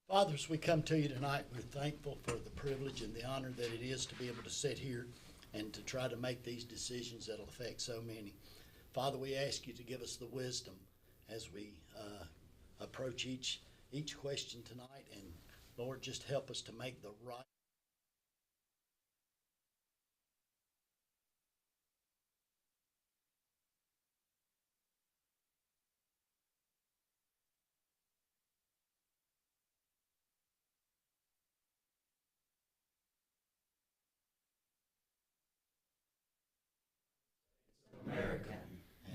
Fathers, we come to you tonight. We're thankful for the privilege and the honor that it is to be able to sit here and to try to make these decisions that'll affect so many. Father, we ask you to give us the wisdom as we approach each question tonight, and Lord, just help us to make the right. America,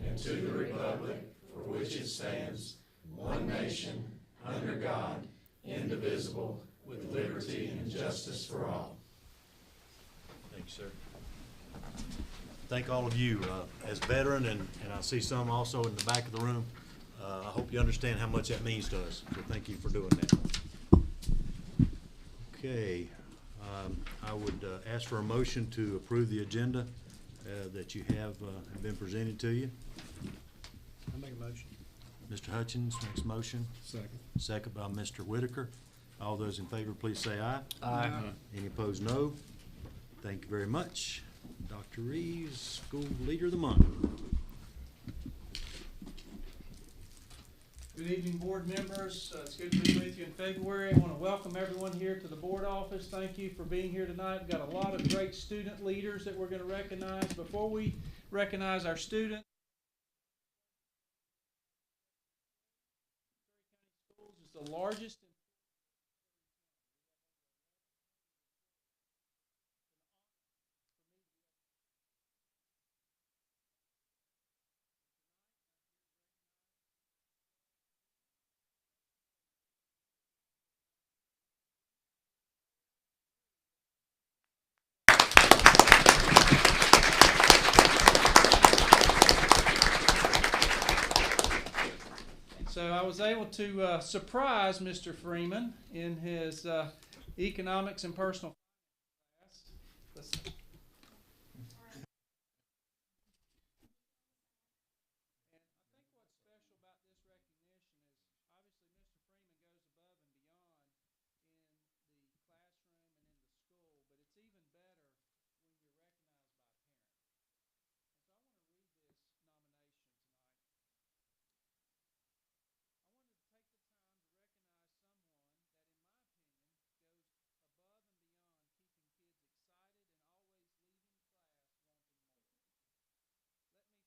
and to the republic for which it stands, one nation, under God, indivisible, with liberty and justice for all. Thank you, sir. Thank all of you. As a veteran, and I see some also in the back of the room, I hope you understand how much that means to us. So thank you for doing that. Okay. I would ask for a motion to approve the agenda that you have been presented to you. I make a motion. Mr. Hutchins makes a motion. Second. Second by Mr. Whitaker. All those in favor, please say aye. Aye. Any opposed, no. Thank you very much. Dr. Reeves, School Leader of the Month. Good evening, board members. It's good to be with you in February. I want to welcome everyone here to the board office. Thank you for being here tonight. We've got a lot of great student leaders that we're going to recognize. Before we recognize our students, Surry County Schools is the largest So I was able to surprise Mr. Freeman in his economics and personal class. And I think what's special about this recognition is obviously Mr. Freeman goes above and beyond in the classroom and in the school, but it's even better when you're recognized by a parent. And so I want to read this nomination tonight. I wanted to take the time to recognize someone that, in my opinion, goes above and beyond keeping kids excited and always leaving class wanting more.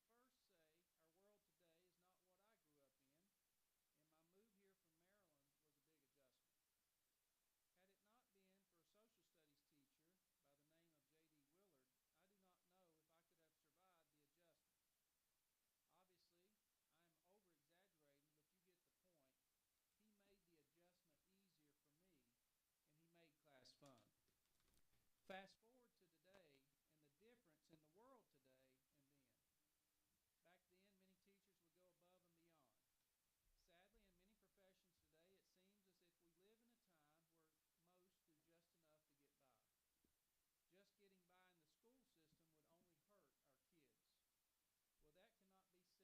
Let me first say our world today is not what I grew up in, and my move here from Maryland was a big adjustment. Had it not been for a social studies teacher by the name of J.D. Willard, I do not know if I could have survived the adjustment. Obviously, I am over-exaggerating, but you get the point. He made the adjustment easier for me, and he made class fun. Fast forward to today, and the difference in the world today and then. Back then, many teachers would go above and beyond. Sadly, in many professions today, it seems as if we live in a time where most do just enough to get by. Just getting by in the school system would only hurt our kids. Well, that cannot be said about Chad Freeman. I cannot say enough good about how he inspires my son when it comes to learning.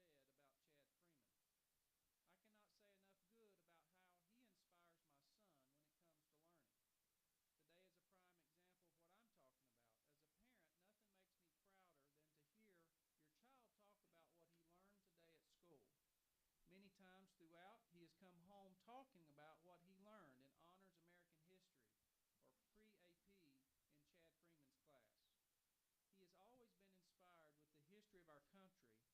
Today is a prime example of what I'm talking about. As a parent, nothing makes me prouder than to hear your child talk about what he learned today at school. Many times throughout, he has come home talking about what he learned in Honors American History, or pre-AP, in Chad Freeman's class. He has always been inspired with the history of our country, and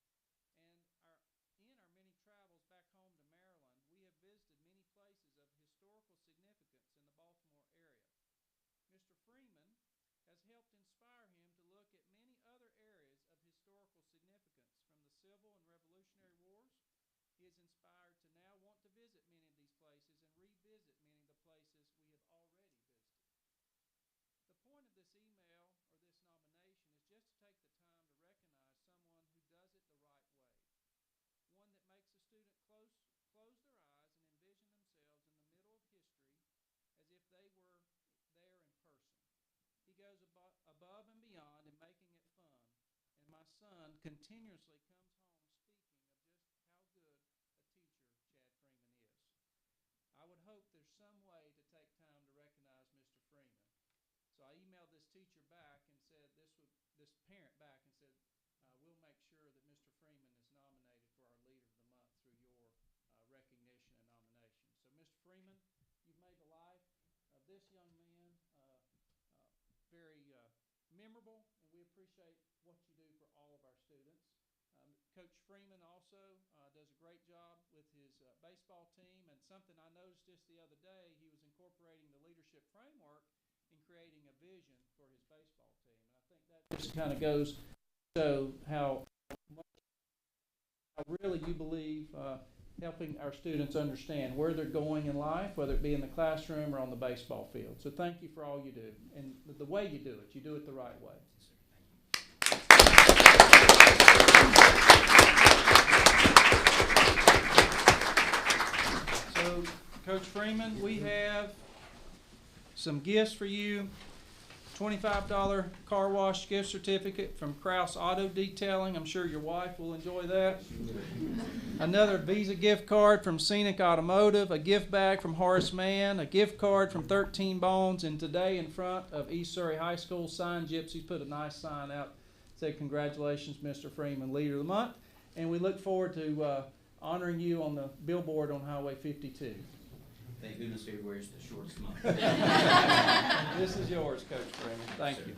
in our many travels back home to Maryland, we have visited many places of historical significance in the Baltimore area. Mr. Freeman has helped inspire him to look at many other areas of historical significance, from the Civil and Revolutionary Wars. He is inspired to now want to visit many of these places and revisit many of the places we have already visited. The point of this email or this nomination is just to take the time to recognize someone who does it the right way. One that makes a student close their eyes and envision themselves in the middle of history as if they were there in person. He goes above and beyond in making it fun, and my son continuously comes home speaking of just how good a teacher Chad Freeman is. I would hope there's some way to teacher back and said, this parent back and said, we'll make sure that Mr. Freeman is nominated for our Leader of the Month through your recognition and nomination. So, Mr. Freeman, you've made the life of this young man very memorable, and we appreciate what you do for all of our students. Coach Freeman also does a great job with his baseball team, and something I noticed just the other day, he was incorporating the leadership framework in creating a vision for his baseball team. And I think that just kind of goes to show how really you believe helping our students understand where they're going in life, whether it be in the classroom or on the baseball field. So thank you for all you do. And the way you do it the right way. So, Coach Freeman, we have some gifts for you. $25 car wash gift certificate from Kraus Auto Detailing. I'm sure your wife will enjoy that. Another Visa gift card from Scenic Automotive, a gift bag from Horace Mann, a gift card from 13 Bones, and today in front of East Surry High School, Sign Gypsies put a nice sign out, said congratulations, Mr. Freeman, Leader of the Month. And we look forward to honoring you on the billboard on Highway 52. Thank goodness everywhere's the shortest month. This is yours, Coach Freeman. Thank you.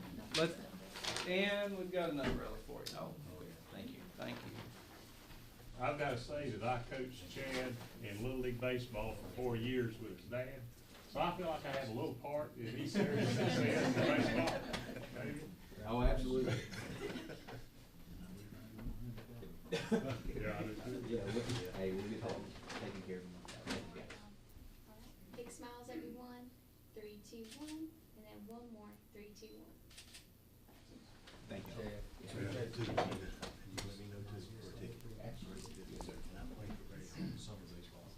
And we've got another relic for you. Oh, okay. Thank you. Thank you. I've got to say that I coached Chad in Little League Baseball for 4 years with his dad. So I feel like I have a little part in East Surry success in baseball. Maybe. Oh, absolutely. Yeah, I do too. Yeah, hey, we'll get home taking care of them. Thank you, guys. Big smiles, everyone. 3, 2, 1, and then one more. 3, 2, 1. Thank you. So you let me know too for a ticket. Absolutely. Yes, sir. And I played for very summer baseball.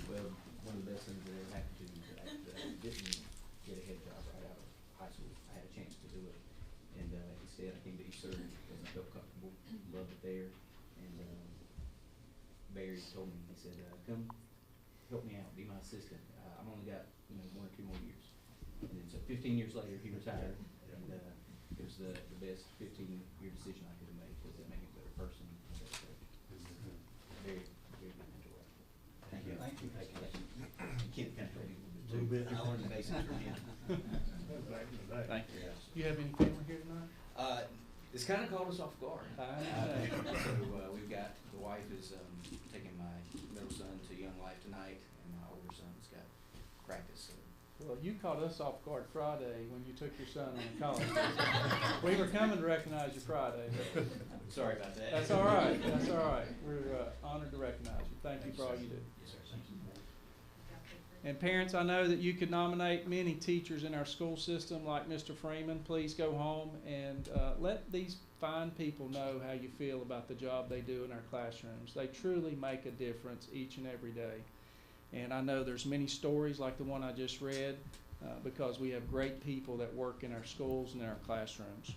Well, one of the best things that ever happened to me is that I didn't get a head job right out of high school. I had a chance to do it. And instead I came to East Surry because I felt comfortable, loved it there. And Barry told me, he said, come help me out, be my assistant. I've only got 1 or 2 more years. And then so 15 years later he retired, and it was the best 15-year decision I could have made because it made me a better person. So, very, very good mentor. Thank you. Thank you. Thank you. You can't kind of help me a little bit too. I learned the basics from him. Thank you. You have any family here tonight? It's kind of caught us off guard. I understand. So we've got, the wife is taking my middle son to Young Life tonight, and my older son's got practice. So. Well, you caught us off guard Friday when you took your son on college. We were coming to recognize you Friday. But sorry about that. that's all right. That's all right. We're honored to recognize you. Thank you for all you do. Yes, sir. Thank you. And parents, I know that you could nominate many teachers in our school system like Mr. Freeman. Please go home and let these fine people know how you feel about the job they do in our classrooms. They truly make a difference each and every day. And I know there's many stories like the one I just read because we have great people that work in our schools and in our classrooms.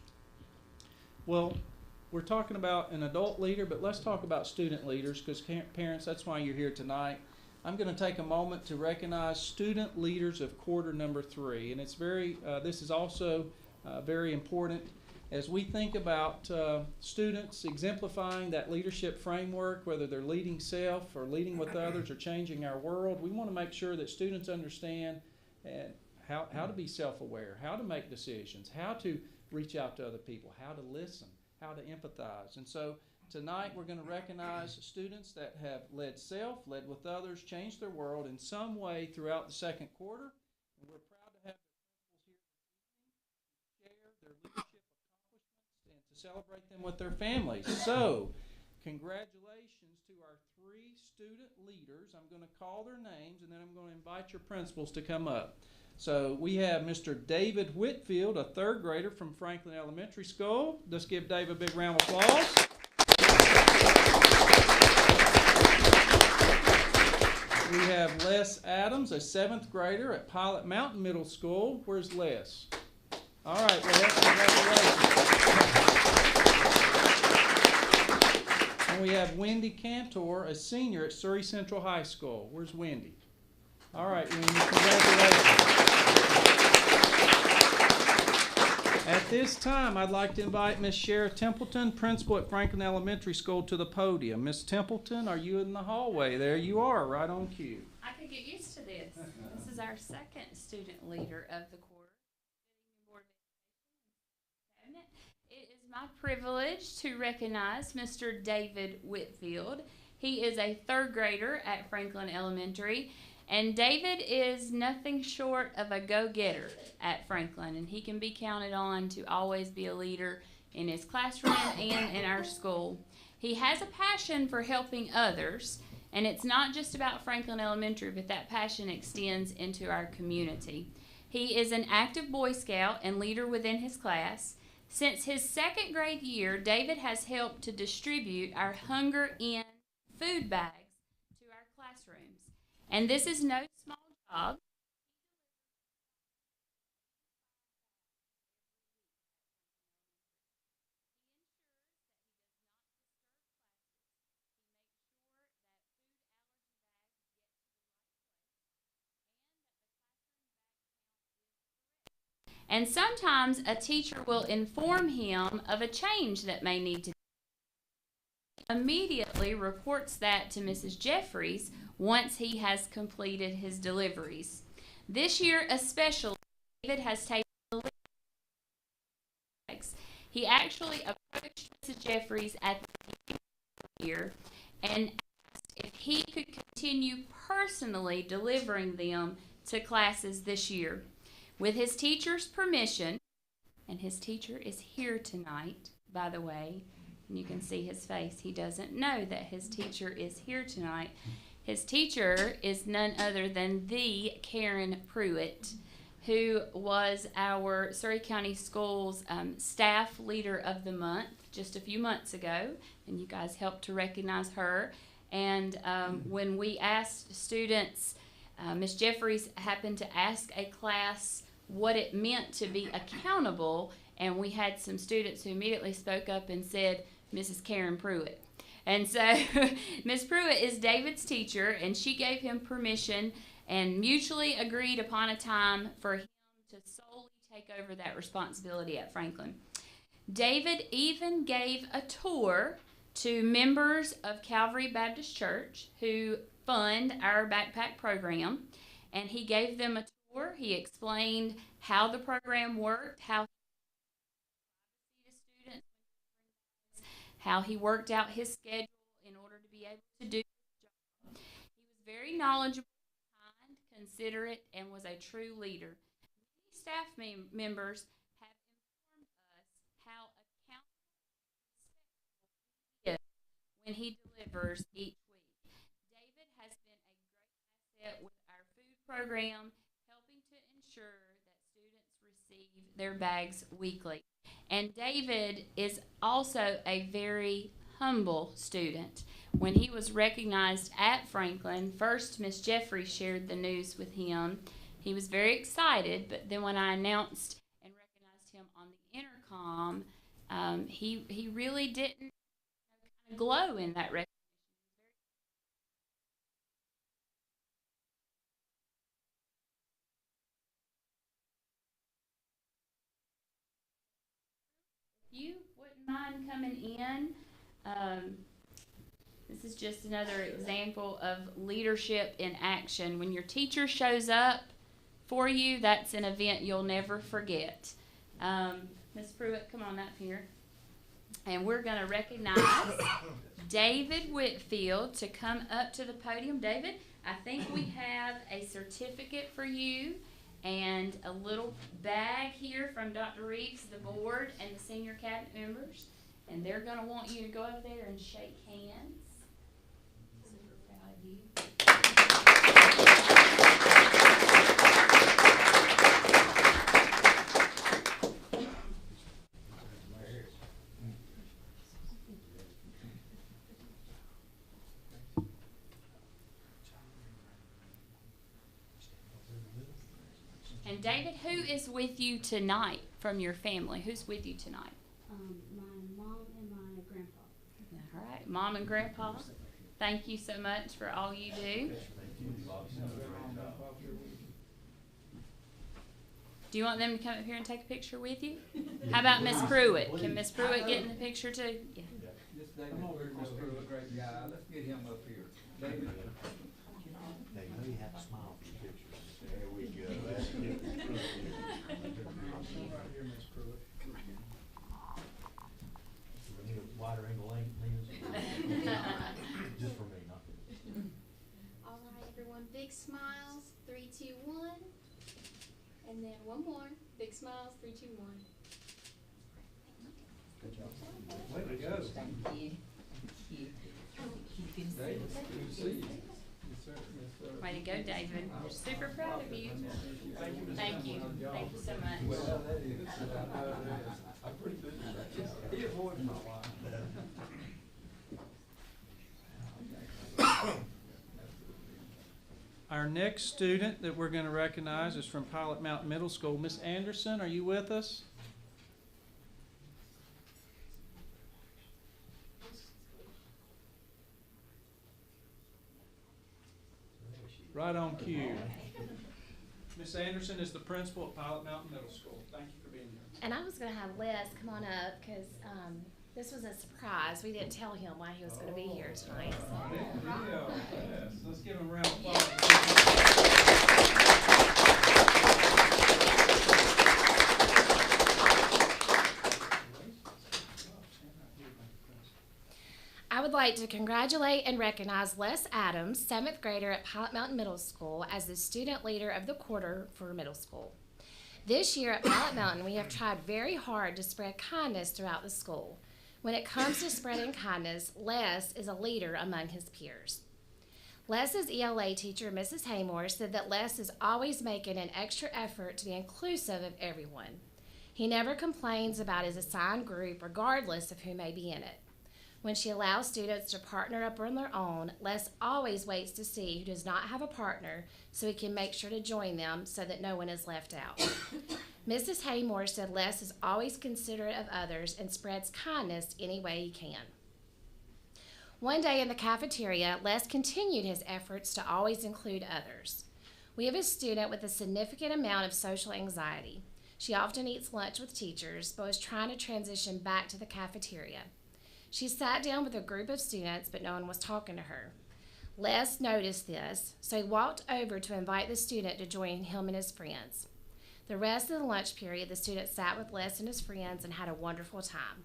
Well, we're talking about an adult leader, but let's talk about student leaders because parents, that's why you're here tonight. I'm going to take a moment to recognize student leaders of quarter number 3, and it's this is also very important as we think about students exemplifying that leadership framework, whether they're leading self or leading with others or changing our world. We want to make sure that students understand how to be self-aware, how to make decisions, how to reach out to other people, how to listen, how to empathize. And so tonight we're going to recognize students that have led self, led with others, changed their world in some way throughout the second quarter. And we're proud to have their principals here this evening to share their leadership accomplishments and to celebrate them with their families. So, congratulations to our 3 student leaders. I'm going to call their names and then I'm going to invite your principals to come up. So we have Mr. David Whitfield, a 3rd grader from Franklin Elementary School. Let's give Dave a big round of applause. We have Les Adams, a 7th grader at Pilot Mountain Middle School. Where's Les? All right, Les, congratulations. And we have Wendy Cantor, a senior at Surry Central High School. Where's Wendy? All right, Wendy, congratulations. this time, I'd like to invite Miss Shara Templeton, principal at Franklin Elementary School, to the podium. Miss Templeton, are you in the hallway? There you are, right on cue. I could get used to this. This is our second student leader of the quarter. It is my privilege to recognize Mr. David Whitfield. He is a third grader at Franklin Elementary, and David is nothing short of a go-getter at Franklin, and he can be counted on to always be a leader in his classroom and in our school. He has a passion for helping others, and it's not just about Franklin Elementary, but that passion extends into our community. He is an active Boy Scout and leader within his class. Since his second grade year, David has helped to distribute our Hunger In food bags to our classrooms. And this is no small job. And sometimes a teacher will inform him of a change that may need to be. Immediately reports that to Mrs. Jeffries once he has completed his deliveries. This year especially, David has taken the lead. He actually approached Mrs. Jeffries at the beginning of the year and asked if he could continue personally delivering them to classes this year. With his teacher's permission, and his teacher is here tonight, by the way, and you can see his face. He doesn't know that his teacher is here tonight. His teacher is none other than the Karen Pruitt, who was our Surry County Schools Staff Leader of the Month just a few months ago, and you guys helped to recognize her. And when we asked students, Ms. Jeffries happened to ask a class what it meant to be accountable, and we had some students who immediately spoke up and said, Mrs. Karen Pruitt. And so Ms. Pruitt is David's teacher, and she gave him permission and mutually agreed upon a time for him to solely take over that responsibility at Franklin. David even gave a tour to members of Calvary Baptist Church who fund our backpack program, and he gave them a tour. He explained how the program worked, how he worked out his schedule in order to be able to do his job. He was very knowledgeable, kind, considerate, and was a true leader. Many staff members have informed us how accountable and respectful he is when he delivers each week. David has been a great asset with our food program, helping to ensure that students receive their bags weekly. And David is also a very humble student. When he was recognized at Franklin, first Miss Jeffrey shared the news with him. He was very excited, but then when I announced and recognized him on the intercom, he really didn't kind of glow in that recognition. You wouldn't mind coming in. This is just another example of leadership in action. When your teacher shows up for you, that's an event you'll never forget. Ms. Pruitt, come on up here. And we're going to recognize David Whitfield to come up to the podium. David, I think we have a certificate for you and a little bag here from Dr. Reeves, the board, and the senior cabinet members. And they're going to want you to go up there and shake hands. Super proud of you. And David, who is with you tonight from your family? Who's with you tonight? My mom and my grandpa. All right, Mom and Grandpa, thank you so much for all you do. Do you want them to come up here and take a picture with you? How about Miss Pruitt? Can Miss Pruitt get in the picture too? Yeah. This David Pruitt's a great guy. Let's get him up here. David? Now, you know you have to smile for the picture. There we go. That's it. Right here, Miss Pruitt. We need a wider angle lens. Just for me, not for you. All right, everyone, big smiles, 3, 2, 1. And then one more, big smiles, 3, 2, 1. Way to go. David, good to see you. Yes, sir. Yes, sir. Way to go, David. We're super proud of you. Thank you, Mr. Thank you. Thank you so much. Well, that is, I know it is. I'm pretty busy right now. He avoided my wife. Our next student that we're going to recognize is from Pilot Mountain Middle School. Miss Anderson, are you with us? Right on cue. Miss Anderson is the principal at Pilot Mountain Middle School. Thank you for being here. And I was going to have Les come on up because this was a surprise. We didn't tell him why he was going to be here tonight. Yes, let's give him a round of applause. I would like to congratulate and recognize Les Adams, 7th grader at Pilot Mountain Middle School, as the student leader of the quarter for middle school. This year at Pilot Mountain, we have tried very hard to spread kindness throughout the school. When it comes to spreading kindness, Les is a leader among his peers. Les's ELA teacher, Mrs. Haymore, said that Les is always making an extra effort to be inclusive of everyone. He never complains about his assigned group, regardless of who may be in it. When she allows students to partner up on their own, Les always waits to see who does not have a partner so he can make sure to join them so that no one is left out. Mrs. Haymore said Les is always considerate of others and spreads kindness any way he can. One day in the cafeteria, Les continued his efforts to always include others. We have a student with a significant amount of social anxiety. She often eats lunch with teachers, but was trying to transition back to the cafeteria. She sat down with a group of students, but no one was talking to her. Les noticed this, so he walked over to invite the student to join him and his friends. The rest of the lunch period, the student sat with Les and his friends and had a wonderful time.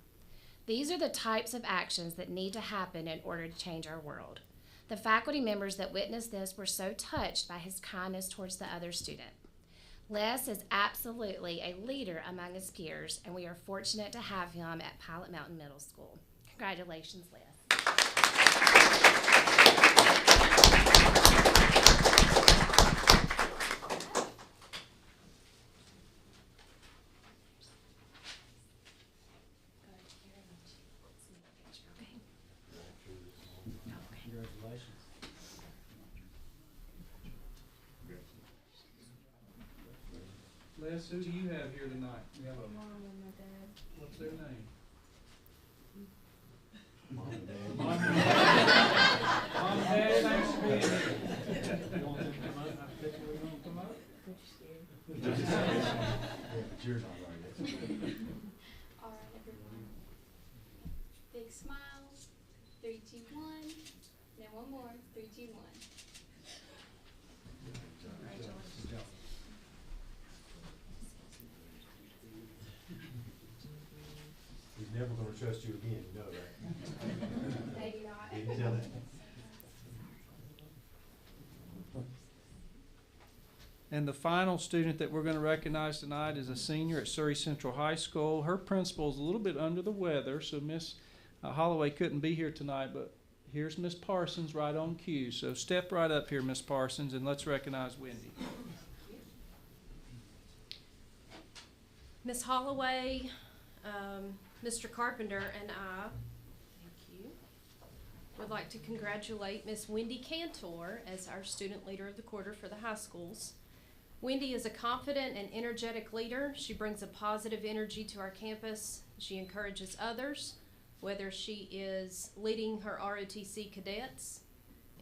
These are the types of actions that need to happen in order to change our world. The faculty members that witnessed this were so touched by his kindness towards the other student. Les is absolutely a leader among his peers, and we are fortunate to have him at Pilot Mountain Middle School. Congratulations, Les. Congratulations. Les, who do you have here tonight? We have a Mom and my dad. What's their name? Mom and Dad. Mom and Dad, thanks for being here. You want them to come up? I think we're gonna come up. Yeah, but you're not right. All right, everyone. Big smiles, 3, 2, 1. Then one more, 3, 2, 1. Good job. He's never gonna trust you again, you know that. Maybe not. Didn't tell him. And the final student that we're going to recognize tonight is a senior at Surry Central High School. Her principal is a little bit under the weather, so Miss Holloway couldn't be here tonight, but here's Miss Parsons right on cue. So step right up here, Miss Parsons, and let's recognize Wendy. Miss Holloway, Mr. Carpenter, and I, thank you, would like to congratulate Miss Wendy Cantor as our student leader of the quarter for the high schools. Wendy is a confident and energetic leader. She brings a positive energy to our campus. She encourages others, whether she is leading her ROTC cadets,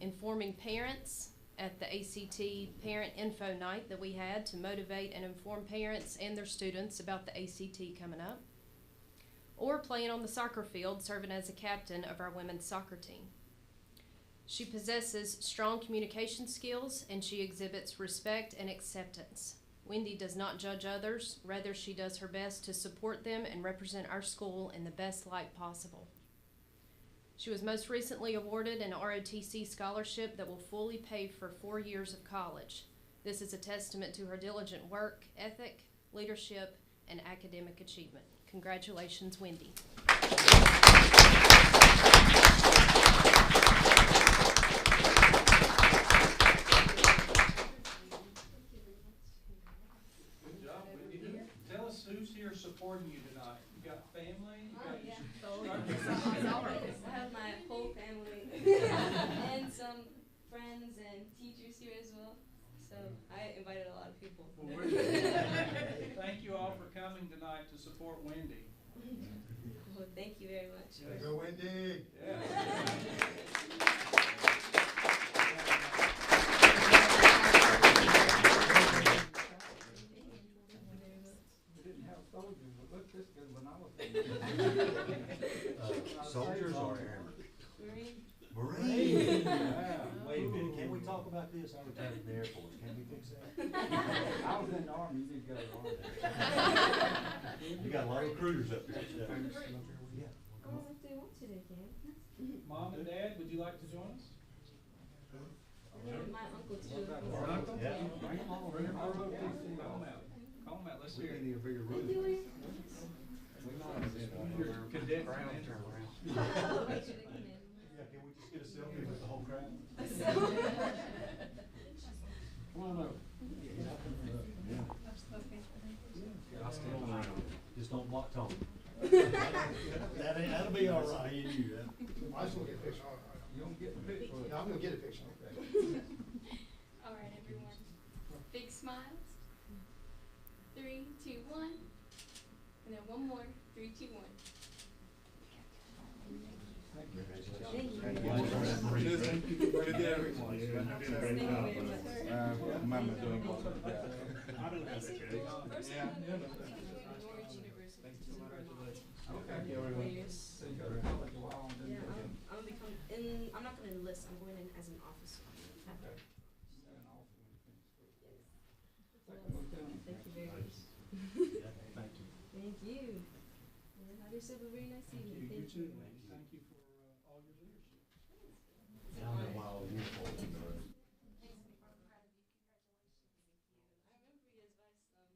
informing parents, at the ACT Parent Info Night that we had to motivate and inform parents and their students about the ACT coming up, or playing on the soccer field, serving as a captain of our women's soccer team. She possesses strong communication skills, and she exhibits respect and acceptance. Wendy does not judge others, rather she does her best to support them and represent our school in the best light possible. She was most recently awarded an ROTC scholarship that will fully pay for 4 years of college. This is a testament to her diligent work ethic, leadership, and academic achievement. Congratulations, Wendy. Good job, Wendy. Tell us who's here supporting you tonight. You got family? I have my whole family and some friends and teachers here as well. So I invited a lot of people. Thank you all for coming tonight to support Wendy. Well, thank you very much. Go Wendy! Soldiers or airmen? Marine. Marine! Wait a minute, can we talk about this? I retired from the Air Force, can we fix that? I was in the Army, you need to go to the Army. You got a lot of recruiters up there. Yeah. Oh, if they want to, they can. Mom and Dad, would you like to join us? And my uncle too. Your uncle? Yeah. Bring them all. Bring them all. Call them out. Call them out. Let's hear it. need a bigger room. Your cadet commander. Make sure they come in. Yeah, can we just get a selfie with the whole crowd? Come on over. I'll stand around. Just don't block Tony. That'll be all right, you do that. I just want to get a picture. You don't get the picture. Yeah, I'm gonna get a picture. All right, everyone. Big smiles. 3, 2, 1. And then one more. 3, 2, 1. Thank you. Thank you for bringing everyone. Thank you very much. Mama doing a good job. First of all, University. Thank you, everyone. So you got a college a while and then. Yeah, I'm gonna become, I'm not gonna enlist, I'm going in as an officer. Okay. Thank you very much. Thank you. Thank you. And have yourself a very nice evening. You too, man. Thank you for all your leadership. Down the wild uniform. I remember you as vice principal.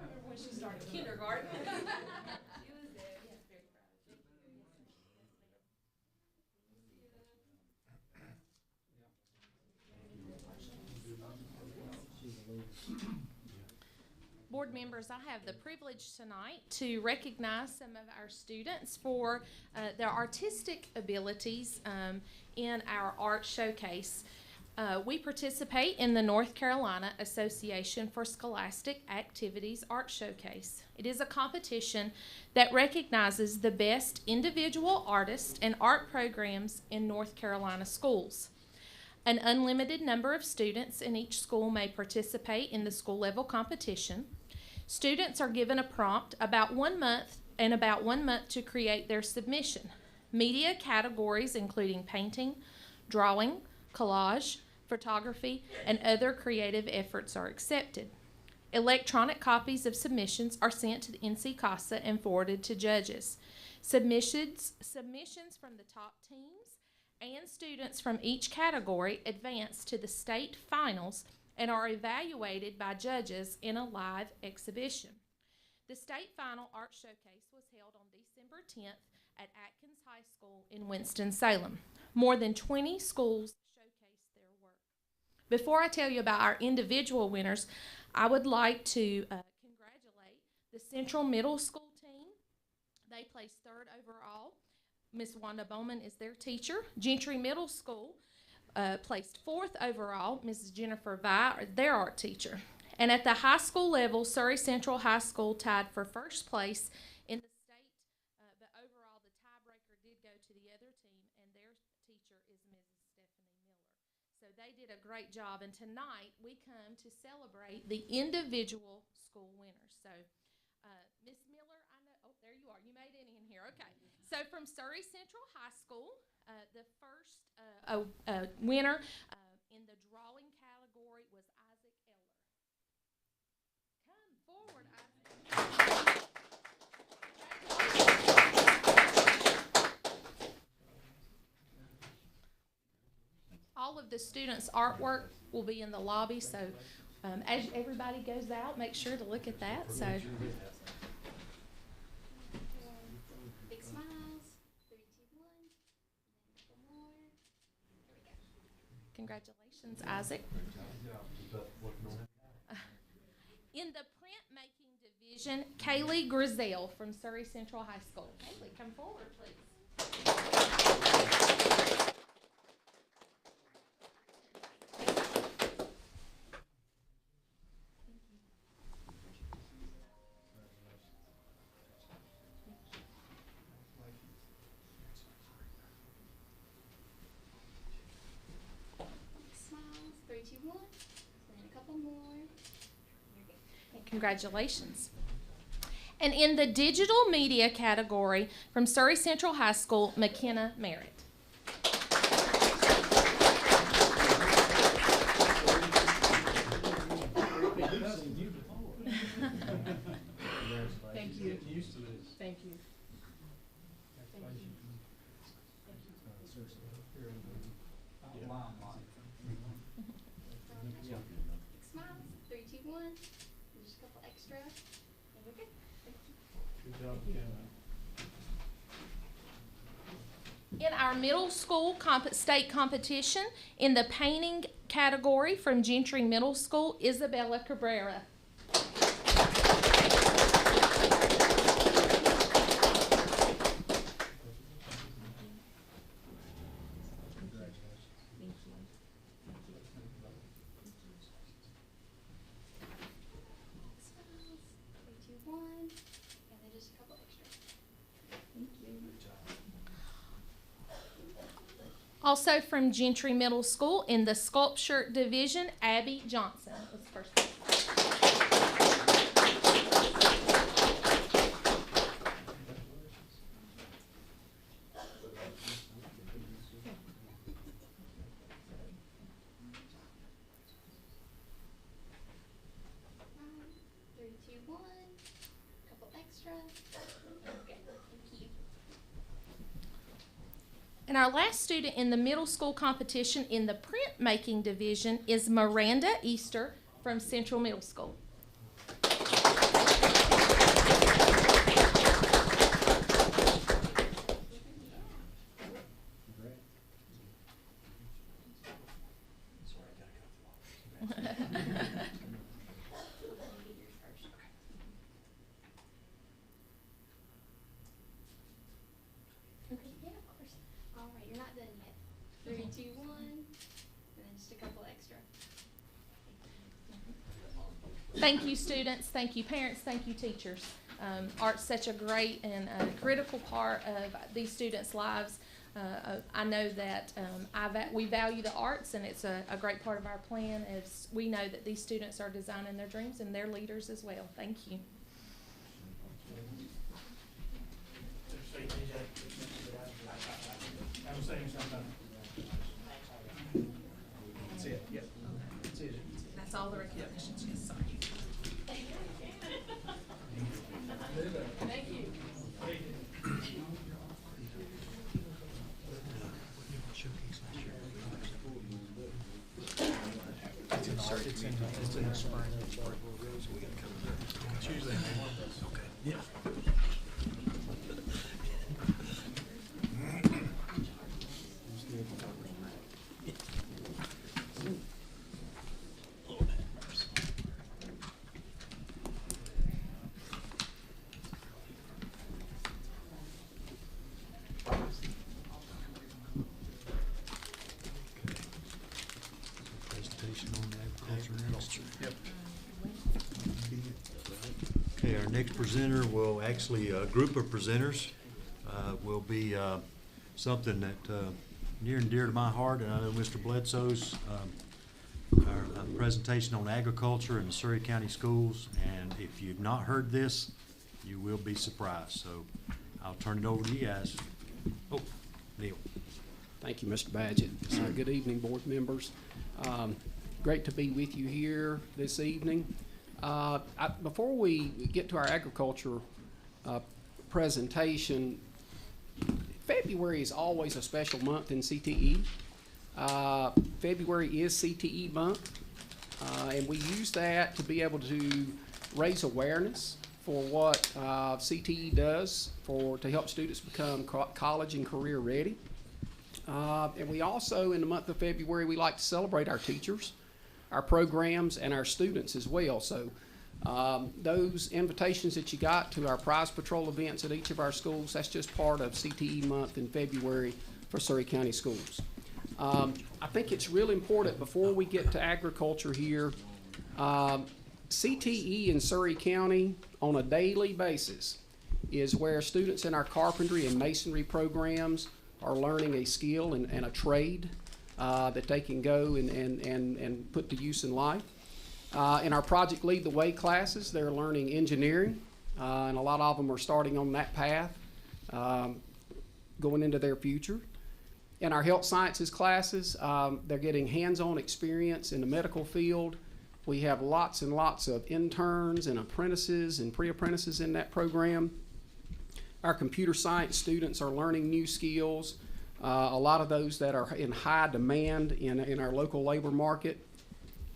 I remember when she started kindergarten. She was there. Yeah, very proud. Thank you very much. Board members, I have the privilege tonight to recognize some of our students for their artistic abilities in our art showcase. We participate in the North Carolina Association for Scholastic Activities Art Showcase. It is a competition that recognizes the best individual artists and art programs in North Carolina schools. An unlimited number of students in each school may participate in the school level competition. Students are given a prompt about 1 month to create their submission. Media categories including painting, drawing, collage, photography, and other creative efforts are accepted. Electronic copies of submissions are sent to the NC CASA and forwarded to judges. Submissions from the top teams and students from each category advance to the state finals and are evaluated by judges in a live exhibition. The state final art showcase was held on December 10th at Atkins High School in Winston-Salem. More than 20 schools showcased their work. Before I tell you about our individual winners, I would like to congratulate the Central Middle School team. They placed 3rd overall. Miss Wanda Bowman is their teacher. Gentry Middle School placed 4th overall. Mrs. Jennifer Vi, their art teacher. And at the high school level, Surry Central High School tied for 1st place in the state, but overall the tiebreaker did go to the other team, and their teacher is Mrs. Stephanie great job. And tonight, we come to celebrate the individual school winners. So, Miss Miller, I know, oh, there you are. You made it in here. Okay. So, from Surry Central High School, the first winner in the drawing category was Isaac Eller. Come forward, Isaac. All of the students' artwork will be in the lobby, so as everybody goes out, make sure to look at that. So, Big smiles. 3, 2, 1. And then a couple more. There we go. congratulations, Isaac. In the printmaking division, Kaylee Grizel from Surry Central High School. Kaylee, come forward, please. Smiles. 3, 2, 1. And then a couple more. You're good. Congratulations. And in the digital media category, from Surry Central High School, McKenna Merritt. Thank you. Getting used to this. Thank you. Big smiles. 3, 2, 1. And just a couple extra. And you're good. Thank you. Good job, Ken. In our middle school state competition, in the painting category from Gentry Middle School, Isabella Cabrera. Smiles. 3, 2, 1. And then just a couple extra. Also from Gentry Middle School, in the sculpture division, Abby Johnson was first. Right. 3, 2, 1. Couple extra. Okay. Thank you. And our last student in the middle school competition in the printmaking division is Miranda Easter from Central Middle School. Okay, yeah, of course. All right, you're not done yet. 3, 2, 1. And then just a couple extra. Thank you, students. Thank you, parents. Thank you, teachers. Art's such a great and critical part of these students' lives. I know that we value the arts, and it's a great part of our plan as we know that these students are designing their dreams and they're leaders as well. Thank you. I'm saying something. That's it, yep. That's it. That's all the recognitions, yes, sorry. Thank you. It's in the spring. Tuesday. Okay. Yeah. Presentation on agriculture. Yep. Okay, our next presenter will actually, a group of presenters will be something that near and dear to my heart, and I know Mr. Bledsoe's. our presentation on agriculture in the Surry County Schools. And if you've not heard this, you will be surprised. So I'll turn it over to you guys. Oh, Neil. Thank you, Mr. Badgett. Good evening, board members. Great to be with you here this evening. Before we get to our agriculture presentation, February is always a special month in CTE. February is CTE month, and we use that to be able to raise awareness for what CTE does to help students become college and career ready. And we also, in the month of February, we like to celebrate our teachers, our programs, and our students as well. So those invitations that you got to our prize patrol events at each of our schools, that's just part of CTE month in February for Surry County Schools. I think it's really important before we get to agriculture here, CTE in Surry County on a daily basis is where students in our carpentry and masonry programs are learning a skill and a trade that they can go and put to use in life. In our Project Lead the Way classes, they're learning engineering, and a lot of them are starting on that path, going into their future. In our health sciences classes, they're getting hands-on experience in the medical field. We have lots and lots of interns and apprentices and pre-apprentices in that program. Our computer science students are learning new skills, a lot of those that are in high demand in our local labor market.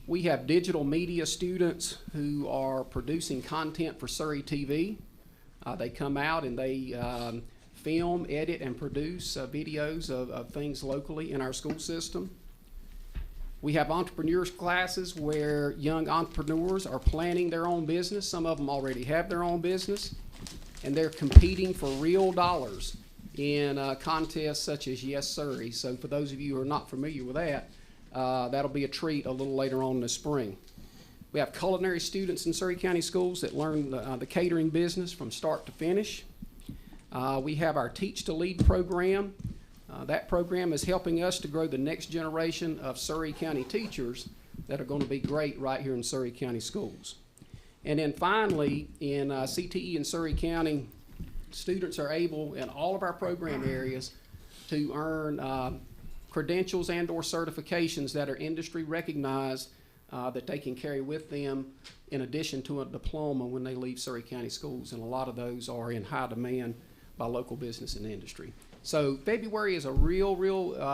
We have digital media students who are producing content for Surry TV. They come out and they film, edit, and produce videos of things locally in our school system. We have entrepreneurs classes where young entrepreneurs are planning their own business. Some of them already have their own business, and they're competing for real dollars in contests such as Yes Surry. So for those of you who are not familiar with that, that'll be a treat a little later on this spring. We have culinary students in Surry County Schools that learn the catering business from start to finish. We have our Teach to Lead program. That program is helping us to grow the next generation of Surry County teachers that are going to be great right here in Surry County Schools. And then finally, in CTE in Surry County, students are able in all of our program areas to earn credentials and or certifications that are industry recognized that they can carry with them in addition to a diploma when they leave Surry County Schools. And a lot of those are in high demand by local business and industry. So February is a real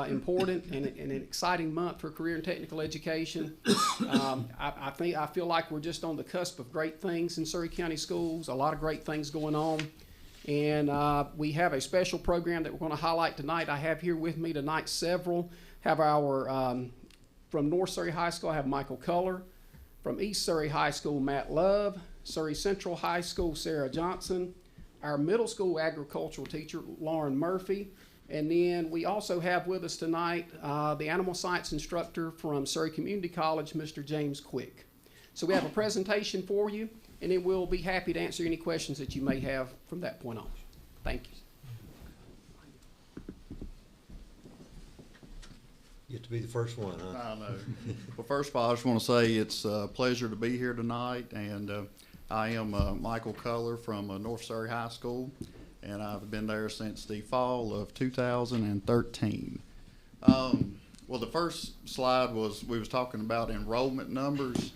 important and an exciting month for career and technical education. I feel like we're just on the cusp of great things in Surry County Schools, a lot of great things going on. And we have a special program that we're going to highlight tonight. I have here with me tonight several. Have our, from North Surry High School, I have Michael Culler. From East Surry High School, Matt Love. Surry Central High School, Sarah Johnson. Our middle school agricultural teacher, Lauren Murphy. And then we also have with us tonight the animal science instructor from Surry Community College, Mr. James Quick. So we have a presentation for you, and then we'll be happy to answer any questions that you may have from that point on. Thank you. You get to be the first one, huh? I know. Well, first of all, I just want to say it's a pleasure to be here tonight, and I am Michael Culler from North Surry High School, and I've been there since the fall of 2013. Well, the first slide was we was talking about enrollment numbers,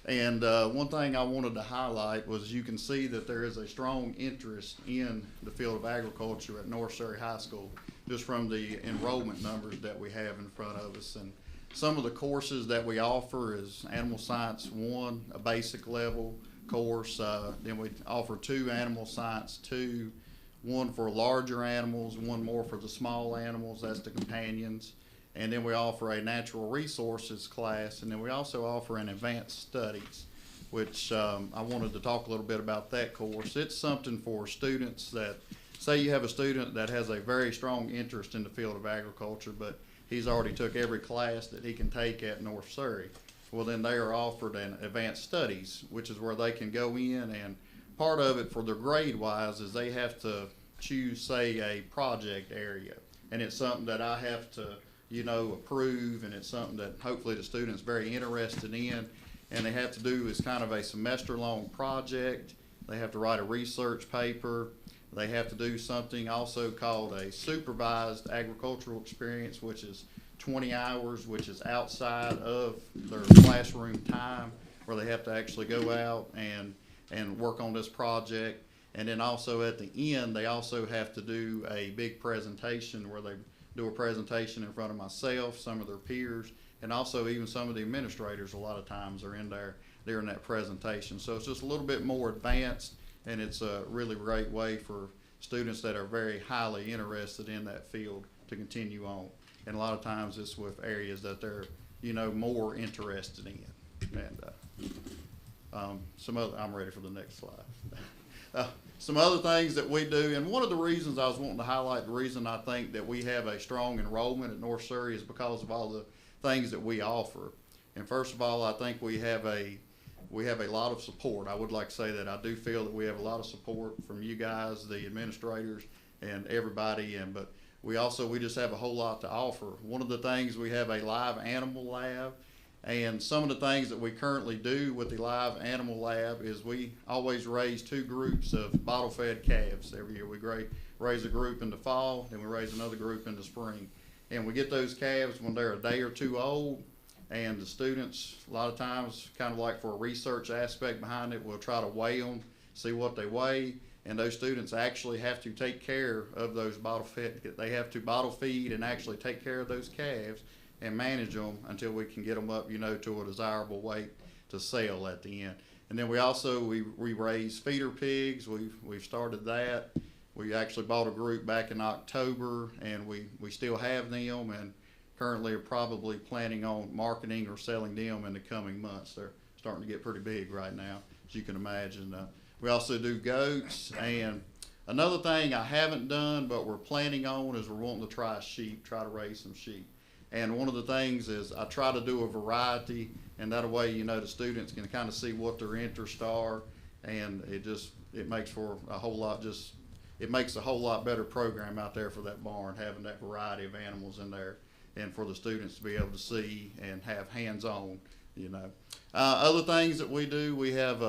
and one thing I wanted to highlight was you can see that there is a strong interest in the field of agriculture at North Surry High School, just from the enrollment numbers that we have in front of us. And some of the courses that we offer is Animal Science 1, a basic level course. Then we offer 2 Animal Science 2, 1 for larger animals, 1 more for the small animals, that's the companions. And then we offer a natural resources class, and then we also offer an advanced studies, which I wanted to talk a little bit about that course. It's something for students that, say you have a student that has a very strong interest in the field of agriculture, but he's already took every class that he can take at North Surry. Well, then they are offered an advanced studies, which is where they can go in, and part of it for their grade wise is they have to choose, say, a project area, and it's something that I have to approve, and it's something that hopefully the student's very interested in. And they have to do is kind of a semester-long project. They have to write a research paper. They have to do something also called a supervised agricultural experience, which is 20 hours, which is outside of their classroom time, where they have to actually go out and work on this project. And then also at the end, they also have to do a big presentation where they do a presentation in front of myself, some of their peers, and also even some of the administrators a lot of times are in there during that presentation. So it's just a little bit more advanced, and it's a really great way for students that are very highly interested in that field to continue on. And a lot of times it's with areas that they're, more interested in. And I'm ready for the next slide. Some other things that we do, and one of the reasons I was wanting to highlight, the reason I think that we have a strong enrollment at North Surry is because of all the things that we offer. And first of all, I think we have a lot of support. I would like to say that I do feel that we have a lot of support from you guys, the administrators, and everybody. But we just have a whole lot to offer. One of the things, we have a live animal lab. And some of the things that we currently do with the live animal lab is we always raise 2 groups of bottle-fed calves every year. We raise a group in the fall, then we raise another group in the spring. And we get those calves when they're a day or 2 old, and the students, a lot of times, kind of like for a research aspect behind it, we'll try to weigh them, see what they weigh, and those students actually have to take care of those bottle-fed. They have to bottle feed and actually take care of those calves and manage them until we can get them up, to a desirable weight to sell at the end. And then we raise feeder pigs. We've started that. We actually bought a group back in October, and we still have them, and currently are probably planning on marketing or selling them in the coming months. They're starting to get pretty big right now, as you can imagine. We also do goats, and another thing I haven't done but we're planning on is we're wanting to try to raise some sheep. And one of the things is I try to do a variety, and that way, the students can kind of see what their interests are, and it makes for a whole lot it makes a whole lot better program out there for that barn, having that variety of animals in there, and for the students to be able to see and have hands-on, Other things that we do, we have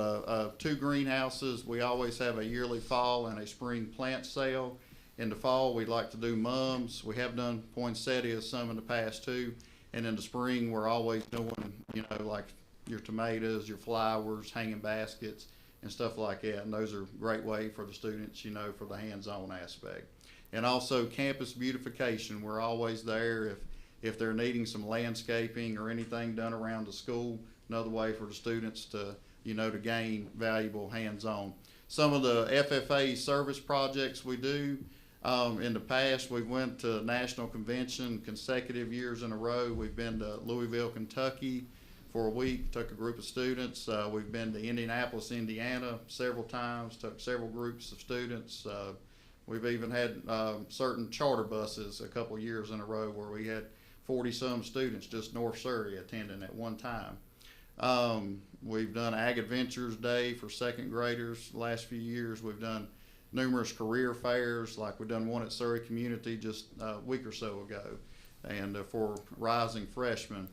2 greenhouses. We always have a yearly fall and a spring plant sale. In the fall, we'd like to do mums. We have done poinsettias some in the past too. And in the spring, we're always doing, like your tomatoes, your flowers, hanging baskets, and stuff like that. And those are a great way for the students, for the hands-on aspect. And also campus beautification. We're always there if they're needing some landscaping or anything done around the school. Another way for the students to, to gain valuable hands-on. Some of the FFA service projects we do, in the past, we went to national convention consecutive years in a row. We've been to Louisville, Kentucky for a week, took a group of students. We've been to Indianapolis, Indiana several times, took several groups of students. We've even had certain charter buses a couple years in a row where we had 40-some students just North Surry attending at one time. We've done Ag Adventures Day for 2nd graders the last few years. We've done numerous career fairs, like we've done one at Surry Community just a week or so ago, and for rising freshmen.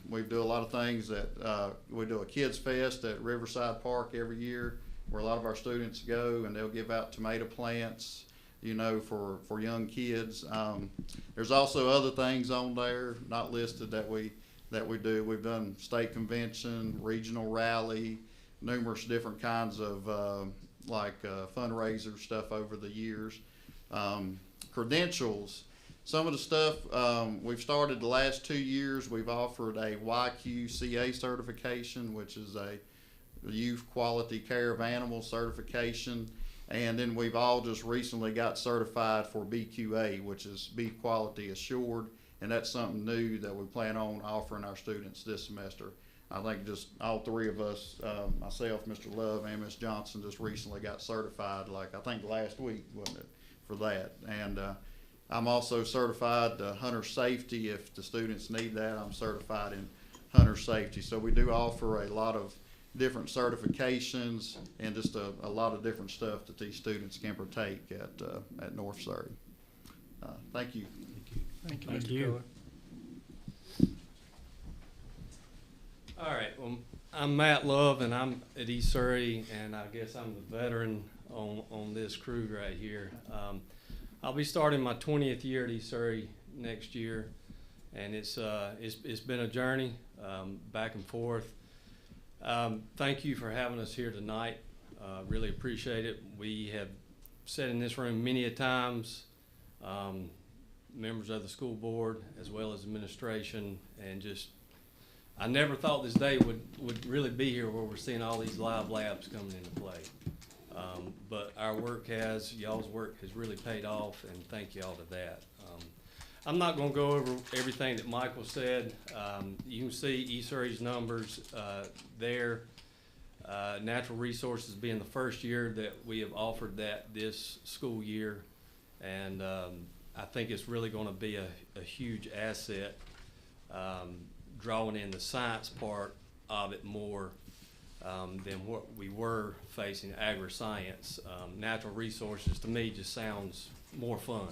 We do a lot of things that we do a Kids Fest at Riverside Park every year, where a lot of our students go and they'll give out tomato plants, for young kids. There's also other things on there not listed that we do. We've done state convention, regional rally, numerous different kinds of fundraiser stuff over the years. Credentials, some of the stuff we've started the last 2 years. We've offered a YQCA certification, which is a Youth Quality Care of Animals certification. And then we've all just recently got certified for BQA, which is Beef Quality Assured. And that's something new that we plan on offering our students this semester. I think just all 3 of us, myself, Mr. Love, and Ms. Johnson, just recently got certified, I think last week, wasn't it, for that. And I'm also certified to hunter safety. If the students need that, I'm certified in hunter safety. So we do offer a lot of different certifications and just a lot of different stuff that these students can partake at North Surry. Thank you. Thank you. Thank you, Thank Mr. you. Keller. All right, well, I'm Matt Love, and I'm at East Surry, and I guess I'm the veteran on this crew right here. I'll be starting my 20th year at East Surry next year, and it's been a journey, back and forth. Thank you for having us here tonight. Really appreciate it. We have sat in this room many a times, members of the school board as well as administration, and just I never thought this day would really be here where we're seeing all these live labs coming into play. But our work y'all's work has really paid off, and thank y'all to that. I'm not going to go over everything that Michael said. You can see East Surry's numbers there. Natural resources being the first year that we have offered that this school year, and I think it's really going to be a huge asset, drawing in the science part of it more than what we were facing agri-science. Natural resources to me just sounds more fun.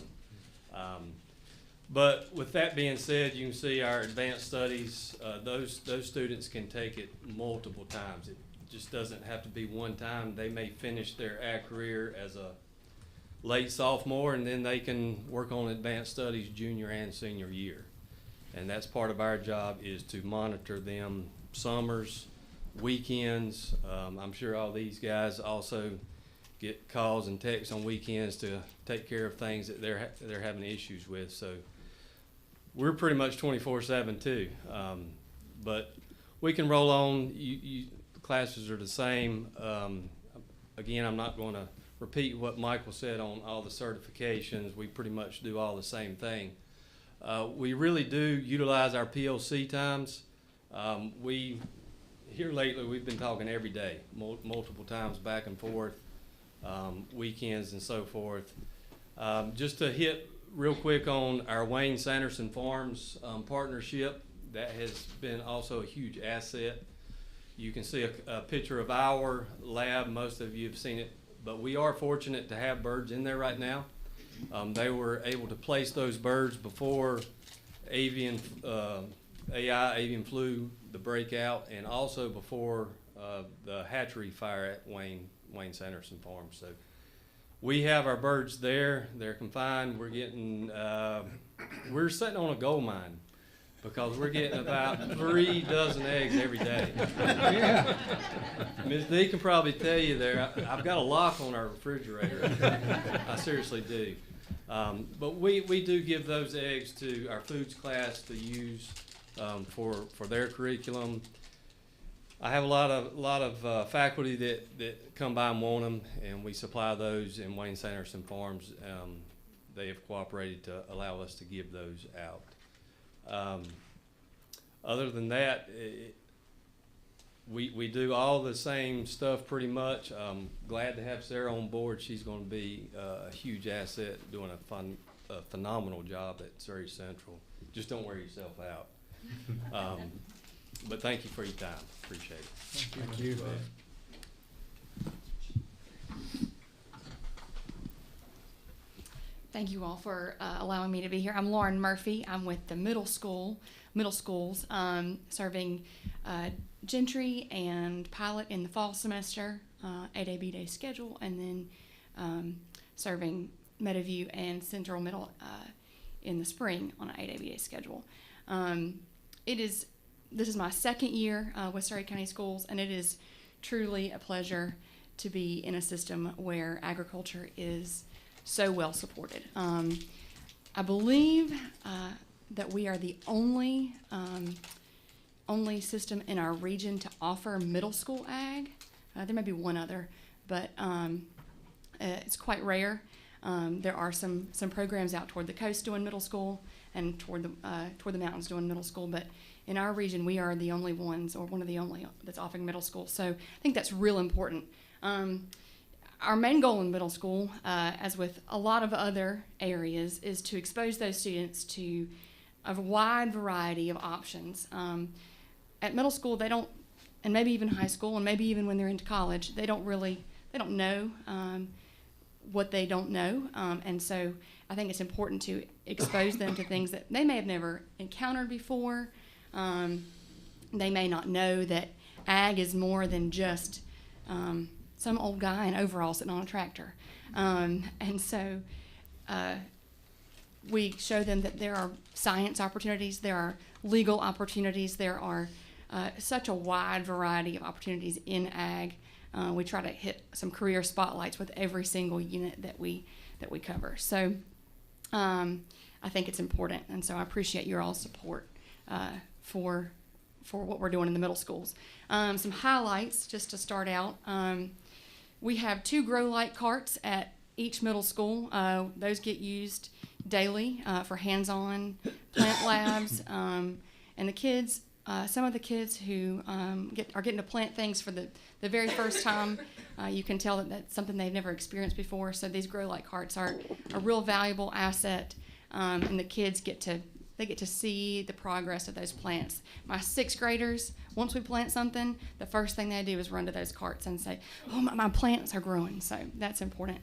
But with that being said, you can see our advanced studies, those students can take it multiple times. It just doesn't have to be one time. They may finish their ag career as a late sophomore, and then they can work on advanced studies junior and senior year. And that's part of our job, is to monitor them summers, weekends. I'm sure all these guys also get calls and texts on weekends to take care of things that they're having issues with. So we're pretty much 24/7 too. But we can roll on. The classes are the same. Again, I'm not going to repeat what Michael said on all the certifications. We pretty much do all the same thing. We really do utilize our PLC times. Here lately, we've been talking every day, multiple times back and forth, weekends and so forth. Just to hit real quick on our Wayne Sanderson Farms partnership, that has been also a huge asset. You can see a picture of our lab. Most of you have seen it, but we are fortunate to have birds in there right now. They were able to place those birds before avian flu, the breakout, and also before the hatchery fire at Wayne Sanderson Farm. So we have our birds there. They're confined. We're getting, we're sitting on a gold mine because we're getting about 3 dozen eggs every day. Yeah. Ms. D can probably tell you there, I've got a lock on our refrigerator. I seriously do. But we do give those eggs to our foods class to use for their curriculum. I have a lot of faculty that come by and want them, and we supply those in Wayne Sanderson Farms. They have cooperated to allow us to give those out. Other than that, we do all the same stuff pretty much. Glad to have Sarah on board. She's going to be a huge asset, doing a phenomenal job at Surry Central. Just don't wear yourself out. But thank you for your time. Appreciate it. Thank you. Thank you all for allowing me to be here. I'm Lauren Murphy. I'm with the middle schools, serving Gentry and Pilot in the fall semester, 8A B-Day schedule, and then serving Meadowview and Central Middle in the spring on an 8A B-Day schedule. This is my second year with Surry County Schools, and it is truly a pleasure to be in a system where agriculture is so well supported. I believe that we are the only system in our region to offer middle school ag. There may be one other, but it's quite rare. There are some programs out toward the coast doing middle school and toward the mountains doing middle school, but in our region we are the only ones, or one of the only, that's offering middle school. So I think that's real important. Our main goal in middle school, as with a lot of other areas, is to expose those students to a wide variety of options. At middle school, they don't, and maybe even high school, and maybe even when they're into college, they don't know what they don't know. And so I think it's important to expose them to things that they may have never encountered before. They may not know that ag is more than just some old guy in overalls sitting on a tractor. And so we show them that there are science opportunities, there are legal opportunities, there are such a wide variety of opportunities in ag. We try to hit some career spotlights with every single unit that we cover. So I think it's important, and so I appreciate your all's support for what we're doing in the middle schools. Some highlights just to start out. We have 2 grow light carts at each middle school. Those get used daily for hands-on plant labs, and the kids. Some of the kids who are getting to plant things for the very first time, you can tell that that's something they've never experienced before. So these grow light carts are a real valuable asset, and the kids get to see the progress of those plants. My 6th graders, once we plant something, the first thing they do is run to those carts and say, "Oh, my plants are growing." So that's important.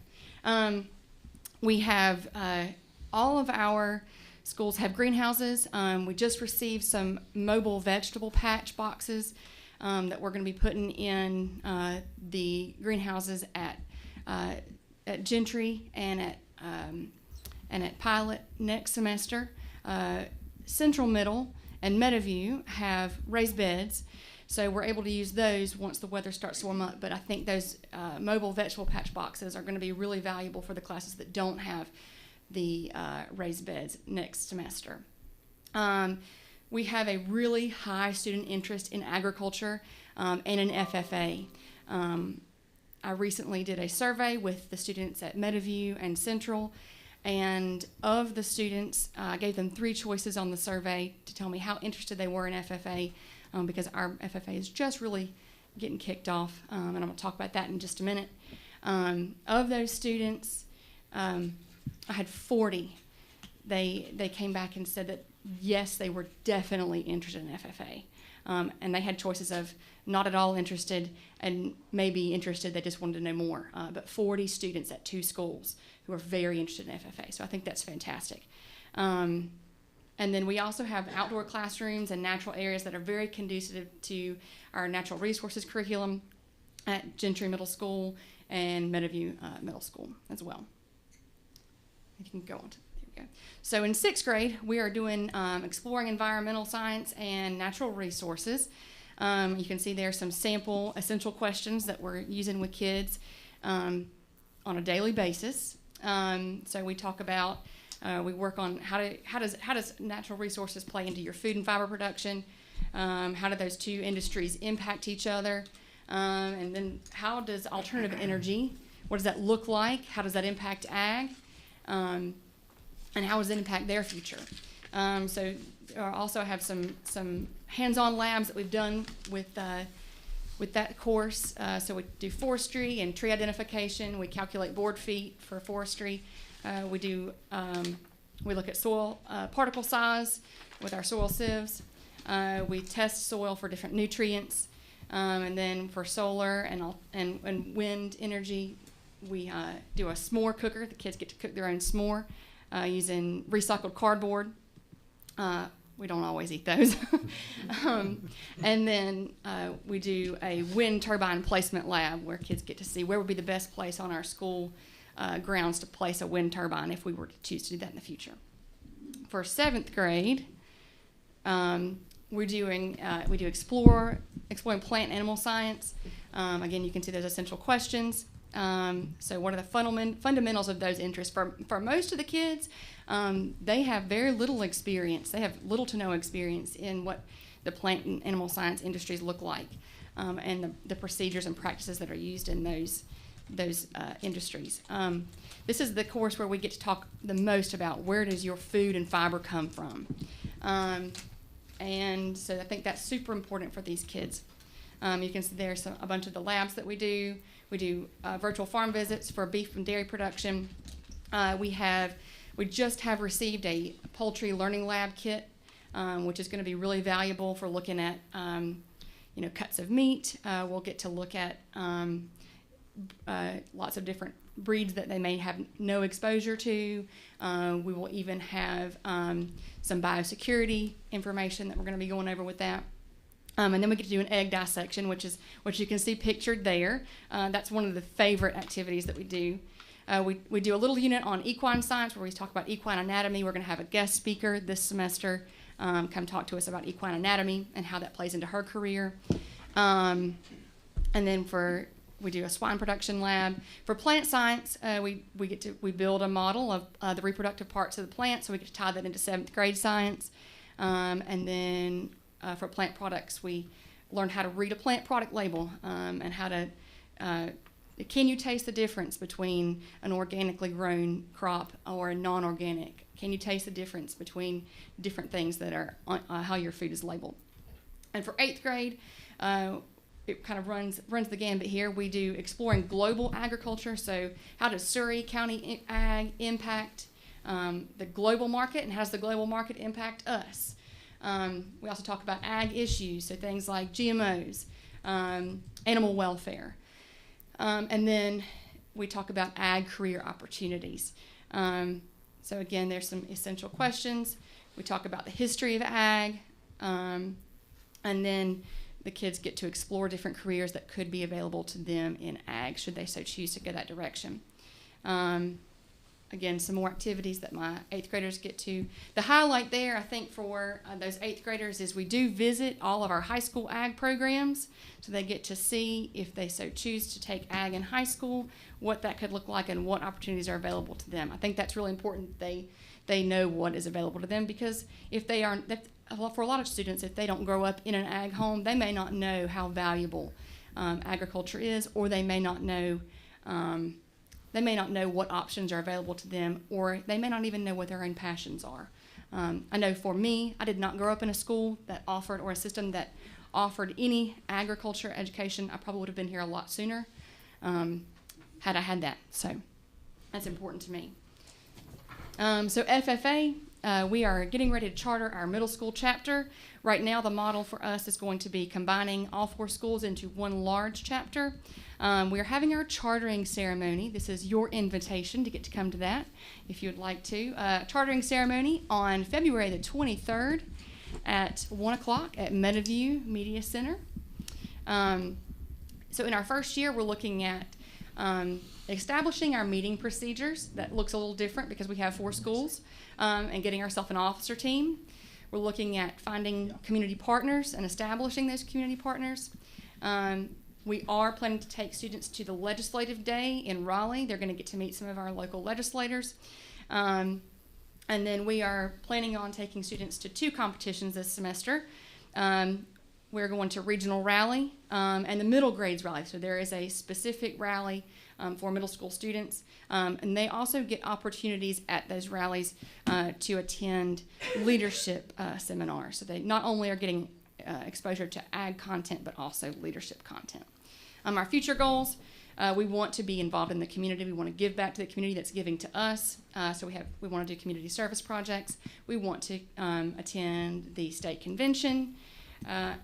We have all of our schools have greenhouses. We just received some mobile vegetable patch boxes that we're going to be putting in the greenhouses at Gentry and at Pilot next semester. Central Middle and Meadowview have raised beds, so we're able to use those once the weather starts to warm up. But I think those mobile vegetable patch boxes are going to be really valuable for the classes that don't have the raised beds next semester. We have a really high student interest in agriculture and in FFA. I recently did a survey with the students at Meadowview and Central, and of the students, I gave them 3 choices on the survey to tell me how interested they were in FFA, because our FFA is just really getting kicked off, and I'm going to talk about that in just a minute. Of those students, I had 40. They came back and said that yes, they were definitely interested in FFA, and they had choices of not at all interested and maybe interested. They just wanted to know more. But 40 students at 2 schools who are very interested in FFA. So I think that's fantastic. And then we also have outdoor classrooms and natural areas that are very conducive to our natural resources curriculum at Gentry Middle School and Meadowview Middle School as well. You can go on to, there we go. So in 6th grade, we are doing exploring environmental science and natural resources. You can see there some sample essential questions that we're using with kids on a daily basis. So we talk about, we work on how does natural resources play into your food and fiber production? How do those 2 industries impact each other? And then how does alternative energy, what does that look like? How does that impact ag? And how does it impact their future? So also have some hands-on labs that we've done with that course. So we do forestry and tree identification. We calculate board feet for forestry. We look at soil particle size with our soil sieves. We test soil for different nutrients. And then for solar and wind energy, we do a s'more cooker. The kids get to cook their own s'more using recycled cardboard. We don't always eat those. And then we do a wind turbine placement lab where kids get to see where would be the best place on our school grounds to place a wind turbine if we were to choose to do that in the future. For 7th grade, we do exploring plant and animal science. Again, you can see those essential questions. So what are the fundamentals of those interests? For most of the kids, they have very little experience. They have little to no experience in what the plant and animal science industries look like, and the procedures and practices that are used in those industries. This is the course where we get to talk the most about where does your food and fiber come from. And so I think that's super important for these kids. You can see there's a bunch of the labs that we do. We do virtual farm visits for beef and dairy production. We just have received a poultry learning lab kit, which is going to be really valuable for looking at cuts of meat. We'll get to look at lots of different breeds that they may have no exposure to. We will even have some biosecurity information that we're going to be going over with that. And then we get to do an egg dissection, which is what you can see pictured there. That's one of the favorite activities that we do. We do a little unit on equine science where we talk about equine anatomy. We're going to have a guest speaker this semester come talk to us about equine anatomy and how that plays into her career. And then we do a swine production lab. For plant science, we build a model of the reproductive parts of the plant, so we get to tie that into 7th grade science. And then for plant products, we learn how to read a plant product label and how to can you taste the difference between an organically grown crop or a non-organic? Can you taste the difference between different things that are on, how your food is labeled? And for 8th grade, it kind of runs the gambit here. We do exploring global agriculture. So how does Surry County ag impact the global market, and how does the global market impact us? We also talk about ag issues, so things like GMOs, animal welfare. And then we talk about ag career opportunities. So again, there's some essential questions. We talk about the history of ag, and then the kids get to explore different careers that could be available to them in ag, should they so choose to go that direction. Again, some more activities that my 8th graders get to. The highlight there, I think, for those 8th graders is we do visit all of our high school ag programs, so they get to see, if they so choose to take ag in high school, what that could look like and what opportunities are available to them. I think that's really important that they know what is available to them, because if they aren't, for a lot of students, if they don't grow up in an ag home, they may not know how valuable agriculture is, or they may not know what options are available to them, or they may not even know what their own passions are. I know for me, I did not grow up in a school that offered, or a system that offered any agriculture education. I probably would have been here a lot sooner had I had that. So that's important to me. So FFA, we are getting ready to charter our middle school chapter. Right now, the model for us is going to be combining all 4 schools into one large chapter. We are having our chartering ceremony. This is your invitation to get to come to that if you would like to. Chartering ceremony on February the 23rd at 1 o'clock at Meadowview Media Center. So in our first year, we're looking at establishing our meeting procedures. That looks a little different because we have 4 schools, and getting ourselves an officer team. We're looking at finding community partners and establishing those community partners. We are planning to take students to the legislative day in Raleigh. They're going to get to meet some of our local legislators. And then we are planning on taking students to 2 competitions this semester. We're going to regional rally and the middle grades rally. So there is a specific rally for middle school students. And they also get opportunities at those rallies to attend leadership seminars. So they not only are getting exposure to ag content, but also leadership content. Our future goals, we want to be involved in the community. We want to give back to the community that's giving to us. So we want to do community service projects. We want to attend the state convention.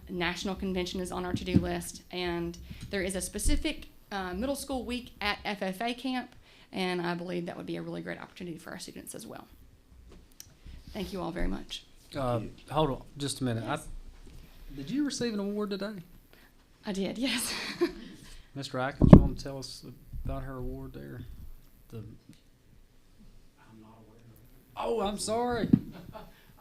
National convention is on our to-do list. And there is a specific middle school week at FFA camp, and I believe that would be a really great opportunity for our students as well. Thank you all very much. Hold on just a minute. Yes. Did you receive an award today? I did, yes. Mr. Atkins, you want to tell us about her award there? I'm not aware of it. Oh, I'm sorry. I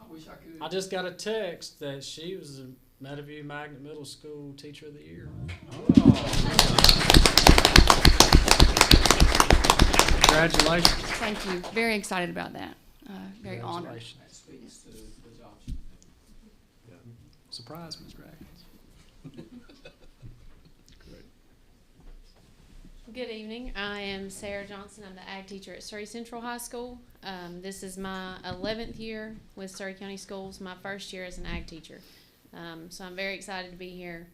wish I could. I just got a text that she was the Meadowview Magnet Middle School Teacher of the Year. Congratulations. Thank you. Very excited about that. Very honored. That speaks to the job. Surprise, Mr. Atkins. Good evening. I am Sarah Johnson. I'm the ag teacher at Surry Central High School. This is my 11th year with Surry County Schools, my first year as an ag teacher. So I'm very excited to be here.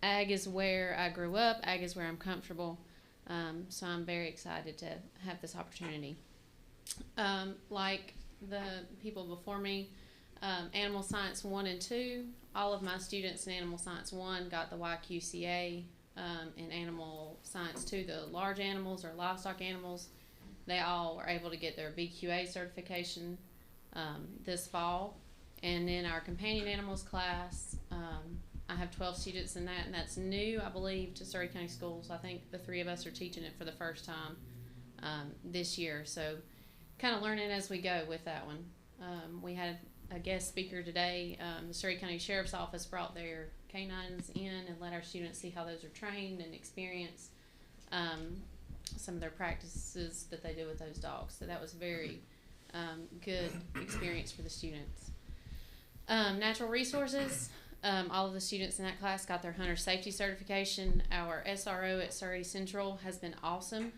Ag is where I grew up. Ag is where I'm comfortable. So I'm very excited to have this opportunity. Like the people before me, Animal Science 1 and 2, all of my students in Animal Science 1 got the YQCA in animal science too. The large animals or livestock animals, they all were able to get their BQA certification this fall. And then our companion animals class, I have 12 students in that, and that's new, I believe, to Surry County Schools. I think the 3 of us are teaching it for the first time this year. So kind of learning as we go with that one. We had a guest speaker today. The Surry County Sheriff's Office brought their canines in and let our students see how those are trained and experience some of their practices that they do with those dogs. So that was very good experience for the students. Natural resources. All of the students in that class got their hunter safety certification. Our SRO at Surry Central has been awesome.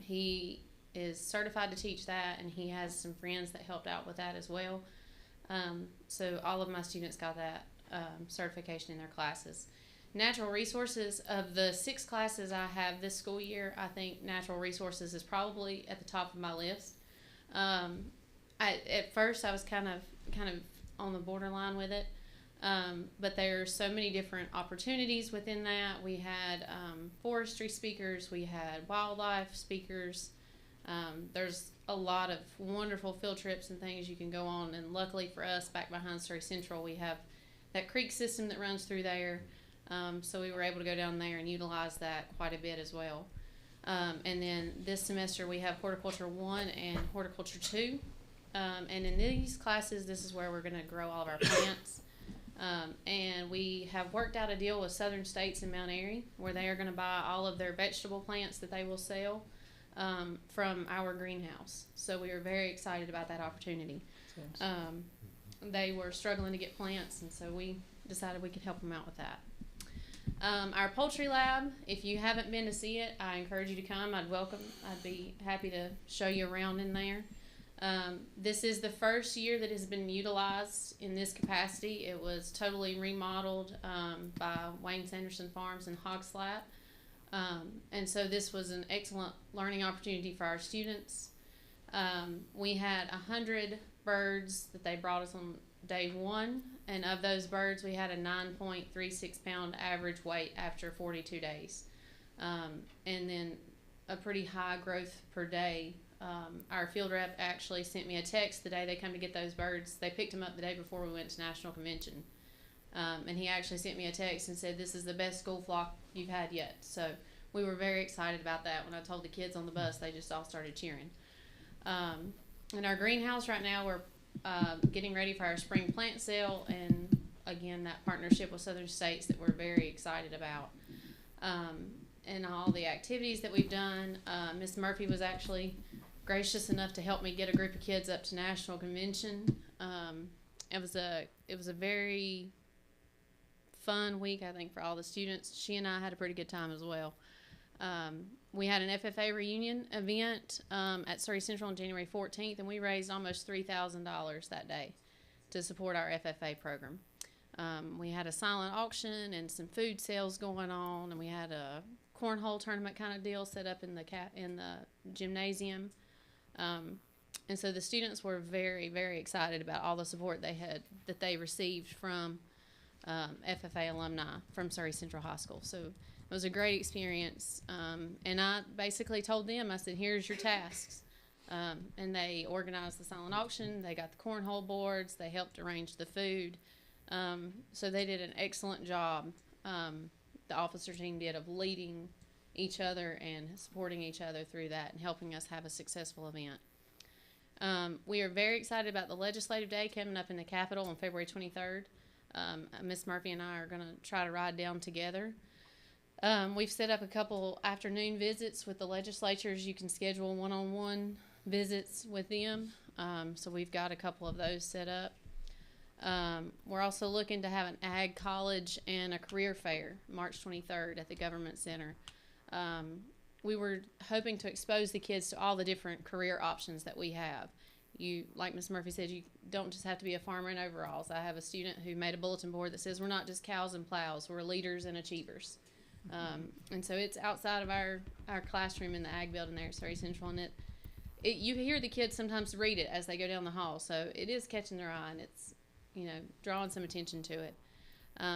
He is certified to teach that, and he has some friends that helped out with that as well. So all of my students got that certification in their classes. Natural resources, of the 6 classes I have this school year, I think natural resources is probably at the top of my list. At first I was kind of on the borderline with it, but there's so many different opportunities within that. We had forestry speakers, we had wildlife speakers. There's a lot of wonderful field trips and things you can go on, and luckily for us, back behind Surry Central, we have that creek system that runs through there, so we were able to go down there and utilize that quite a bit as well. And then this semester we have Horticulture 1 and Horticulture 2, and in these classes, this is where we're going to grow all of our plants. And we have worked out a deal with Southern States in Mount Airy where they are going to buy all of their vegetable plants that they will sell from our greenhouse. So we are very excited about that opportunity. They were struggling to get plants, and so we decided we could help them out with that. Our poultry lab, if you haven't been to see it, I encourage you to come. I'd be happy to show you around in there. This is the first year that has been utilized in this capacity. It was totally remodeled by Wayne Sanderson Farms in Hogslat. And so this was an excellent learning opportunity for our students. We had 100 birds that they brought us on day 1, and of those birds we had a 9.36 pound average weight after 42 days. And then a pretty high growth per day. Our field rep actually sent me a text the day they come to get those birds. They picked them up the day before we went to National Convention. And he actually sent me a text and said, "This is the best school flock you've had yet." So we were very excited about that. When I told the kids on the bus, they just all started cheering. In our greenhouse right now, we're getting ready for our spring plant sale, and again, that partnership with Southern States that we're very excited about. And all the activities that we've done. Miss Murphy was actually gracious enough to help me get a group of kids up to National Convention. It was a very fun week, I think, for all the students. She and I had a pretty good time as well. We had an FFA reunion event at Surry Central on January 14th, and we raised almost $3,000 that day to support our FFA program. We had a silent auction and some food sales going on, and we had a cornhole tournament kind of deal set up in the gymnasium. And so the students were very, very excited about all the support that they received from FFA alumni from Surry Central High School. So it was a great experience. And I basically told them, I said, "Here's your tasks." And they organized the silent auction. They got the cornhole boards. They helped arrange the food. So they did an excellent job. The officer team did, of leading each other and supporting each other through that and helping us have a successful event. We are very excited about the Legislative Day coming up in the Capitol on February 23rd. Miss Murphy and I are going to try to ride down together. We've set up a couple afternoon visits with the legislatures. You can schedule one-on-one visits with them. So we've got a couple of those set up. We're also looking to have an ag college and a career fair March 23rd at the Government Center. We were hoping to expose the kids to all the different career options that we have. You, like Ms. Murphy said, you don't just have to be a farmer in overalls. I have a student who made a bulletin board that says we're not just cows and plows, we're leaders and achievers. And so it's outside of our classroom in the ag building there at Surry Central, and you hear the kids sometimes read it as they go down the hall, so it is catching their eye, and it's, drawing some attention to it.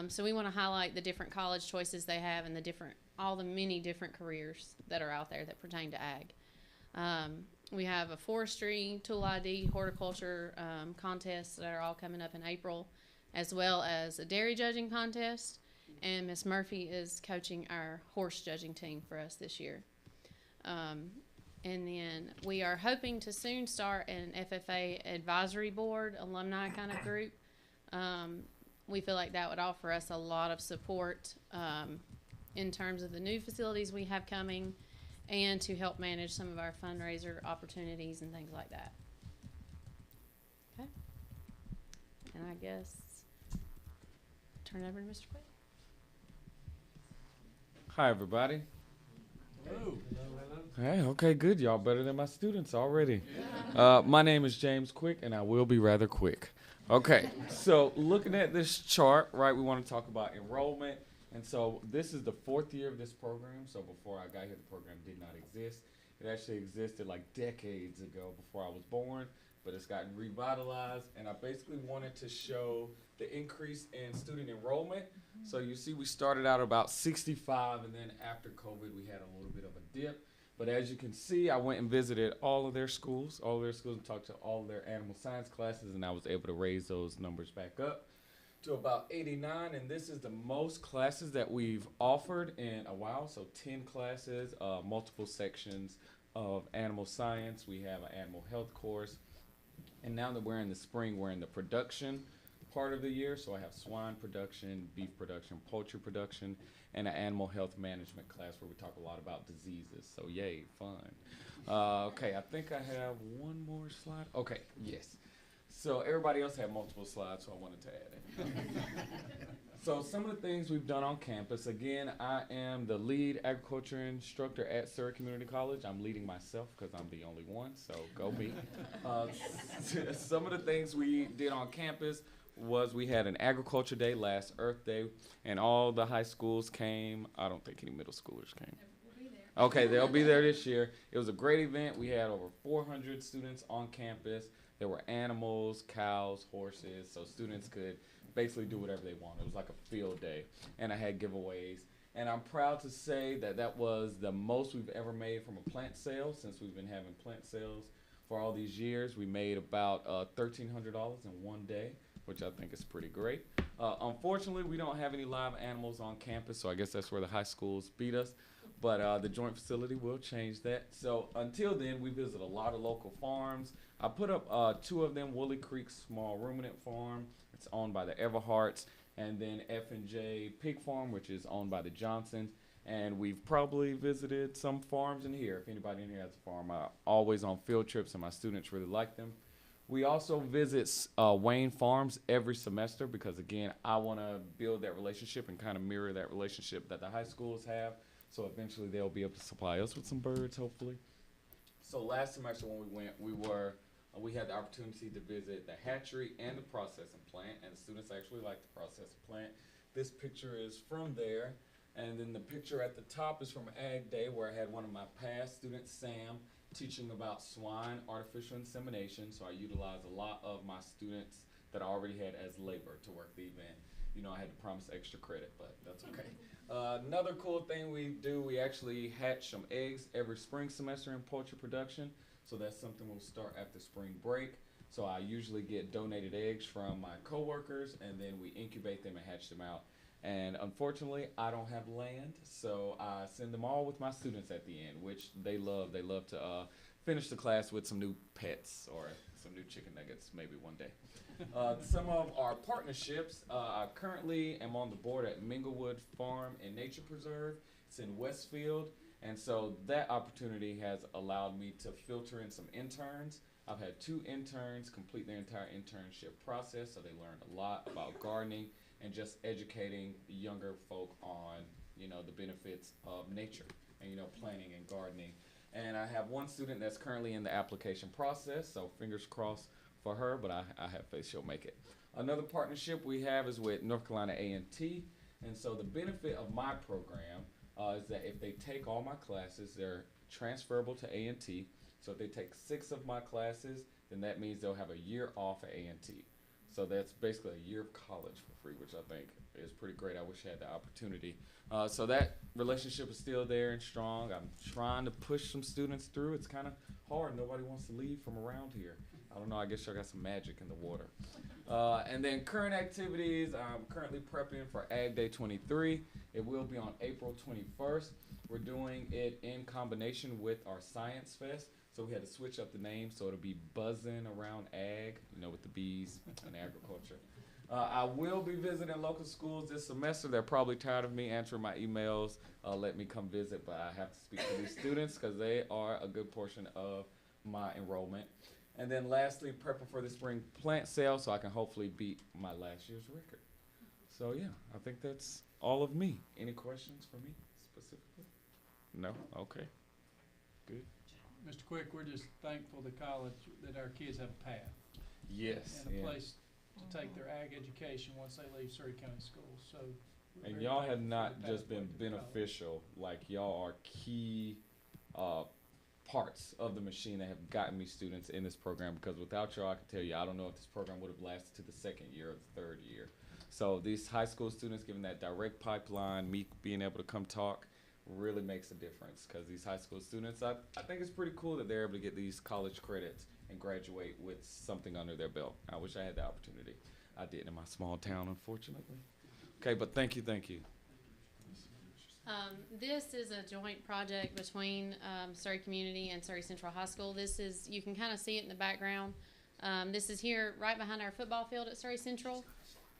So we want to highlight the different college choices they have and all the many different careers that are out there that pertain to ag. We have a forestry, tool ID, horticulture contests that are all coming up in April, as well as a dairy judging contest. And Miss Murphy is coaching our horse judging team for us this year. And then we are hoping to soon start an FFA advisory board, alumni kind of group. We feel like that would offer us a lot of support in terms of the new facilities we have coming and to help manage some of our fundraiser opportunities and things like that. Okay. And I guess turn it over to Mr. Quick. Hi, everybody. Hello. Hey, okay, good. Y'all better than my students already. My name is James Quick, and I will be rather quick. Okay, so looking at this chart, right, we want to talk about enrollment. And so this is the 4th year of this program. So before I got here, the program did not exist. It actually existed like decades ago before I was born, but it's gotten revitalized. And I basically wanted to show the increase in student enrollment. So you see we started out about 65, and then after COVID, we had a little bit of a dip. But as you can see, I went and visited all of their schools, and talked to all of their animal science classes, and I was able to raise those numbers back up to about 89, and this is the most classes that we've offered in a while. So 10 classes, multiple sections of animal science. We have an animal health course, and now that we're in the spring, we're in the production part of the year. So I have swine production, beef production, poultry production, and an animal health management class where we talk a lot about diseases. So yay, fun. Okay, I think I have one more slide. Okay, yes. So everybody else had multiple slides, so I wanted to add it. So some of the things we've done on campus. Again, I am the lead agriculture instructor at Surry Community College. I'm leading myself because I'm the only one, so go me. Some of the things we did on campus was we had an agriculture day last Earth Day, and all the high schools came. I don't think any middle schoolers came. Okay, they'll be there this year. It was a great event. We had over 400 students on campus. There were animals, cows, horses, so students could basically do whatever they wanted. It was like a field day, and I had giveaways. And I'm proud to say that that was the most we've ever made from a plant sale since we've been having plant sales for all these years. We made about $1,300 in one day, which I think is pretty great. Unfortunately, we don't have any live animals on campus, so I guess that's where the high schools beat us. But the joint facility will change that. So until then, we visit a lot of local farms. I put up 2 of them, Woolly Creek Small Ruminant Farm. It's owned by the Everharts. And then F&J Pig Farm, which is owned by the Johnsons. And we've probably visited some farms in here. If anybody in here has a farm, I'm always on field trips, and my students really like them. We also visit Wayne Farms every semester because, again, I want to build that relationship and kind of mirror that relationship that the high schools have. So eventually they'll be able to supply us with some birds, hopefully. So last semester when we went, we had the opportunity to visit the hatchery and the processing plant, and the students actually liked the processing plant. This picture is from there, and then the picture at the top is from Ag Day, where I had one of my past students, Sam, teaching about swine artificial insemination. So I utilized a lot of my students that I already had as labor to work the event. You know, I had to promise extra credit, but that's okay. Another cool thing we do, we actually hatch some eggs every spring semester in poultry production. So that's something we'll start after spring break. So I usually get donated eggs from my coworkers, and then we incubate them and hatch them out. And unfortunately, I don't have land, so I send them all with my students at the end, which they love. They love to finish the class with some new pets or some new chicken nuggets, maybe one day. Some of our partnerships, I currently am on the board at Minglewood Farm and Nature Preserve. It's in Westfield, and so that opportunity has allowed me to filter in some interns. I've had 2 interns complete their entire internship process, so they learned a lot about gardening and just educating younger folk on, you know, the benefits of nature and, you know, planting and gardening. And I have one student that's currently in the application process, so fingers crossed for her, but I have faith she'll make it. Another partnership we have is with North Carolina A&T, and so the benefit of my program is that if they take all my classes, they're transferable to A&T. So if they take 6 of my classes, then that means they'll have a year off at A&T. So that's basically a year of college for free, which I think is pretty great. I wish I had the opportunity. So that relationship is still there and strong. I'm trying to push some students through. It's kind of hard. Nobody wants to leave from around here. I don't know. I guess y'all got some magic in the water. And then current activities. I'm currently prepping for Ag Day 23. It will be on April 21st. We're doing it in combination with our Science Fest. So we had to switch up the name so it'll be buzzing around ag, you know, with the bees and agriculture. I will be visiting local schools this semester. They're probably tired of me answering my emails. Let me come visit, but I have to speak to these students because they are a good portion of my enrollment. And then lastly, prepping for the spring plant sale so I can hopefully beat my last year's record. So yeah, I think that's all of me. Any questions for me specifically? No? Okay. Good. Mr. Quick, we're just thankful to college that our kids have a path. Yes. And a place to take their ag education once they leave Surry County Schools, so. we're And very y'all have thankful not for the just been pathway to college. beneficial, like y'all are key parts of the machine that have gotten me students in this program, because without y'all, I can tell you, I don't know if this program would have lasted to the second year or the third year. So these high school students giving that direct pipeline, me being able to come talk, really makes a difference, because these high school students, I think it's pretty cool that they're able to get these college credits and graduate with something under their belt. I wish I had the opportunity. I didn't in my small town, unfortunately. Okay, but thank you, thank you. This is a joint project between Surry Community and Surry Central High School. This is, you can kind of see it in the background. This is here right behind our football field at Surry Central.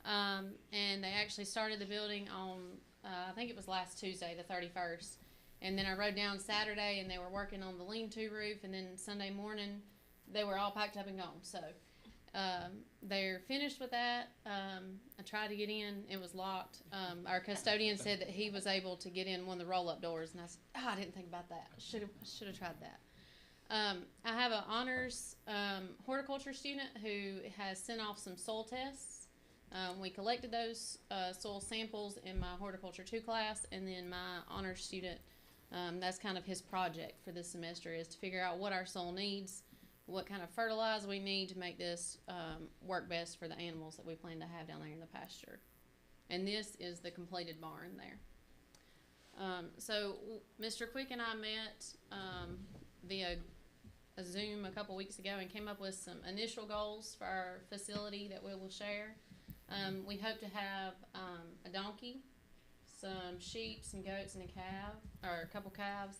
And they actually started the building on, I think it was last Tuesday, the 31st. And then I rode down Saturday and they were working on the lean-to roof, and then Sunday morning they were all packed up and gone. So they're finished with that. I tried to get in, it was locked. Our custodian said that he was able to get in one of the roll-up doors, and I said, oh, I didn't think about that. Should have tried that. I have an honors horticulture student who has sent off some soil tests. We collected those soil samples in my horticulture 2 class, and then my honors student, that's kind of his project for this semester, is to figure out what our soil needs, what kind of fertilizer we need to make this work best for the animals that we plan to have down there in the pasture. And this is the completed barn there. So Mr. Quick and I met via a Zoom a couple weeks ago and came up with some initial goals for our facility that we will share. We hope to have a donkey, some sheep, some goats, and a couple calves.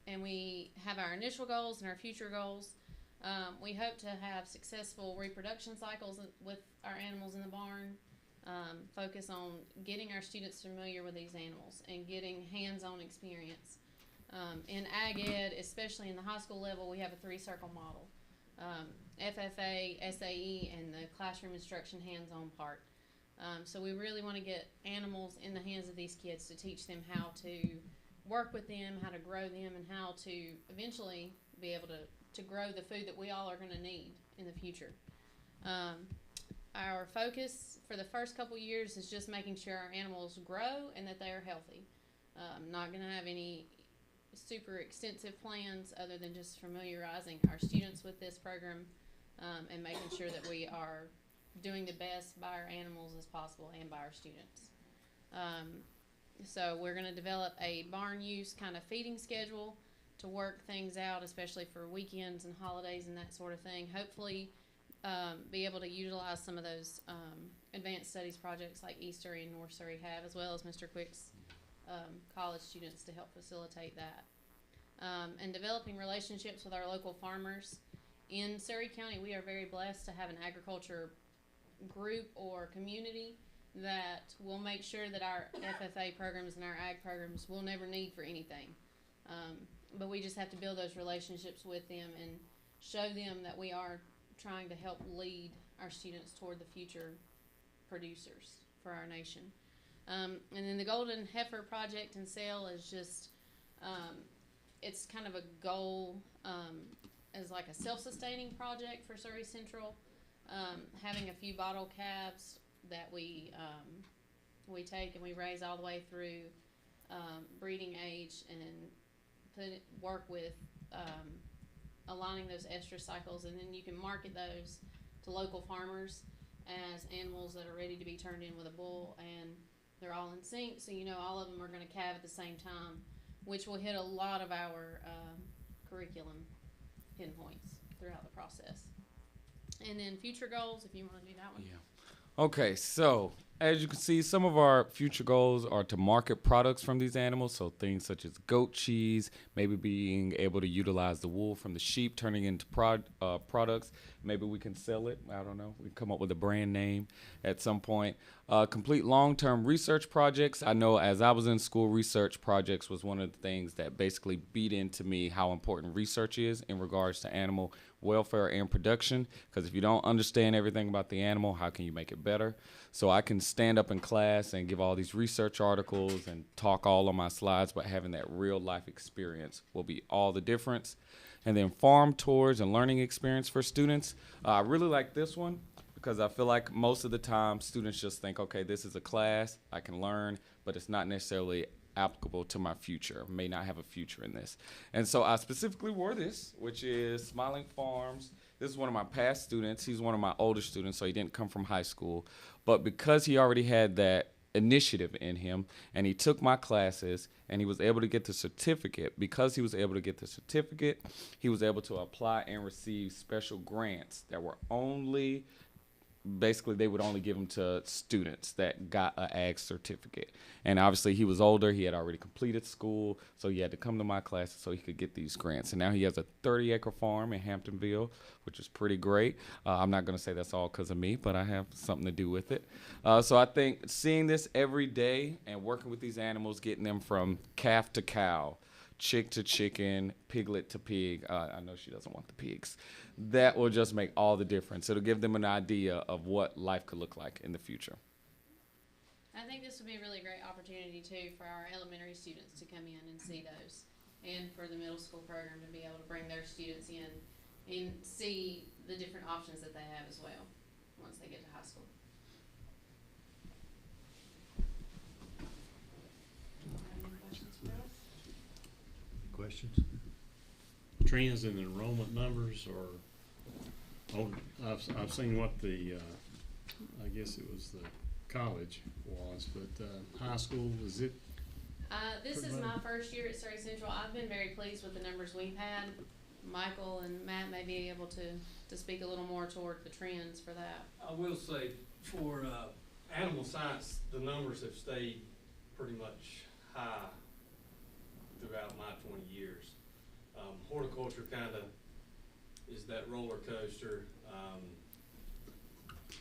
And we have our initial goals and our future goals. We hope to have successful reproduction cycles with our animals in the barn. Focus on getting our students familiar with these animals and getting hands-on experience. In Ag Ed, especially in the high school level, we have a 3-circle model. FFA, SAE, and the classroom instruction hands-on part. So we really want to get animals in the hands of these kids to teach them how to work with them, how to grow them, and how to eventually be able to grow the food that we all are going to need in the future. Our focus for the first couple years is just making sure our animals grow and that they are healthy. Not going to have any super extensive plans other than just familiarizing our students with this program and making sure that we are doing the best by our animals as possible and by our students. So we're going to develop a barn use kind of feeding schedule to work things out, especially for weekends and holidays and that sort of thing. Hopefully be able to utilize some of those advanced studies projects like East Surry and North Surry have, as well as Mr. Quick's college students to help facilitate that. And developing relationships with our local farmers. In Surry County, we are very blessed to have an agriculture group or community that will make sure that our FFA programs and our ag programs will never need for anything. But we just have to build those relationships with them and show them that we are trying to help lead our students toward the future producers for our nation. And then the Golden Heifer Project and Sale is just, it's kind of a goal as like a self-sustaining project for Surry Central, having a few bottle calves that we take and we raise all the way through breeding age and work with aligning those estrus cycles, and then you can market those to local farmers as animals that are ready to be turned in with a bull, and they're all in sync, so you know all of them are going to calve at the same time, which will hit a lot of our curriculum pinpoints throughout the process. And then future goals, if you want to do that one. Yeah. Okay, so as you can see, some of our future goals are to market products from these animals, so things such as goat cheese, maybe being able to utilize the wool from the sheep, turning into products. Maybe we can sell it. I don't know. We can come up with a brand name at some point. Complete long-term research projects. I know as I was in school, research projects was one of the things that basically beat into me how important research is in regards to animal welfare and production, because if you don't understand everything about the animal, how can you make it better? So I can stand up in class and give all these research articles and talk all on my slides, but having that real life experience will be all the difference. And then farm tours and learning experience for students. I really like this one because I feel like most of the time students just think, okay, this is a class, I can learn, but it's not necessarily applicable to my future, may not have a future in this. And so I specifically wore this, which is Smiling Farms. This is one of my past students. He's one of my older students, so he didn't come from high school. But because he already had that initiative in him, and he took my classes, and he was able to get the certificate, because he was able to get the certificate, he was able to apply and receive special grants that were only basically they would only give them to students that got an ag certificate. And obviously he was older, he had already completed school, so he had to come to my classes so he could get these grants. And now he has a 30-acre farm in Hamptonville, which is pretty great. I'm not going to say that's all because of me, but I have something to do with it. So I think seeing this every day and working with these animals, getting them from calf to cow, chick to chicken, piglet to pig. I know she doesn't want the pigs. That will just make all the difference. It'll give them an idea of what life could look like in the future. I think this would be a really great opportunity too for our elementary students to come in and see those, and for the middle school program to be able to bring their students in and see the different options that they have as well once they get to high school. Any questions for us? Questions? Trends in enrollment numbers, or I've seen what the I guess it was the college was, but high school, is it? This is my first year at Surry Central. I've been very pleased with the numbers we've had. Michael and Matt may be able to speak a little more toward the trends for that. I will say for animal science, the numbers have stayed pretty much high throughout my 20 years. Horticulture kind of is that roller coaster.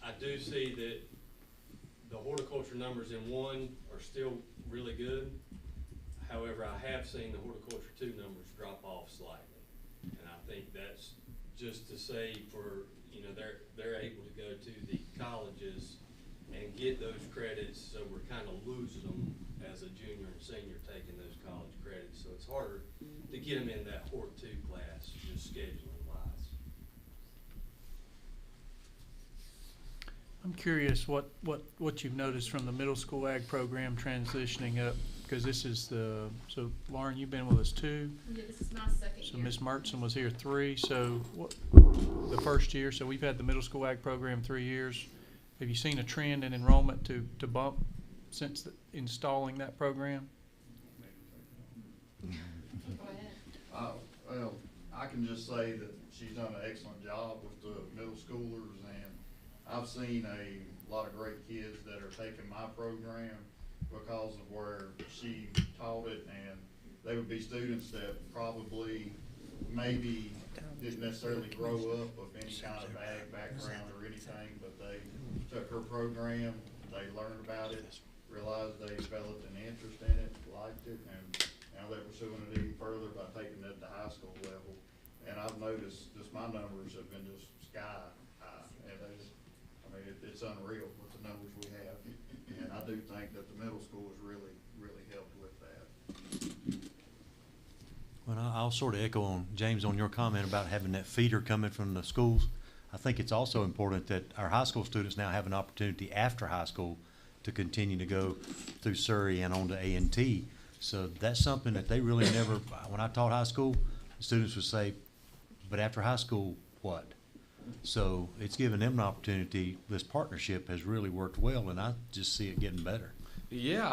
I do see that the horticulture numbers in 1 are still really good. However, I have seen the horticulture 2 numbers drop off slightly. And I think that's just to say for, you know, they're able to go to the colleges and get those credits, so we're kind of losing them as a junior and senior taking those college credits. So it's harder to get them in that Hort 2 class, just scheduling wise. I'm curious what you've noticed from the middle school ag program transitioning up, because this is so Lauren, you've been with us 2. Yeah, this is my second year. So Ms. Mertson was here 3, so the first year, so we've had the middle school ag program 3 years. Have you seen a trend in enrollment to bump since installing that program? Go ahead. Well, I can just say that she's done an excellent job with the middle schoolers, and I've seen a lot of great kids that are taking my program because of where she taught it, and they would be students that probably maybe didn't necessarily grow up with any kind of ag background or anything, but they took her program, they learned about it, realized they developed an interest in it, liked it, and now they're pursuing it even further by taking it to high school level. And I've noticed just my numbers have been just sky high. And it's unreal with the numbers we have. And I do think that the middle school has really, really helped with that. Well, I'll sort of echo on James on your comment about having that feeder coming from the schools. I think it's also important that our high school students now have an opportunity after high school to continue to go through Surry and on to A&T. So that's something that they really never, when I taught high school, the students would say, but after high school, what? So it's given them an opportunity. This partnership has really worked well, and I just see it getting better. Yeah,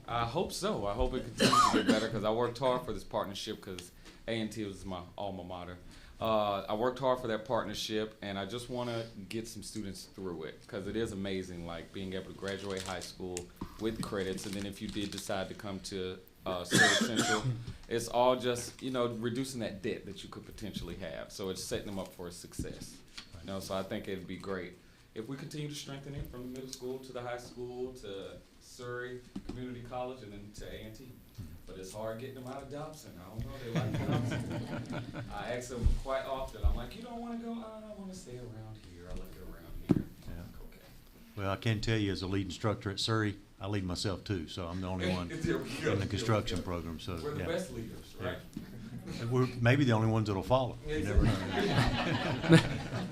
I hope so. I hope it continues to get better because I worked hard for this partnership because A&T was my alma mater. I worked hard for that partnership, and I just want to get some students through it because it is amazing, like being able to graduate high school with credits, and then if you did decide to come to Surry Central, it's all just, you know, reducing that debt that you could potentially have. So it's setting them up for success. You know, so I think it'd be great if we continue to strengthen it from the middle school to the high school to Surry Community College and then to A&T. But it's hard getting them out of Dobson. I don't know, they like Dobson. I ask them quite often, I'm like, you don't want to go? I want to stay around here. I like it around here. Yeah. Like, okay. Well, I can tell you as a lead instructor at Surry, I lead myself too, so I'm the only one in the construction program. So we're the best leaders, right? Yeah. We're maybe the only ones that'll follow. You never know.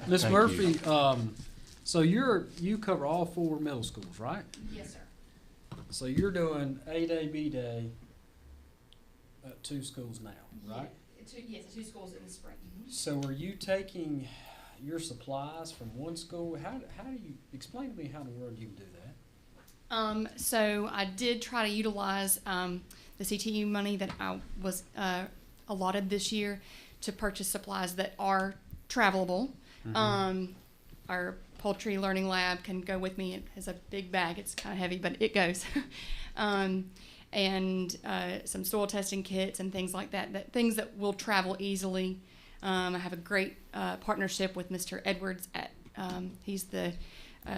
Ms. Thank Murphy, you. so you cover all 4 middle schools, right? Yes, sir. So you're doing A-Day, B-Day at 2 schools now, right? Yes, 2 schools in the spring. So are you taking your supplies from one school? How do you, explain to me how in the world you can do that? So I did try to utilize the CTE money that I was allotted this year to purchase supplies that are travelable. Mm-hmm. Our poultry learning lab can go with me. It has a big bag. It's kind of heavy, but it goes. And some soil testing kits and things like that, things that will travel easily. I have a great partnership with Mr. Edwards at, he's the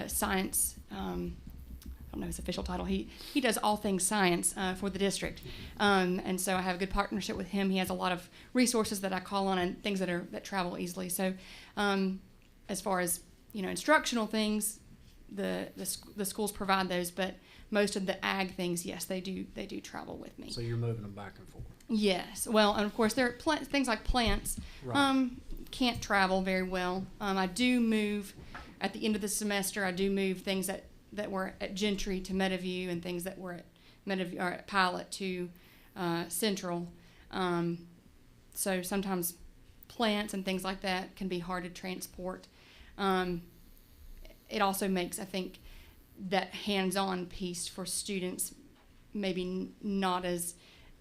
science, I don't know his official title. He does all things science for the district. And so I have a good partnership with him. He has a lot of resources that I call on and things that travel easily. So as far as, instructional things, the schools provide those, but most of the ag things, yes, they do travel with me. So you're moving them back and forth. Yes. Well, and of course, there are things like plants Right. Can't travel very well. I do move at the end of the semester. I do move things that were at Gentry to Meadowview and things that were at Meadowview or at Pilot to Central. So sometimes plants and things like that can be hard to transport. It also makes, I think, that hands-on piece for students maybe not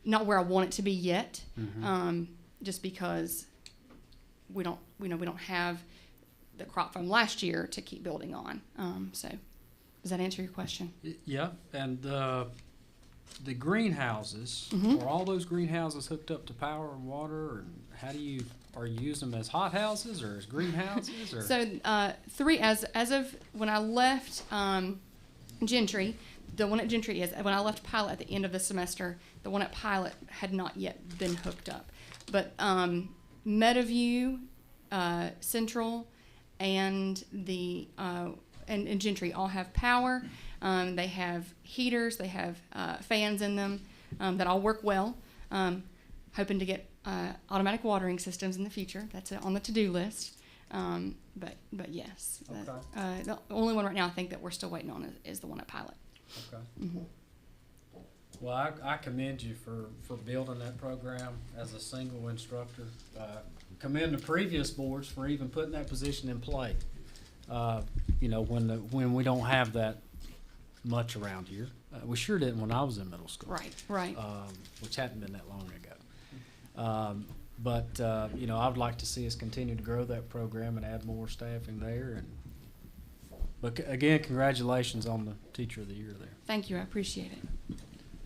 where I want it to be yet. Mm-hmm. Just because we don't have the crop from last year to keep building on. So does that answer your question? Yeah, and the greenhouses, Mhm. are all those greenhouses hooked up to power and water, and are you using them as hot houses or as greenhouses? Or? So 3 as of when I left Gentry, the one at Gentry is when I left Pilot at the end of the semester. The one at Pilot had not yet been hooked up, but Meadowview, Central, and the and Gentry all have power. They have heaters. They have fans in them that all work well. Hoping to get automatic watering systems in the future. That's on the to-do list. But yes, Okay. the only one right now I think that we're still waiting on is the one at Pilot. Okay. Mm-hmm. Well, I commend you for building that program as a single instructor. Commend the previous boards for even putting that position in play. When we don't have that much around here. We sure didn't when I was in middle school. Right. Which hadn't been that long ago. But I would like to see us continue to grow that program and add more staffing there. But again, congratulations on the Teacher of the Year there. Thank you. I appreciate it.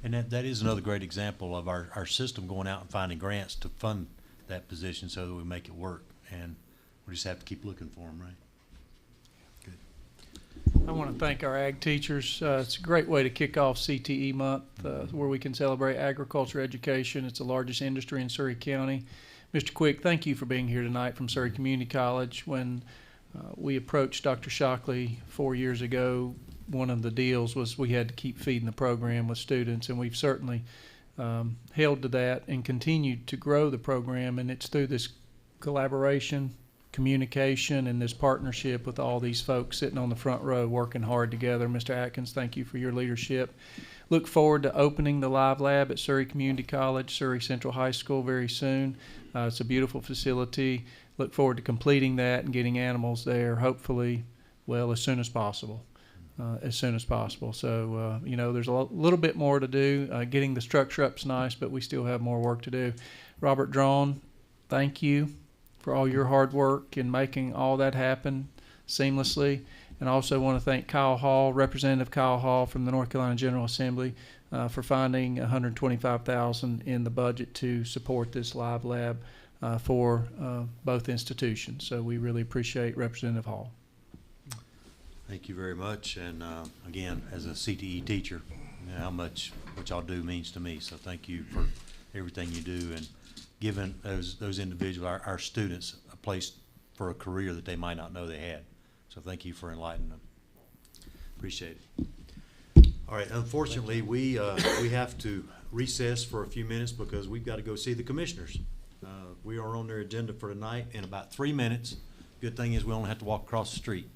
And that is another great example of our system going out and finding grants to fund that position so that we make it work. And we just have to keep looking for them, right? I want to thank our ag teachers. It's a great way to kick off CTE month where we can celebrate agriculture education. It's the largest industry in Surry County. Mr. Quick, thank you for being here tonight from Surry Community College. When we approached Dr. Shockley 4 years ago, one of the deals was we had to keep feeding the program with students, and we've certainly held to that and continued to grow the program, and it's through this collaboration, communication, and this partnership with all these folks sitting on the front row working hard together. Mr. Atkins, thank you for your leadership. Look forward to opening the Live Lab at Surry Community College, Surry Central High School very soon. It's a beautiful facility. look forward to completing that and getting animals there, hopefully, well, as soon as possible. So, there's a little bit more to do. Getting the structure up's nice, but we still have more work to do. Robert Drawn, thank you for all your hard work in making all that happen seamlessly. And I also want to thank Kyle Hall, Representative Kyle Hall from the North Carolina General Assembly, for finding $125,000 in the budget to support this live lab for both institutions. So we really appreciate Representative Hall. Thank you very much, and again, as a CTE teacher, how much what y'all do means to me. So thank you for everything you do, and giving those individuals, our students, a place for a career that they might not know they had. So thank you for enlightening them. Appreciate it. All right. Unfortunately, we have to recess for a few minutes because we've got to go see the commissioners. We are on their agenda for tonight in about 3 minutes. Good thing is we only have to walk across the street.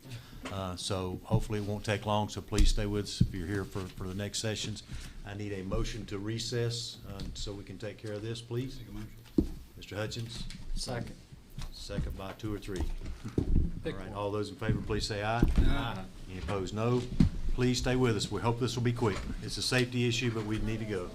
So hopefully it won't take long, so please stay with us if you're here for the next sessions. I need a motion to recess so we can take care of this, please. Mr. Hutchins? Second. Second by 2 or 3. All right, all those in favor, please say aye. Aye. Any opposed, no. Please stay with us. We hope this will be quick. It's a safety issue, but we need to go.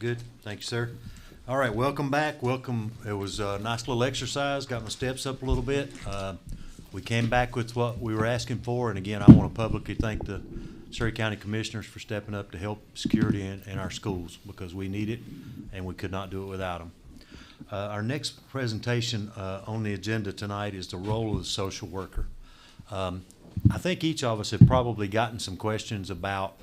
Good, thank you, sir. All right, welcome back, welcome. It was a nice little exercise, got my steps up a little bit. We came back with what we were asking for, and again, I want to publicly thank the Surry County Commissioners for stepping up to help security in our schools, because we need it, and we could not do it without them. Our next presentation on the agenda tonight is the role of the social worker. I think each of us have probably gotten some questions about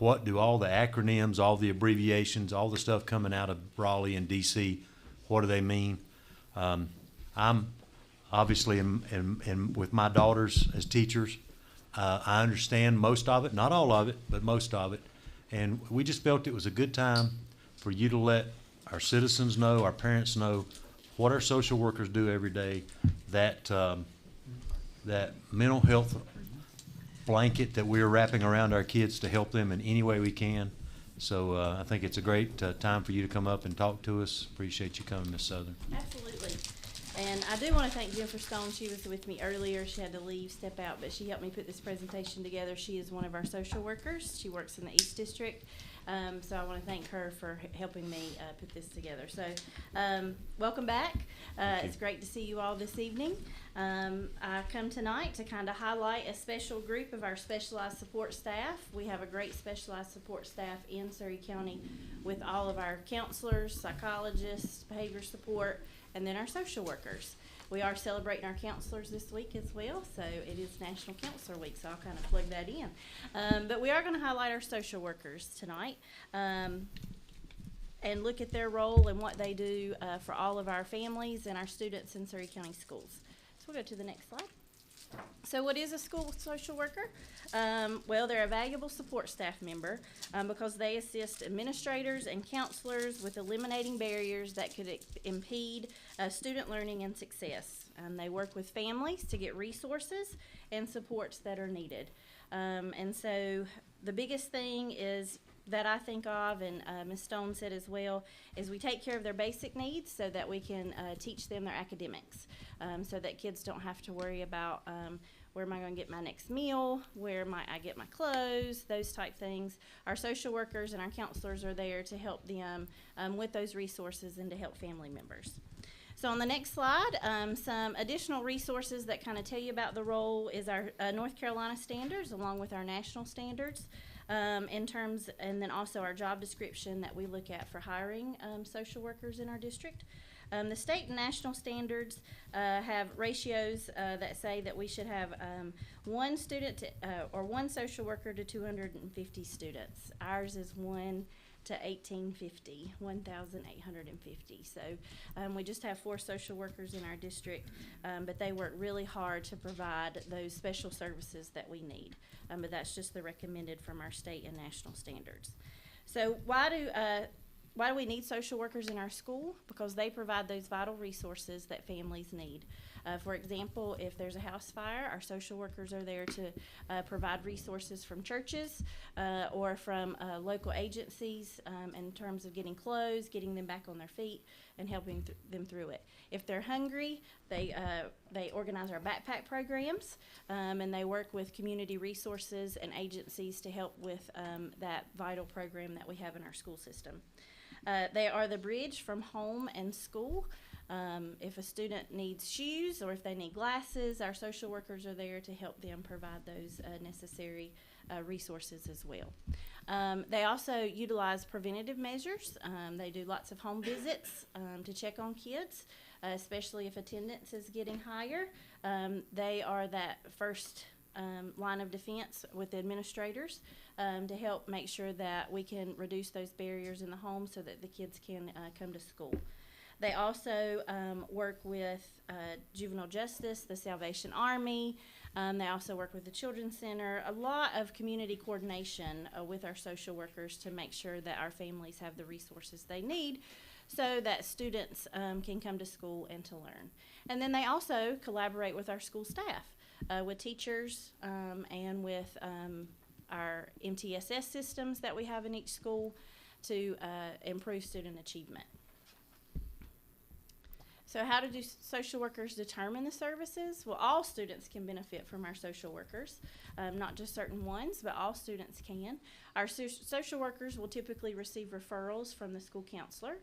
what do all the acronyms, all the abbreviations, all the stuff coming out of Raleigh and DC, what do they mean? I'm obviously with my daughters as teachers, I understand most of it, not all of it, but most of it. And we just felt it was a good time for you to let our citizens know, our parents know what our social workers do every day, that that mental health blanket that we're wrapping around our kids to help them in any way we can. So I think it's a great time for you to come up and talk to us. Appreciate you coming, Ms. Southern. Absolutely. And I do want to thank Jennifer Stone. She was with me earlier. She had to leave, step out, but she helped me put this presentation together. She is one of our social workers. She works in the East District. So I want to thank her for helping me put this together. So welcome back. It's great to see you all this evening. I come tonight to kind of highlight a special group of our specialized support staff. We have a great specialized support staff in Surry County with all of our counselors, psychologists, behavior support, and then our social workers. We are celebrating our counselors this week as well, so it is National Counselor Week, so I'll kind of plug that in. But we are going to highlight our social workers tonight and look at their role and what they do for all of our families and our students in Surry County schools. So we'll go to the next slide. So what is a school social worker? Well, they're a valuable support staff member because they assist administrators and counselors with eliminating barriers that could impede student learning and success. They work with families to get resources and supports that are needed. And so the biggest thing is that I think of, and Ms. Stone said as well, is we take care of their basic needs so that we can teach them their academics, so that kids don't have to worry about where am I going to get my next meal, where might I get my clothes, those type things. Our social workers and our counselors are there to help them with those resources and to help family members. So on the next slide, some additional resources that kind of tell you about the role is our North Carolina standards along with our national standards. In terms, and then also our job description that we look at for hiring social workers in our district. The state and national standards have ratios that say that we should have one student to, or one social worker to 250 students. Ours is 1 to 1,850. So we just have 4 social workers in our district, but they work really hard to provide those special services that we need. But that's just the recommended from our state and national standards. So why do we need social workers in our school? Because they provide those vital resources that families need. For example, if there's a house fire, our social workers are there to provide resources from churches or from local agencies in terms of getting clothes, getting them back on their feet, and helping them through it. If they're hungry, they organize our backpack programs, and they work with community resources and agencies to help with that vital program that we have in our school system. They are the bridge from home and school. If a student needs shoes or if they need glasses, our social workers are there to help them provide those necessary resources as well. They also utilize preventative measures. They do lots of home visits to check on kids, especially if attendance is getting higher. They are that first line of defense with the administrators to help make sure that we can reduce those barriers in the home so that the kids can come to school. They also work with juvenile justice, the Salvation Army. They also work with the Children's Center. A lot of community coordination with our social workers to make sure that our families have the resources they need so that students can come to school and to learn. And then they also collaborate with our school staff, with teachers and with our MTSS systems that we have in each school to improve student achievement. So how do social workers determine the services? Well, all students can benefit from our social workers, not just certain ones, but all students can. Our social workers will typically receive referrals from the school counselor,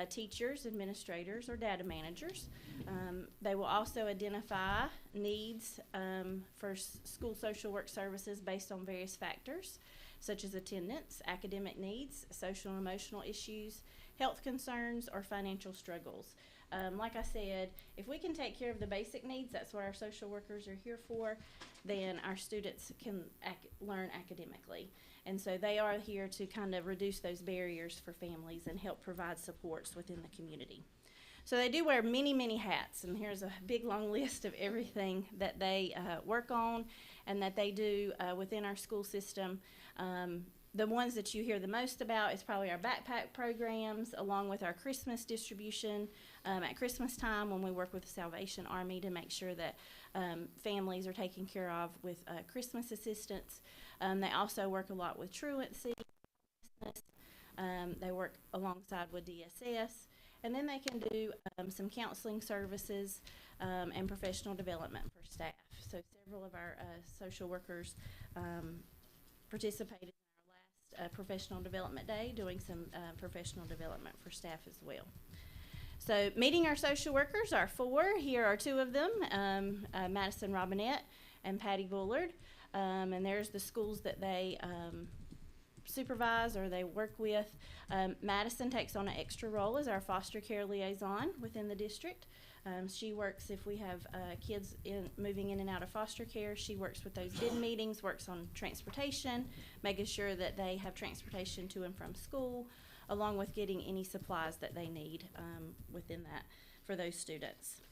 teachers, administrators, or data managers. They will also identify needs for school social work services based on various factors, such as attendance, academic needs, social and emotional issues, health concerns, or financial struggles. Like I said, if we can take care of the basic needs, that's what our social workers are here for, then our students can learn academically. And so they are here to kind of reduce those barriers for families and help provide supports within the community. So they do wear many, many hats, and here's a big long list of everything that they work on and that they do within our school system. The ones that you hear the most about is probably our backpack programs, along with our Christmas distribution at Christmas time, when we work with the Salvation Army to make sure that families are taken care of with Christmas assistance. They also work a lot with truancy. They work alongside with DSS. And then they can do some counseling services and professional development for staff. So several of our social workers participated in our last professional development day, doing some professional development for staff as well. So meeting our social workers are 4. Here are 2 of them, Madison Robinette and Patty Bullard. And there's the schools that they supervise or they work with. Madison takes on an extra role as our foster care liaison within the district. She works, if we have kids moving in and out of foster care, she works with those bid meetings, works on transportation, making sure that they have transportation to and from school, along with getting any supplies that they need within that for those students.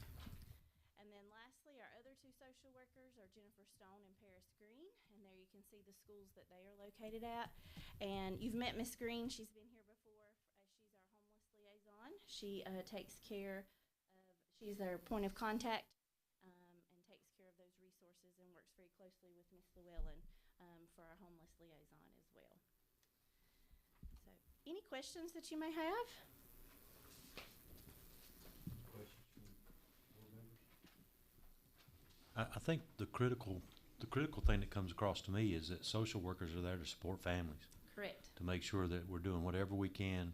And then lastly, our other 2 social workers are Jennifer Stone and Paris Green, and there you can see the schools that they are located at. And you've met Miss Green. She's been here before. She's our homeless liaison. She takes care of, she's our point of contact and takes care of those resources and works very closely with Miss Llewellyn for our homeless liaison as well. So, any questions that you may have? I think the critical thing that comes across to me is that social workers are there to support families. Correct. To make sure that we're doing whatever we can.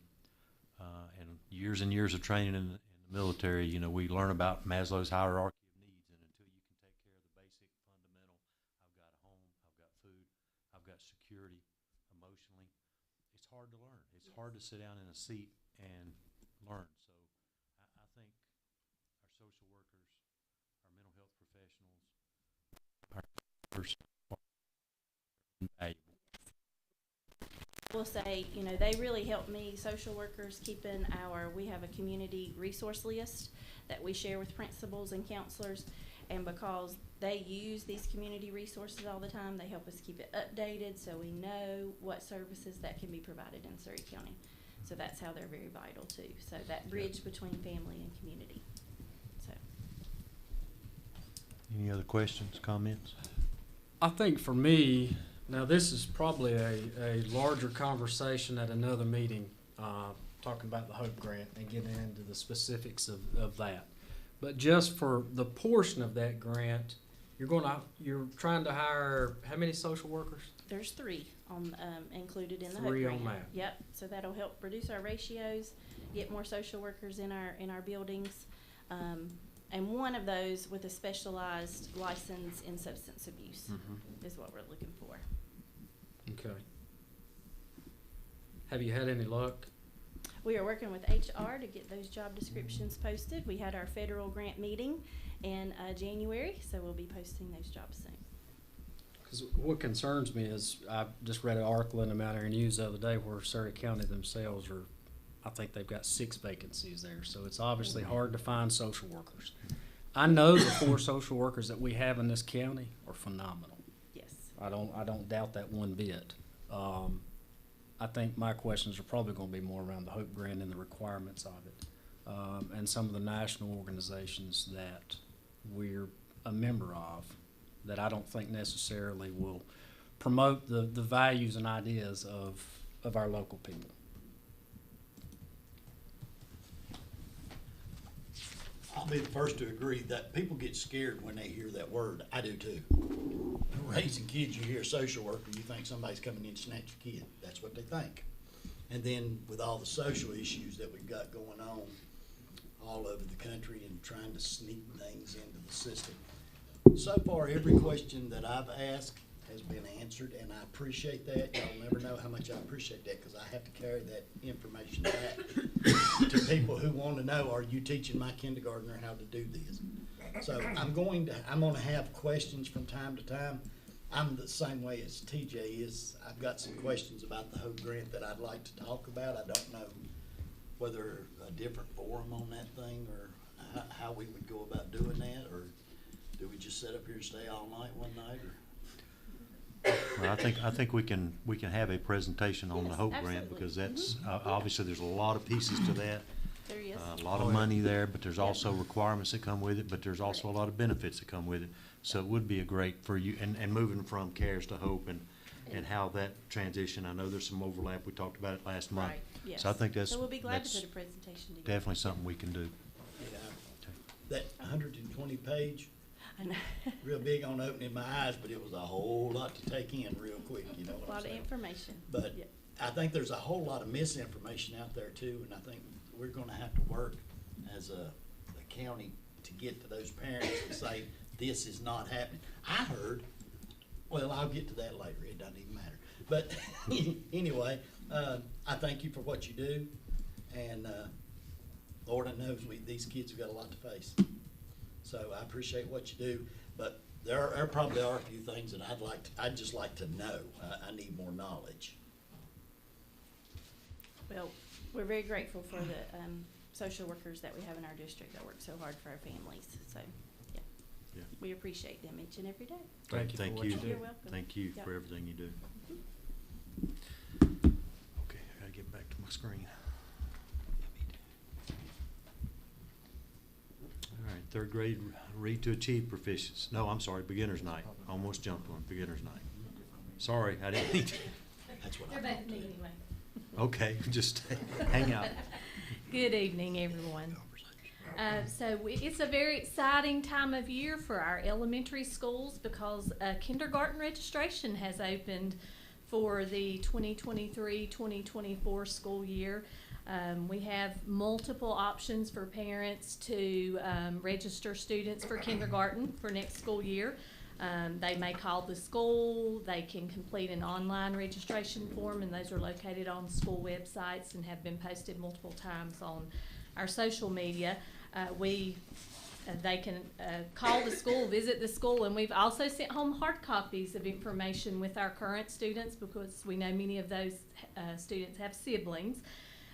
And years of training in the military, you know, we learn about Maslow's hierarchy of needs, and until you can take care of the basic fundamental, I've got a home, I've got food, I've got security, emotionally, it's hard to learn. It's hard to sit down in a seat and learn. So I think our social workers, our mental health professionals, our are valuable. We'll say, you know, they really help me, social workers, keeping we have a community resource list that we share with principals and counselors, and because they use these community resources all the time, they help us keep it updated so we know what services that can be provided in Surry County. So that's how they're very vital too. So that bridge between family and community. So. Any other questions, comments? I think for me, now this is probably a larger conversation at another meeting, talking about the HOPE grant and getting into the specifics of that. But just for the portion of that grant, you're trying to hire how many social workers? There's 3 on included in the 3 HOPE on grant. that. Yep. So that'll help reduce our ratios, get more social workers in our buildings, and one of those with a specialized license in substance abuse is what we're looking for. Okay. Have you had any luck? We are working with HR to get those job descriptions posted. We had our federal grant meeting in January, so we'll be posting those jobs soon. Because what concerns me is I just read an article in the Mountaineer News the other day where Surry County themselves I think they've got 6 vacancies there, so it's obviously hard to find social workers. I know the 4 social workers that we have in this county are phenomenal. Yes. I don't doubt that one bit. I think my questions are probably going to be more around the HOPE grant and the requirements of it, and some of the national organizations that we're a member of that I don't think necessarily will promote the values and ideas of our local people. I'll be the first to agree that people get scared when they hear that word. I do too. Raising kids, you hear social worker, you think somebody's coming in to snatch your kid. That's what they think. And then with all the social issues that we've got going on all over the country and trying to sneak things into the system. So far, every question that I've asked has been answered, and I appreciate that. Y'all never know how much I appreciate that, because I have to carry that information back to people who want to know, are you teaching my kindergartner how to do this? So I'm gonna have questions from time to time. I'm the same way as TJ is. I've got some questions about the Hope grant that I'd like to talk about. I don't know whether a different forum on that thing, or how we would go about doing that, or do we just sit up here and stay all night one night, or? Well, I think we can have a presentation on the Hope grant, because that's, obviously there's a lot of pieces to that. There is. A lot of money there, but there's also requirements that come with it, but there's also a lot of benefits that come with it. So it would be a great for you, and moving from CARES to Hope, and how that transition, I know there's some overlap, we talked about it last month. Right, yes. So I think that's, So we'll be glad to that's put a presentation together. definitely something we can do. Yeah, that 120 page, I know. real big on opening my eyes, but it was a whole lot to take in real quick, you know A what lot I'm of saying? information. But Yep. I think there's a whole lot of misinformation out there too, and I think we're gonna have to work as a county to get to those parents and say, this is not happening. I heard, well, I'll get to that later, it doesn't even matter. But anyway, I thank you for what you do, and Lord knows these kids have got a lot to face. So I appreciate what you do, but there probably are a few things that I'd just like to know. I need more knowledge. Well, we're very grateful for the social workers that we have in our district that work so hard for our families. So, yeah, we appreciate them each and every day. Thank you for what you do. You're welcome. Thank you Yep. for everything you do. Mm-hmm. Okay, I gotta get back to my screen. All right, third grade read to achieve proficiency. No, I'm sorry, beginner's night. Almost jumped on beginner's night. Sorry, I didn't mean to. That's what I They're thought. both me anyway. Okay, just hang out. Good evening, everyone. It's a very exciting time of year for our elementary schools, because kindergarten registration has opened for the 2023-2024 school year. We have multiple options for parents to register students for kindergarten for next school year. They may call the school, they can complete an online registration form, and those are located on school websites and have been posted multiple times on our social media. They can call the school, visit the school, and we've also sent home hard copies of information with our current students, because we know many of those students have siblings.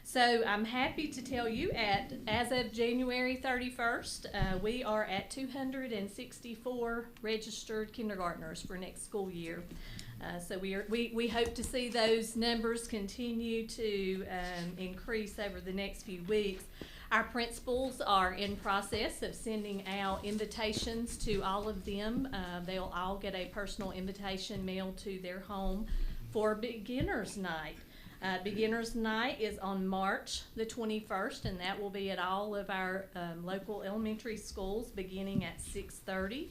So I'm happy to tell you, as of January 31st, we are at 264 registered kindergartners for next school year. So we hope to see those numbers continue to increase over the next few weeks. Our principals are in process of sending out invitations to all of them. They'll all get a personal invitation mailed to their home for Beginner's Night. Beginner's Night is on March the 21st, and that will be at all of our local elementary schools beginning at 6:30.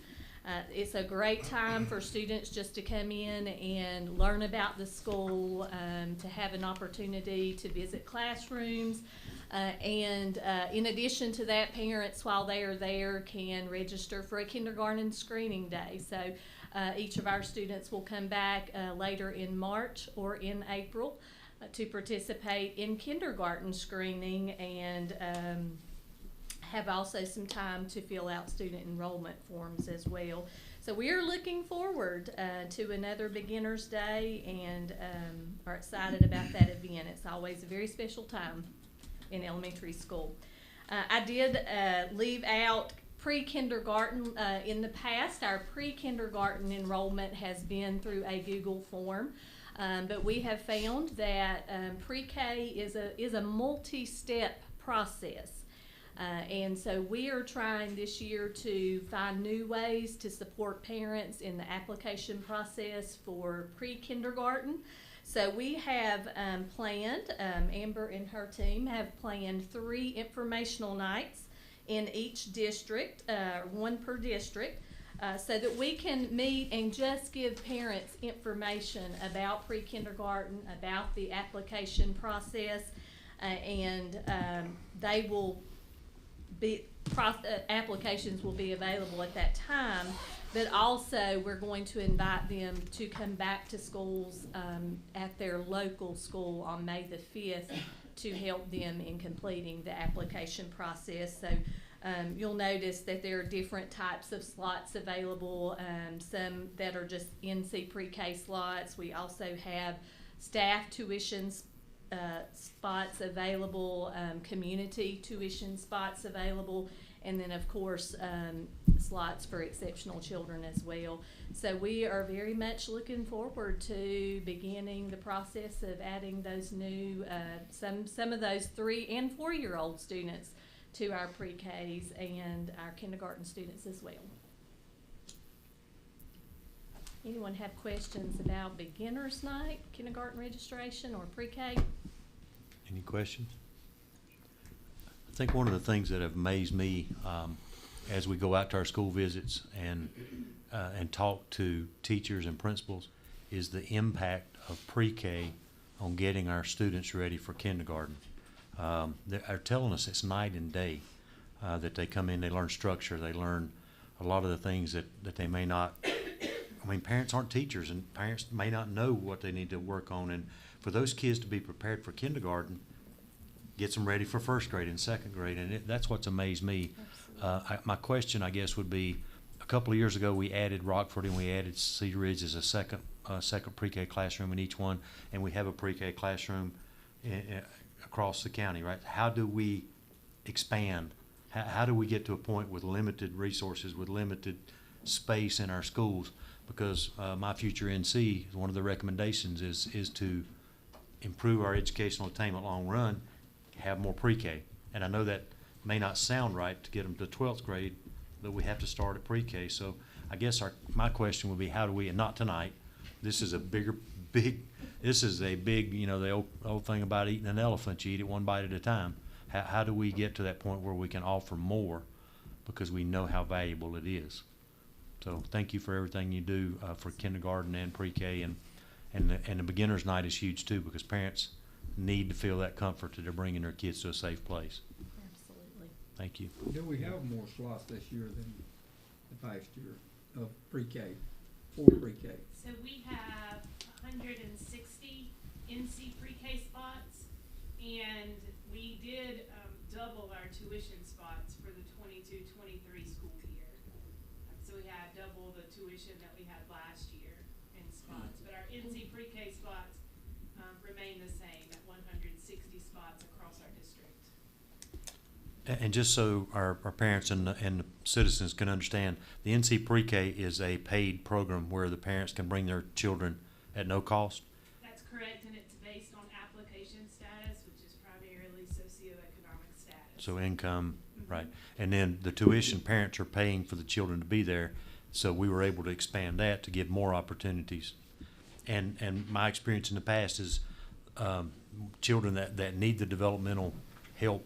It's a great time for students just to come in and learn about the school, to have an opportunity to visit classrooms. And in addition to that, parents, while they are there, can register for a kindergarten screening day. So each of our students will come back later in March or in April to participate in kindergarten screening, and have also some time to fill out student enrollment forms as well. So we are looking forward to another Beginner's Day, and are excited about that event. It's always a very special time in elementary school. I did leave out pre-kindergarten. In the past, our pre-kindergarten enrollment has been through a Google form. But we have found that pre-K is a multi-step process. And so we are trying this year to find new ways to support parents in the application process for pre-kindergarten. So we have planned, Amber and her team have planned 3 informational nights in each district, one per district, so that we can meet and just give parents information about pre-kindergarten, about the application process, and they will be, applications will be available at that time. But also, we're going to invite them to come back to schools at their local school on May the 5th to help them in completing the application process. So you'll notice that there are different types of slots available, some that are just NC pre-K slots. We also have staff tuition spots available, community tuition spots available, and then of course slots for exceptional children as well. So we are very much looking forward to beginning the process of adding those new, some of those 3 and 4 year old students to our pre-Ks and our kindergarten students as well. Anyone have questions about beginner's night, kindergarten registration, or pre-K? Any questions? I think one of the things that have amazed me as we go out to our school visits and talk to teachers and principals is the impact of pre-K on getting our students ready for kindergarten. They're telling us it's night and day that they come in, they learn structure, they learn a lot of the things that they may not. I mean, parents aren't teachers, and parents may not know what they need to work on. And for those kids to be prepared for kindergarten, gets them ready for first grade and second grade, and that's what's amazed me. My question, I guess, would be: a couple of years ago, we added Rockford and we added Cedar Ridge as a second pre-K classroom in each one, and we have a pre-K classroom across the county, right? How do we expand? How do we get to a point with limited resources, with limited space in our schools? Because my future NC, one of the recommendations is to improve our educational attainment long run, have more pre-K. And I know that may not sound right to get them to 12th grade, but we have to start at pre-K. So I guess my question would be, how do we, and not tonight, this is a big, you know, the old thing about eating an elephant, you eat it one bite at a time. How do we get to that point where we can offer more because we know how valuable it is? So thank you for everything you do for kindergarten and pre-K, and the beginner's night is huge too, because parents need to feel that comfort that they're bringing their kids to a safe place. Absolutely. Thank you. Do we have more slots this year than the past year of pre-K, for pre-K? So we have 160 NC pre-K spots, and we did double our tuition spots for the 22-23 school year. So we had double the tuition that we had last year in spots, but our NC pre-K spots remain the same at 160 spots across our district. And just so our parents and the citizens can understand, the NC pre-K is a paid program where the parents can bring their children at no cost. That's correct, and it's based on application status, which is primarily socioeconomic status. So income, right. And then the tuition, parents are paying for the children to be there, so we were able to expand that to give more opportunities. And my experience in the past is children that need the developmental help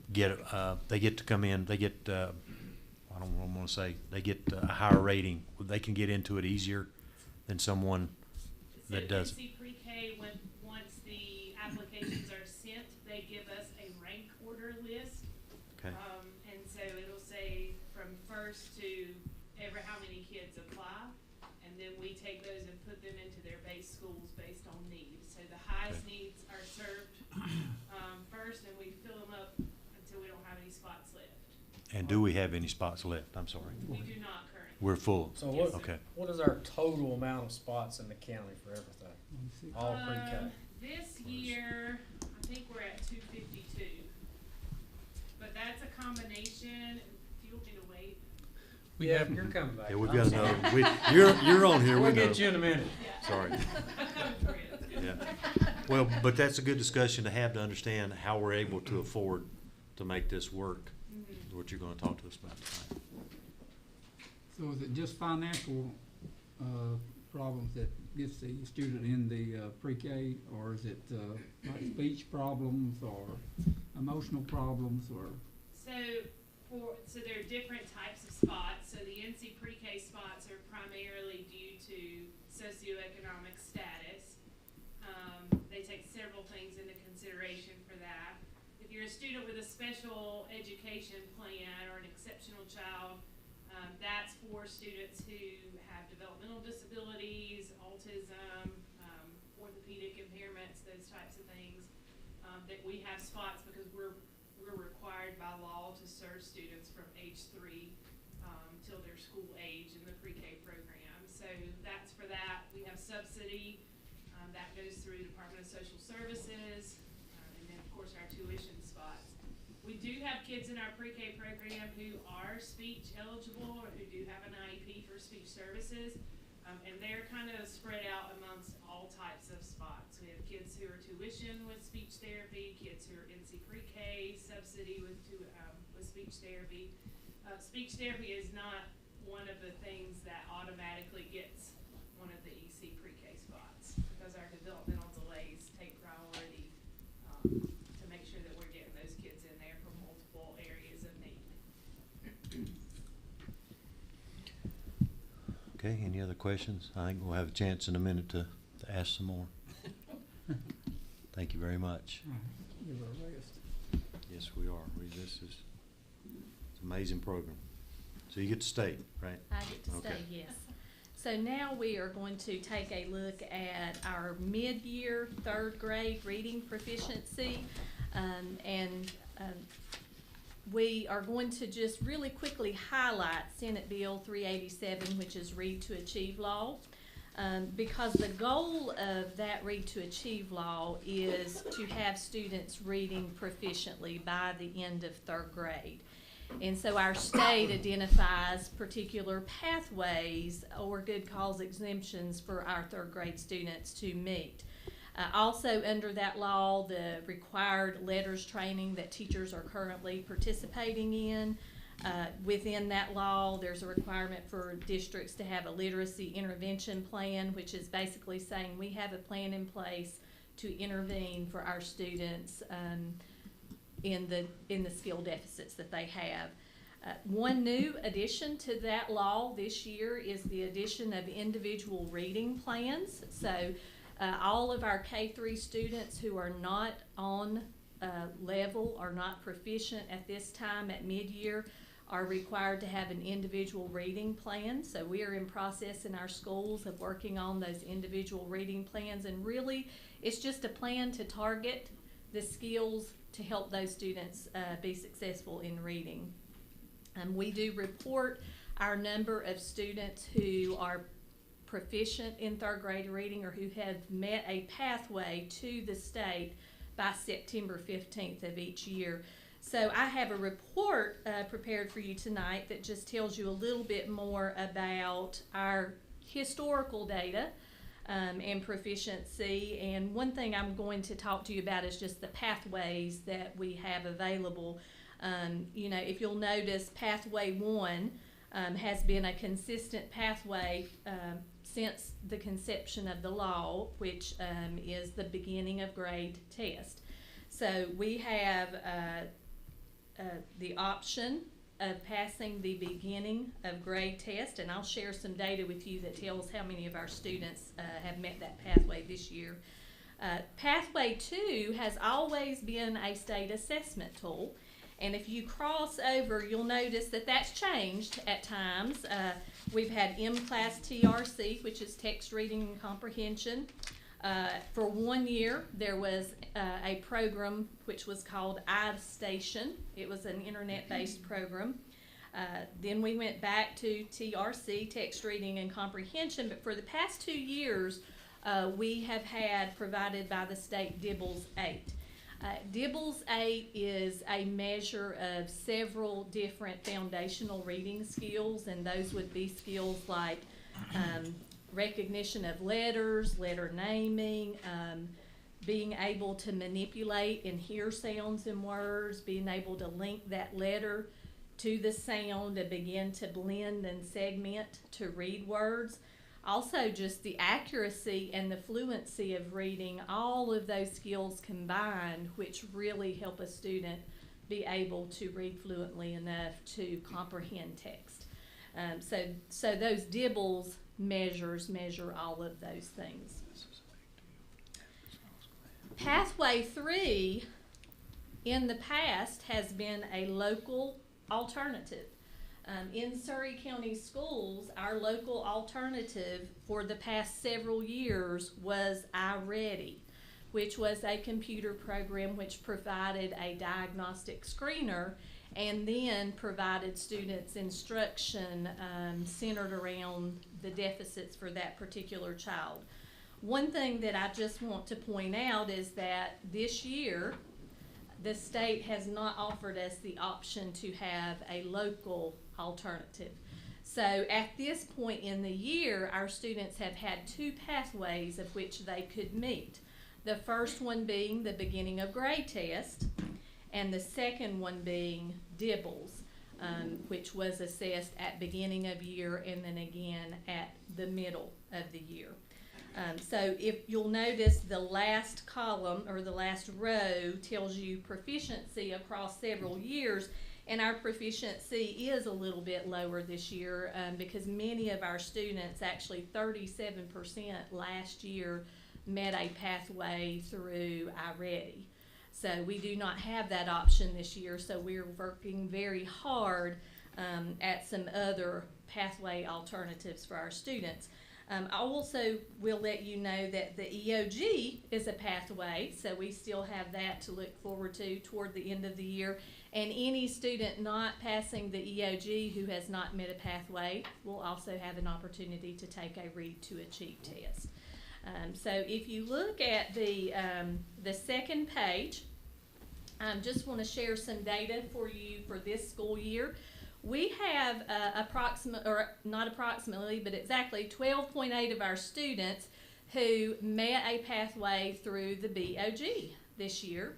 they get to come in, they get I don't want to say they get a higher rating. They can get into it easier than someone that does. NC pre-K, once the applications are sent, they give us a rank order list. Okay. And so it'll say from first to how many kids apply, and then we take those and put them into their base schools based on needs. So the highest needs are served first, and we fill them up until we don't have any spots left. And do we have any spots left? I'm sorry. We do not currently. We're full. So what? Okay. What is our total amount of spots in the county for everything? All pre-K. This year, I think we're at 252. But that's a combination. Do you want me to wait? You're coming back. Yeah, we've got to know. You're on here. We'll we know. get you in a minute. Yeah. Sorry. I'm coming for you. Yeah. Well, but that's a good discussion to have to understand how we're able to afford to make this work. Mm-hmm. What you're going to talk to us about tonight. So is it just financial problems that gets the student in the pre-K, or is it like speech problems or emotional problems, or? So So there are different types of spots. So the NC pre-K spots are primarily due to socioeconomic status. They take several things into consideration for that. If you're a student with a special education plan or an exceptional child, that's for students who have developmental disabilities, autism, orthopedic impairments, those types of things. That we have spots because we're required by law to serve students from age 3 till their school age in the pre-K program. So that's for that. We have subsidy that goes through Department of Social Services, and then of course our tuition spots. We do have kids in our pre-K program who are speech eligible or who do have an IEP for speech services, and they're kind of spread out amongst all types of spots. We have kids who are tuition with speech therapy, kids who are NC pre-K, subsidy with speech therapy. Speech therapy is not one of the things that automatically gets one of the EC pre-K spots because our developmental delays take priority to make sure that we're getting those kids in there for multiple areas of need. Okay, any other questions? I think we'll have a chance in a minute to ask some more. Thank you very much. Give her a rest. Yes, we are. It's an amazing program. So you get to stay, right? I get to stay, yes. So now we are going to take a look at our mid-year third grade reading proficiency. We are going to just really quickly highlight Senate Bill 387, which is Read to Achieve Law. Because the goal of that Read to Achieve Law is to have students reading proficiently by the end of third grade. And so our state identifies particular pathways or good cause exemptions for our third grade students to meet. Also under that law, the required letters training that teachers are currently participating in. Within that law, there's a requirement for districts to have a literacy intervention plan, which is basically saying we have a plan in place to intervene for our students in the skill deficits that they have. One new addition to that law this year is the addition of individual reading plans. So all of our K-3 students who are not on level or not proficient at this time at mid-year are required to have an individual reading plan. So we are in process in our schools of working on those individual reading plans, and really it's just a plan to target the skills to help those students be successful in reading. We do report our number of students who are proficient in third grade reading or who have met a pathway to the state by September 15th of each year. So I have a report prepared for you tonight that just tells you a little bit more about our historical data and proficiency. And one thing I'm going to talk to you about is just the pathways that we have available. You know, if you'll notice, Pathway 1 has been a consistent pathway since the conception of the law, which is the beginning of grade test. So we have the option of passing the beginning of grade test, and I'll share some data with you that tells how many of our students have met that pathway this year. Pathway 2 has always been a state assessment tool, and if you cross over, you'll notice that that's changed at times. We've had M-Class TRC, which is text reading and comprehension. For 1 year, there was a program which was called iStation. It was an internet-based program. Then we went back to TRC, text reading and comprehension, but for the past 2 years, we have had provided by the state DIBELS 8. DIBELS 8 is a measure of several different foundational reading skills, and those would be skills like recognition of letters, letter naming, being able to manipulate and hear sounds in words, being able to link that letter to the sound and begin to blend and segment to read words. Also, just the accuracy and the fluency of reading, all of those skills combined, which really help a student be able to read fluently enough to comprehend text. So those DIBELS measures measure all of those things. Pathway 3 in the past has been a local alternative. In Surry County Schools, our local alternative for the past several years was iReady, which was a computer program which provided a diagnostic screener and then provided students instruction centered around the deficits for that particular child. One thing that I just want to point out is that this year, the state has not offered us the option to have a local alternative. So at this point in the year, our students have had 2 pathways of which they could meet. The first one being the beginning of grade test, and the second one being DIBELS, which was assessed at beginning of year and then again at the middle of the year. So if you'll notice, the last column or the last row tells you proficiency across several years, and our proficiency is a little bit lower this year because many of our students, actually 37% last year, met a pathway through iReady. So we do not have that option this year, so we're working very hard at some other pathway alternatives for our students. I also will let you know that the EOG is a pathway, so we still have that to look forward to toward the end of the year. And any student not passing the EOG who has not met a pathway will also have an opportunity to take a Read to Achieve test. So if you look at the second page, I just want to share some data for you for this school year. We have not approximately, but exactly 12.8 of our students who met a pathway through the BOG this year.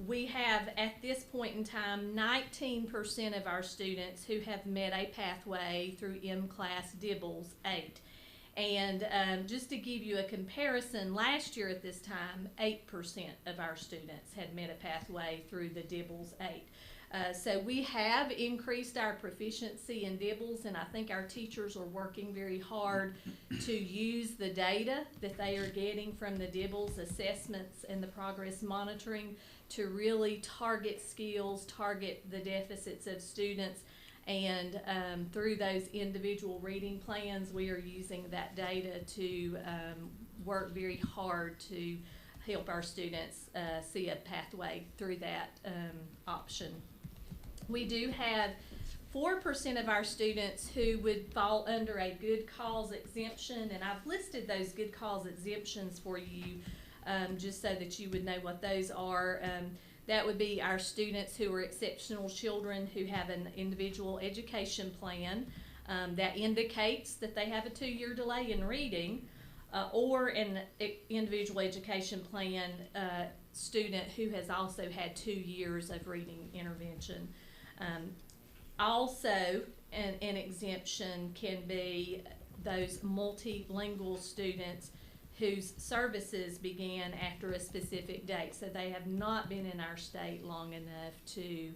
We have, at this point in time, 19% of our students who have met a pathway through M-Class DIBELS 8. And just to give you a comparison, last year at this time, 8% of our students had met a pathway through the DIBELS 8. So we have increased our proficiency in DIBELS, and I think our teachers are working very hard to use the data that they are getting from the DIBELS assessments and the progress monitoring to really target skills, target the deficits of students, and through those individual reading plans, we are using that data to work very hard to help our students see a pathway through that option. We do have 4% of our students who would fall under a good cause exemption, and I've listed those good cause exemptions for you just so that you would know what those are. That would be our students who are exceptional children who have an individual education plan that indicates that they have a 2-year delay in reading, or an individual education plan student who has also had 2 years of reading intervention. Also, an exemption can be those multilingual students whose services began after a specific date. So they have not been in our state long enough to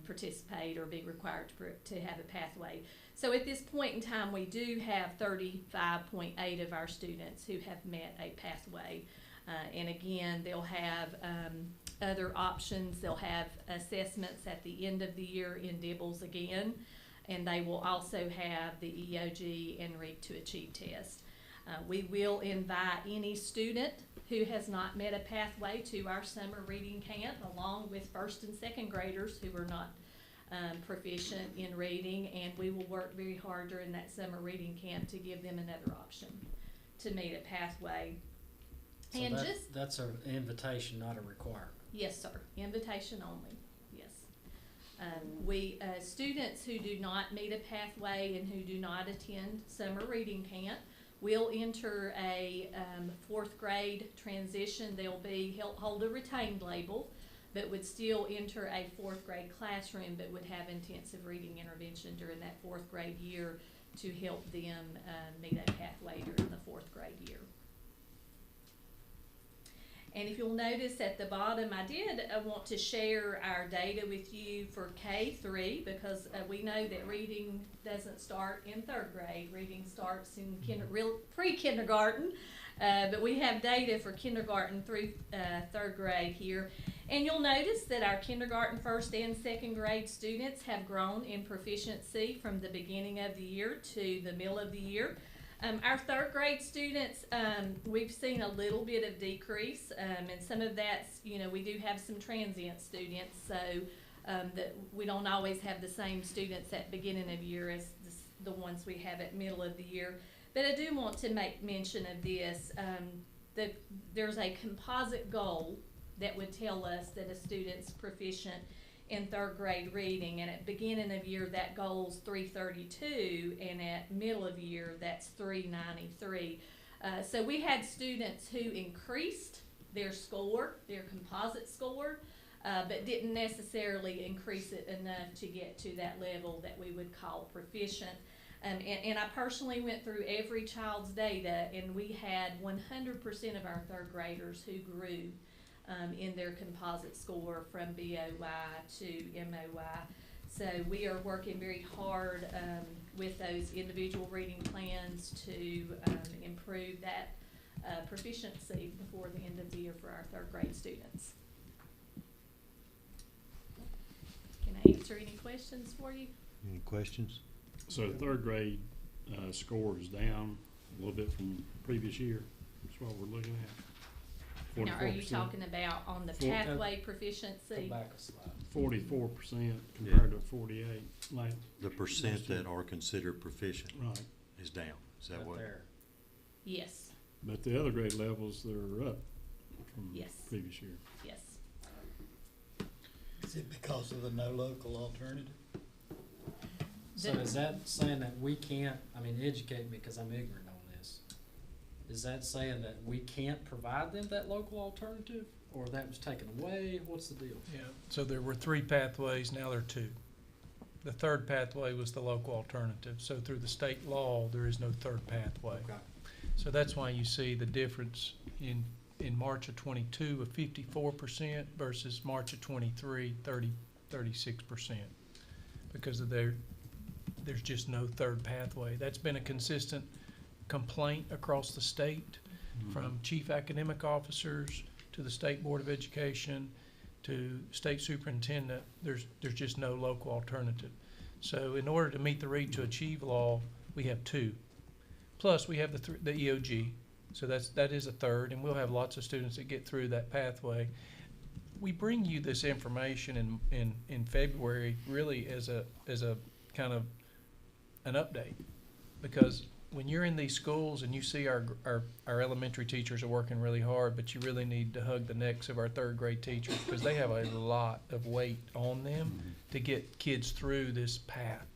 participate or be required to have a pathway. So at this point in time, we do have 35.8 of our students who have met a pathway. And again, they'll have other options. They'll have assessments at the end of the year in DIBELS again, and they will also have the EOG and Read to Achieve test. We will invite any student who has not met a pathway to our summer reading camp, along with first and second graders who are not proficient in reading, and we will work very hard during that summer reading camp to give them another option to meet a pathway. So and that's an invitation, not a requirement. Yes, sir. Invitation only. Yes. Students who do not meet a pathway and who do not attend summer reading camp will enter a 4th grade transition. They'll hold a retained label, but would still enter a 4th grade classroom, but would have intensive reading intervention during that 4th grade year to help them meet a pathway during the 4th grade year. And if you'll notice at the bottom, I did want to share our data with you for K-3 because we know that reading doesn't start in 3rd grade. Reading starts in pre-kindergarten, but we have data for kindergarten through 3rd grade here. And you'll notice that our kindergarten 1st and 2nd grade students have grown in proficiency from the beginning of the year to the middle of the year. Our 3rd grade students, we've seen a little bit of decrease, and some of that's, we do have some transient students, so that we don't always have the same students at beginning of year as the ones we have at middle of the year. But I do want to make mention of this, that there's a composite goal that would tell us that a student's proficient in 3rd grade reading, and at beginning of year that goal's 332, and at middle of year that's 393. So we had students who increased their score, their composite score, but didn't necessarily increase it enough to get to that level that we would call proficient. And I personally went through every child's data, and we had 100% of our 3rd graders who grew in their composite score from BOY to MOY. So we are working very hard with those individual reading plans to improve that proficiency before the end of the year for our 3rd grade students. Can I answer any questions for you? Any questions? So the 3rd grade score is down a little bit from previous year. That's what we're looking at. Now, are you talking about on the pathway proficiency? 44% compared to 48. The percent that are considered proficient is down. Is that what? Yes. But the other grade levels, they're up from previous year. Yes. Is it because of the no local alternative? So is that saying that we can't, educate me because I'm ignorant on this. Is that saying that we can't provide them that local alternative, or that was taken away? What's the deal? Yeah, so there were 3 pathways, now there are 2. The 3rd pathway was the local alternative, so through the state law, there is no 3rd pathway. Okay. So that's why you see the difference in March of 22 of 54% versus March of 23, 36%. Because of there's just no 3rd pathway. That's been a consistent complaint across the state, from chief academic officers to the State Board of Education to state superintendent. There's just no local alternative. So in order to meet the Read to Achieve law, we have 2. Plus we have the EOG, so that is a 3rd, and we'll have lots of students that get through that pathway. We bring you this information in February really as a kind of an update, because when you're in these schools and you see our elementary teachers are working really hard, but you really need to hug the necks of our 3rd grade teachers because they have a lot of weight on them to get kids through this path,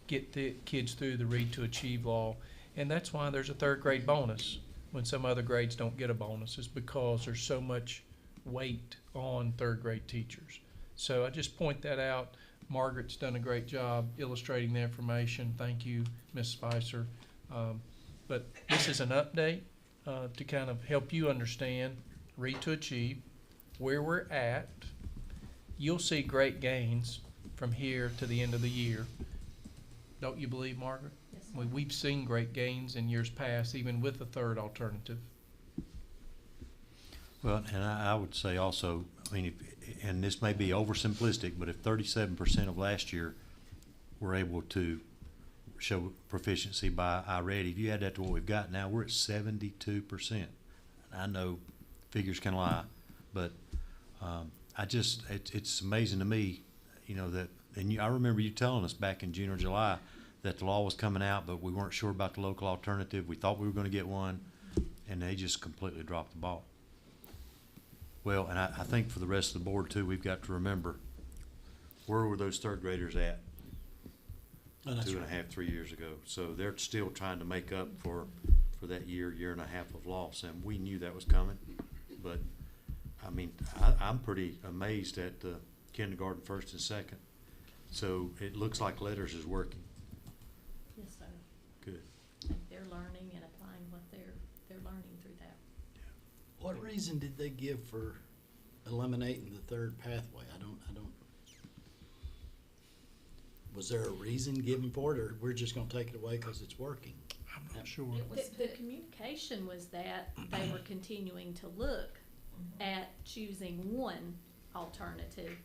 get the kids through the Read to Achieve law. And that's why there's a 3rd grade bonus when some other grades don't get a bonus, is because there's so much weight on 3rd grade teachers. So I just point that out. Margaret's done a great job illustrating the information. Thank you, Ms. Spicer. But this is an update to kind of help you understand Read to Achieve, where we're at. You'll see great gains from here to the end of the year. Don't you believe, Margaret? Yes. We've seen great gains in years past, even with the 3rd alternative. Well, and I would say also, and this may be oversimplistic, but if 37% of last year were able to show proficiency by iReady, if you add that to what we've got now, we're at 72%. I know figures can lie, but it's amazing to me, that, and I remember you telling us back in June or July that the law was coming out, but we weren't sure about the local alternative. We thought we were going to get one, and they just completely dropped the ball. Well, and I think for the rest of the board too, we've got to remember, where were those 3rd graders at 2.5, 3 years ago? So they're still trying to make up for that year and a half of loss, and we knew that was coming. But I'm pretty amazed at the kindergarten 1st and 2nd. So it looks like Letters is working. Yes, sir. Good. They're learning and applying what they're learning through that. What reason did they give for eliminating the third pathway? I don't. Was there a reason given for it, or we're just gonna take it away because it's working? I'm not sure. The communication was that they were continuing to look at choosing one alternative.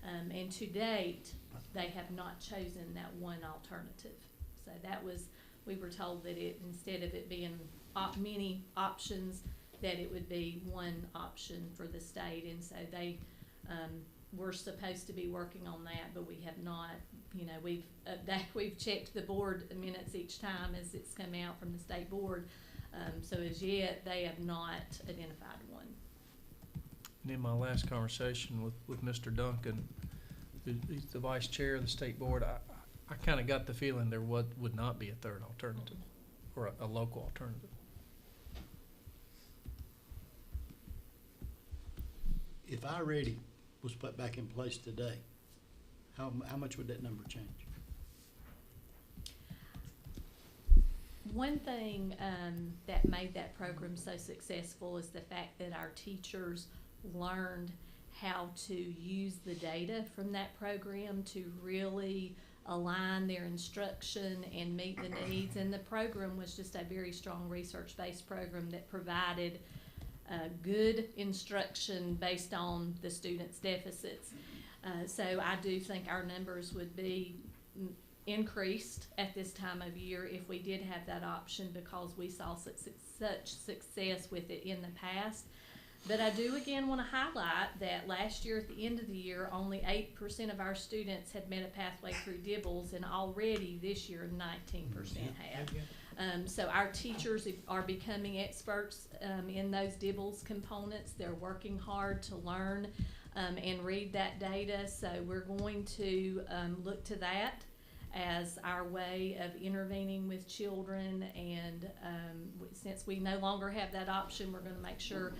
And to date, they have not chosen that one alternative. So that was, we were told that it, instead of it being many options, that it would be one option for the state. And so they, we're supposed to be working on that, but we have not. You know, we've checked the board minutes each time as it's come out from the state board. So as yet, they have not identified one. And in my last conversation with Mr. Duncan, who's the vice chair of the state board, I kind of got the feeling there would not be a third alternative or a local alternative. If iReady was put back in place today, how much would that number change? One thing that made that program so successful is the fact that our teachers learned how to use the data from that program to really align their instruction and meet the needs. And the program was just a very strong research-based program that provided good instruction based on the students' deficits. So I do think our numbers would be increased at this time of year if we did have that option, because we saw such success with it in the past. But I do again want to highlight that last year at the end of the year, only 8% of our students had met a pathway through DIBELS, and already this year 19% have. So our teachers are becoming experts in those DIBELS components. They're working hard to learn and read that data. So we're going to look to that as our way of intervening with children. And since we no longer have that option, we're going to make sure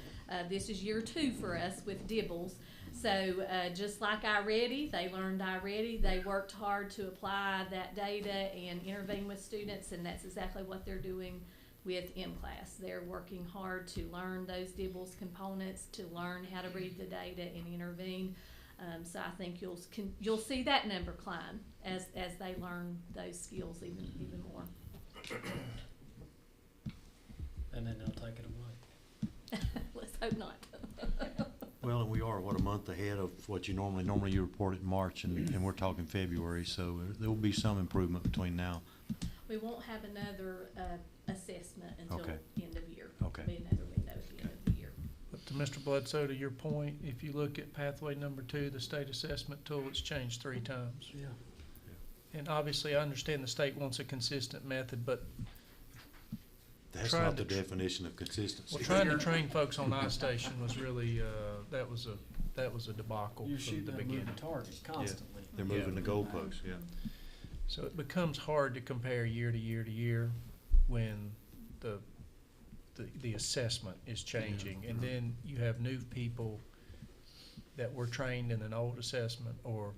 this is year 2 for us with DIBELS. So just like iReady, they learned iReady. They worked hard to apply that data and intervene with students, and that's exactly what they're doing with M-Class. They're working hard to learn those DIBELS components, to learn how to read the data and intervene. So I think you'll see that number climb as they learn those skills even more. And then they'll take it away. Let's hope not. Well, and we are, what, a month ahead of what you normally you report it in March, and we're talking February, so there will be some improvement between now. We won't have another assessment until end of year. Okay. There'll be another window at the end of the year. But to Mr. Bledsoe, to your point, if you look at pathway number 2, the state assessment tool, it's changed 3 times. Yeah. And obviously, I understand the state wants a consistent method, but That's not the definition of consistency. well, trying to train folks on iStation was really that was a debacle from the beginning. Target constantly. Yeah. They're moving the goalposts. Yeah. So it becomes hard to compare year to year to year when the assessment is changing, and then you have new people that were trained in an old assessment, or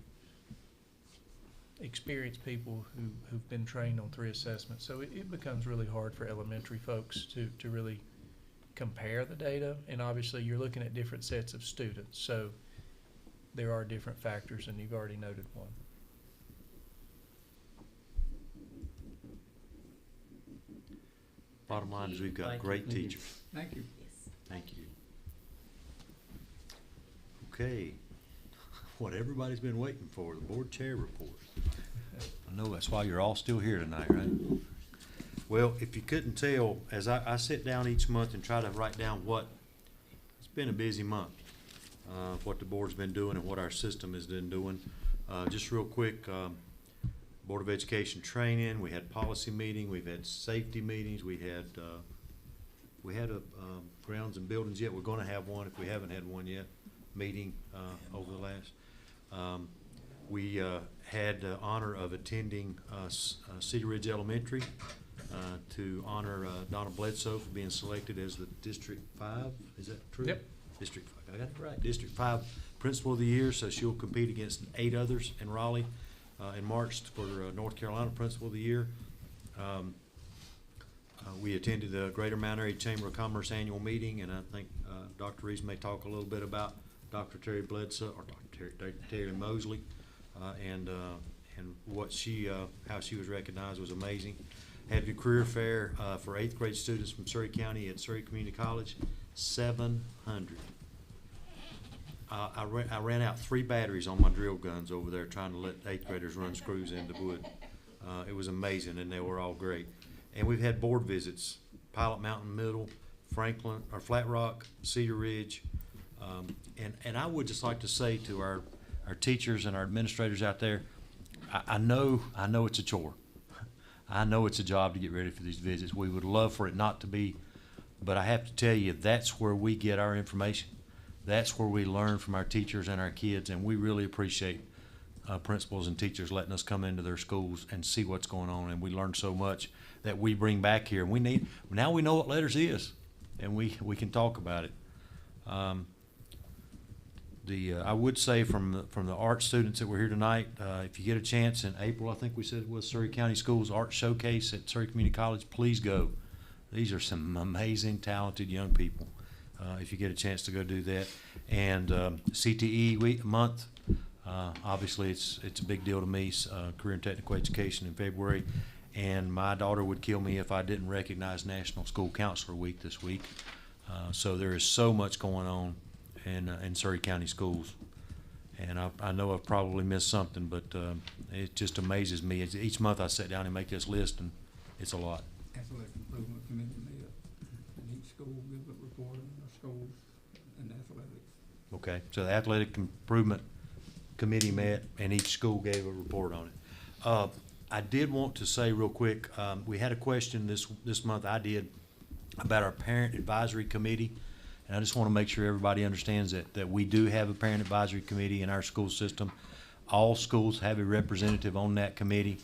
experienced people who've been trained on 3 assessments. So it becomes really hard for elementary folks to really compare the data, and obviously you're looking at different sets of students, so there are different factors, and you've already noted one. Bottom line is we've got great teachers. Thank you. Yes. Thank you. Okay, what everybody's been waiting for, the board chair report. I know that's why you're all still here tonight, right? Well, if you couldn't tell, as I sit down each month and try to write down it's been a busy month, what the board's been doing and what our system has been doing. Just real quick, Board of Education training, we had policy meeting, we've had safety meetings, we had a grounds and buildings yet. We're going to have one if we haven't had one yet, meeting over the last. We had the honor of attending Cedar Ridge Elementary to honor Donna Bledsoe for being selected as the District 5. Is that true? Yep. District 5. I got it right. District 5 Principal of the Year. So she'll compete against 8 others in Raleigh in March for North Carolina Principal of the Year. We attended the Greater Mount Airy Chamber of Commerce annual meeting, and I think Dr. Reeves may talk a little bit about Dr. Terry Bledsoe, or Dr. Terry Mosley, and what she, how she was recognized was amazing. Had a career fair for 8th grade students from Surry County at Surry Community College, 700. I ran out 3 batteries on my drill guns over there trying to let 8th graders run screws into wood. It was amazing, and they were all great. And we've had board visits, Pilot Mountain Middle, Franklin, or Flat Rock, Cedar Ridge. And I would just like to say to our teachers and our administrators out there, I know it's a chore. I know it's a job to get ready for these visits. We would love for it not to be, but I have to tell you, that's where we get our information. That's where we learn from our teachers and our kids, and we really appreciate principals and teachers letting us come into their schools and see what's going on, and we learn so much that we bring back here. And now we know what letters is, and we can talk about it. I would say from the art students that were here tonight, if you get a chance in April, I think we said it was Surry County Schools Art Showcase at Surry Community College, please go. These are some amazing, talented young people. If you get a chance to go do that. And CTE month, obviously it's a big deal to me, Career and Technical Education in February. And my daughter would kill me if I didn't recognize National School Counselor Week this week. So there is so much going on in Surry County schools. And I know I've probably missed something, but it just amazes me. Each month I sit down and make this list, and it's a lot. Athletic Improvement Committee met, and each school gives a report on their schools and athletics. Okay, so the Athletic Improvement Committee met, and each school gave a report on it. I did want to say real quick, we had a question this month, I did, about our Parent Advisory Committee. And I just want to make sure everybody understands that we do have a Parent Advisory Committee in our school system. All schools have a representative on that committee,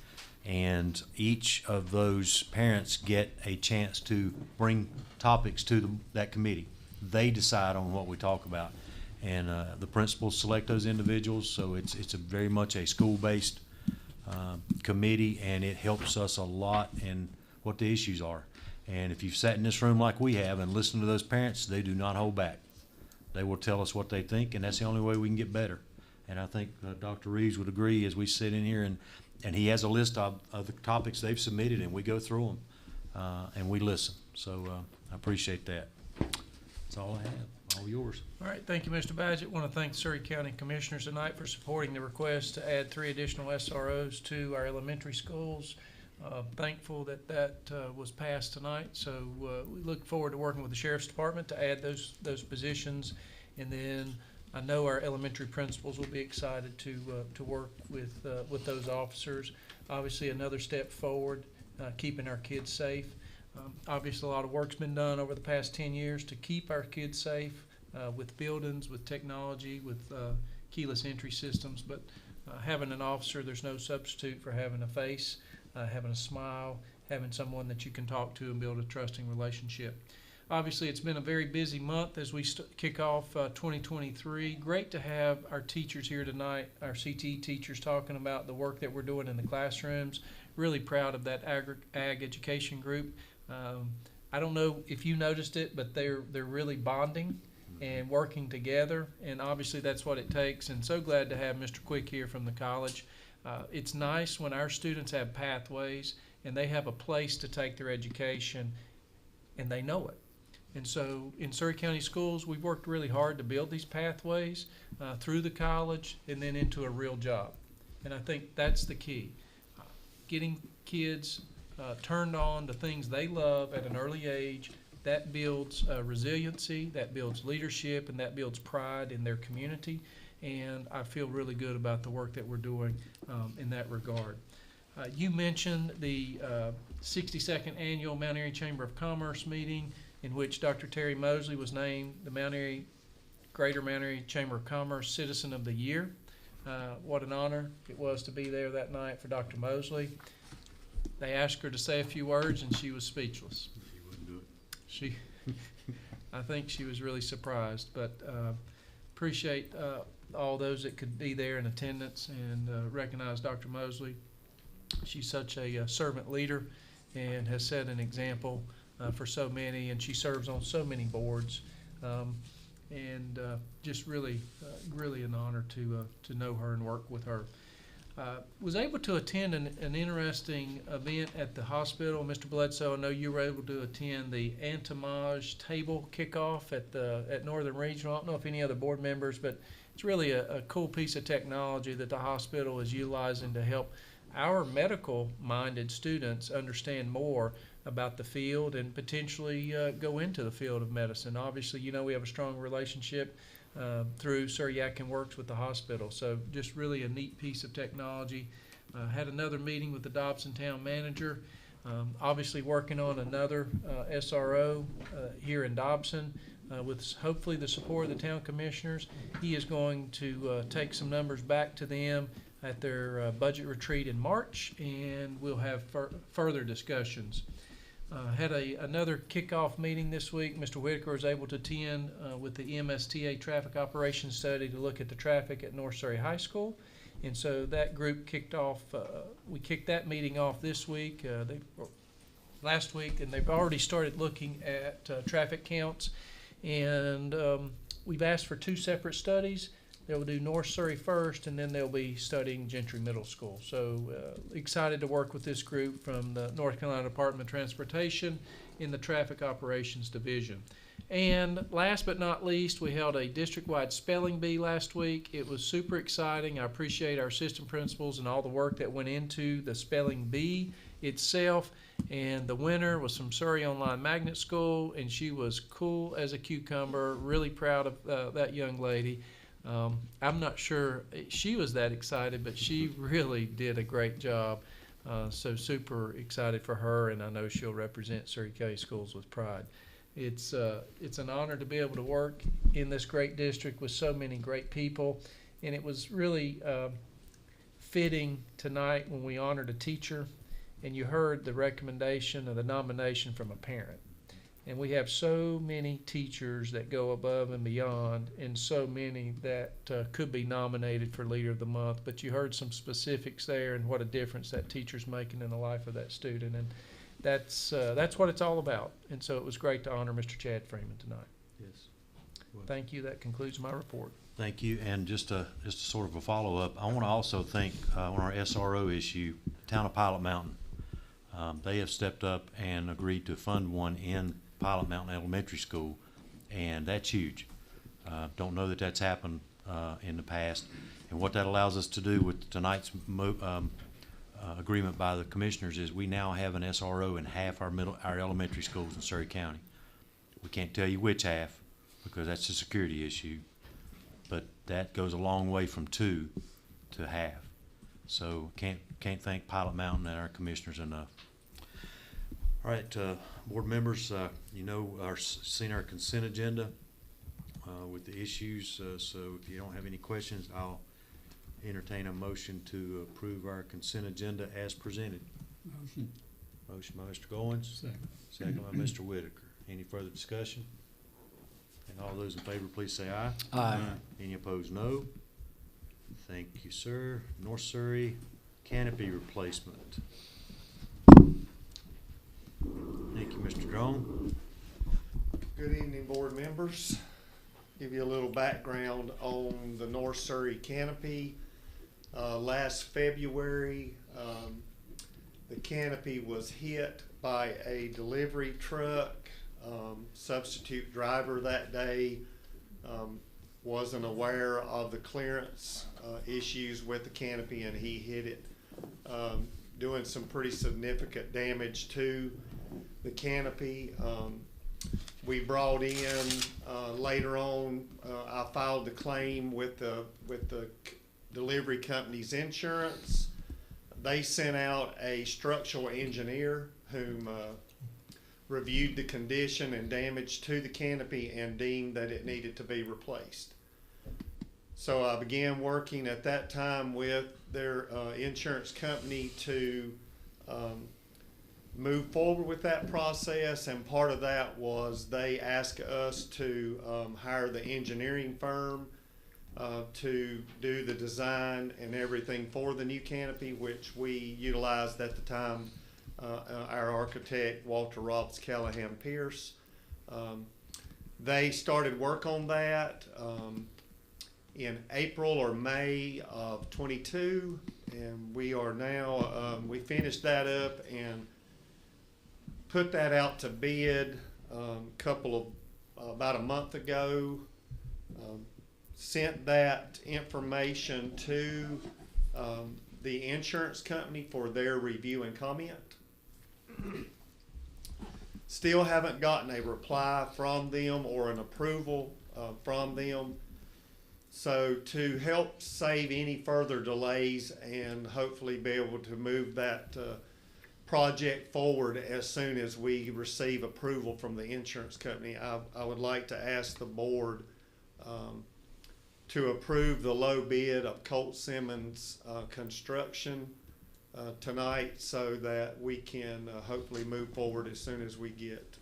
and each of those parents get a chance to bring topics to that committee. They decide on what we talk about, and the principals select those individuals, so it's very much a school-based committee, and it helps us a lot in what the issues are. And if you've sat in this room like we have and listened to those parents, they do not hold back. They will tell us what they think, and that's the only way we can get better. And I think Dr. Reeves would agree as we sit in here, and he has a list of the topics they've submitted, and we go through them, and we listen. So I appreciate that. That's all I have. All yours. All right, thank you, Mr. Badgett. Want to thank the Surry County Commissioners tonight for supporting the request to add 3 additional SROs to our elementary schools. Thankful that was passed tonight, so we look forward to working with the Sheriff's Department to add those positions, and then I know our elementary principals will be excited to work with those officers. Obviously, another step forward, keeping our kids safe. Obviously, a lot of work's been done over the past 10 years to keep our kids safe with buildings, with technology, with keyless entry systems, but having an officer, there's no substitute for having a face. Having a smile, having someone that you can talk to and build a trusting relationship. Obviously, it's been a very busy month as we kick off 2023. Great to have our teachers here tonight, our CTE teachers, talking about the work that we're doing in the classrooms. Really proud of that ag education group. I don't know if you noticed it, but they're really bonding and working together, and obviously that's what it takes. And so glad to have Mr. Quick here from the college. It's nice when our students have pathways and they have a place to take their education and they know it. And so in Surry County Schools, we've worked really hard to build these pathways through the college and then into a real job. And I think that's the key. Getting kids turned on to things they love at an early age, that builds resiliency, that builds leadership, and that builds pride in their community. And I feel really good about the work that we're doing in that regard. You mentioned the 62nd Annual Mount Airy Chamber of Commerce meeting in which Dr. Terry Mosley was named the Greater Mount Airy Chamber of Commerce Citizen of the Year. What an honor it was to be there that night for Dr. Mosley. They asked her to say a few words and she was speechless. She wouldn't do it. I think she was really surprised, but appreciate all those that could be there in attendance and recognize Dr. Mosley. She's such a servant leader, and has set an example for so many, and she serves on so many boards. Just really an honor to know her and work with her. Was able to attend an interesting event at the hospital. Mr. Bledsoe, I know you were able to attend the entomage table kickoff at Northern Regional. I don't know if any other board members, but it's really a cool piece of technology that the hospital is utilizing to help our medical-minded students understand more about the field and potentially go into the field of medicine. Obviously, you know, we have a strong relationship through Surry Works with the hospital. So just really a neat piece of technology. Had another meeting with the Dobson Town manager, obviously working on another SRO here in Dobson with hopefully the support of the town commissioners. He is going to take some numbers back to them at their budget retreat in March, and we'll have further discussions. Had another kickoff meeting this week. Mr. Whitaker was able to attend with the MSTA traffic operations study to look at the traffic at North Surry High School. And so that group kicked off, we kicked that meeting off this week, last week, and they've already started looking at traffic counts. And we've asked for 2 separate studies. They'll do North Surry first, and then they'll be studying Gentry Middle School. So excited to work with this group from the North Carolina Department of Transportation in the Traffic Operations Division. And last but not least, we held a district-wide spelling bee last week. It was super exciting. I appreciate our assistant principals and all the work that went into the spelling bee itself. And the winner was from Surry Online Magnet School, and she was cool as a cucumber. Really proud of that young lady. I'm not sure she was that excited, but she really did a great job. So super excited for her, and I know she'll represent Surry County Schools with pride. It's an honor to be able to work in this great district with so many great people, and it was really fitting tonight when we honored a teacher, and you heard the recommendation of the nomination from a parent. And we have so many teachers that go above and beyond, and so many that could be nominated for Leader of the Month. But you heard some specifics there and what a difference that teacher's making in the life of that student. And that's what it's all about. And so it was great to honor Mr. Chad Freeman tonight. Yes. Thank you. That concludes my report. Thank you. And just sort of a follow-up, I want to also thank on our SRO issue, Town of Pilot Mountain. They have stepped up and agreed to fund one in Pilot Mountain Elementary School, and that's huge. Don't know that that's happened in the past. And what that allows us to do with tonight's agreement by the commissioners is we now have an SRO in half our elementary schools in Surry County. We can't tell you which half because that's a security issue, but that goes a long way from 2 to half. So can't thank Pilot Mountain and our commissioners enough. All right, board members, you know, seen our consent agenda with the issues. So if you don't have any questions, I'll entertain a motion to approve our consent agenda as presented. Motion. Motion by Mr. Goins. Second. Second by Mr. Whitaker. Any further discussion? And all those in favor, please say aye. Aye. Any opposed, no. Thank you, sir. North Surry canopy replacement. Thank you, Mr. Drone. Good evening, board members. Give you a little background on the North Surry canopy. Last February, the canopy was hit by a delivery truck. Substitute driver that day wasn't aware of the clearance issues with the canopy, and he hit it, doing some pretty significant damage to the canopy. We brought in later on. I filed the claim with the delivery company's insurance. They sent out a structural engineer whom reviewed the condition and damage to the canopy and deemed that it needed to be replaced. So I began working at that time with their insurance company to move forward with that process, and part of that was they asked us to hire the engineering firm to do the design and everything for the new canopy, which we utilized at the time our architect, Walter Roberts Callahan Pierce. They started work on that in April or May of 22, and we are now, we finished that up and put that out to bid about a month ago. Sent that information to the insurance company for their review and comment. Still haven't gotten a reply from them or an approval from them. So to help save any further delays and hopefully be able to move that project forward as soon as we receive approval from the insurance company, I would like to ask the board to approve the low bid of Colt Simmons Construction tonight, so that we can hopefully move forward as soon as we get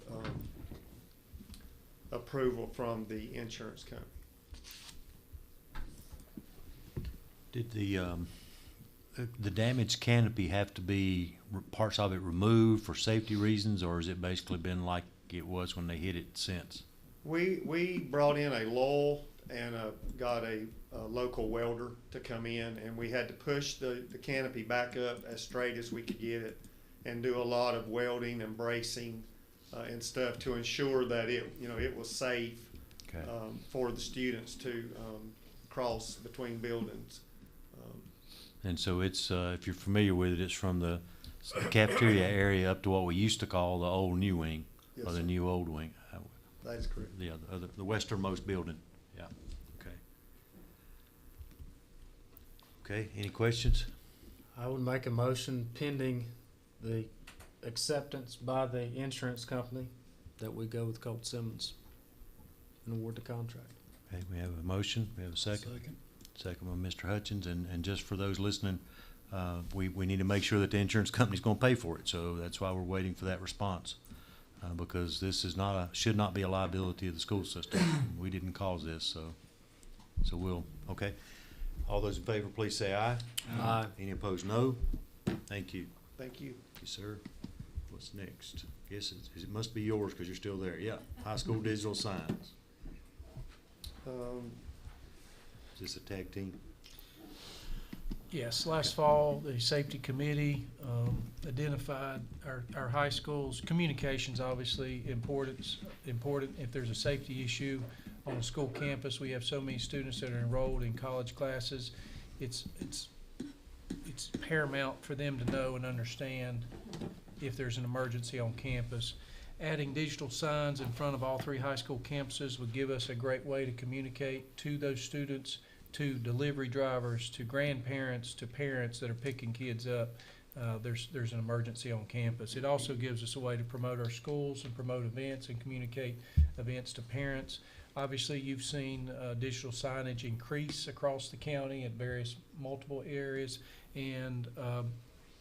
approval from the insurance company. Did the damaged canopy have to be parts of it removed for safety reasons, or has it basically been like it was when they hit it since? We brought in a lull and got a local welder to come in, and we had to push the canopy back up as straight as we could get it and do a lot of welding and bracing and stuff to ensure that it was safe for the students to cross between buildings. And so it's, if you're familiar with it, it's from the cafeteria area up to what we used to call the old new wing, Yes, or the sir. new old wing. That is correct. The westernmost building. Yeah. Okay. Okay. Any questions? I would make a motion pending the acceptance by the insurance company that we go with Colt Simmons and award the contract. Okay, we have a motion. We have a second. Second by Mr. Hutchins, and just for those listening, we need to make sure that the insurance company's going to pay for it. So that's why we're waiting for that response, because this is should not be a liability of the school system. We didn't cause this, so we'll okay. All those in favor, please say aye. Aye. Any opposed, no. Thank you. Thank you. Thank you, sir. What's next? Guess it must be yours because you're still there. Yeah, high school digital signs. Is this a tag team? Yes, last fall, the safety committee identified our high schools, communications obviously important. If there's a safety issue on a school campus, we have so many students that are enrolled in college classes. It's paramount for them to know and understand if there's an emergency on campus. Adding digital signs in front of all 3 high school campuses would give us a great way to communicate to those students, to delivery drivers, to grandparents, to parents that are picking kids up. There's an emergency on campus. It also gives us a way to promote our schools and promote events and communicate events to parents. Obviously, you've seen digital signage increase across the county at multiple areas, and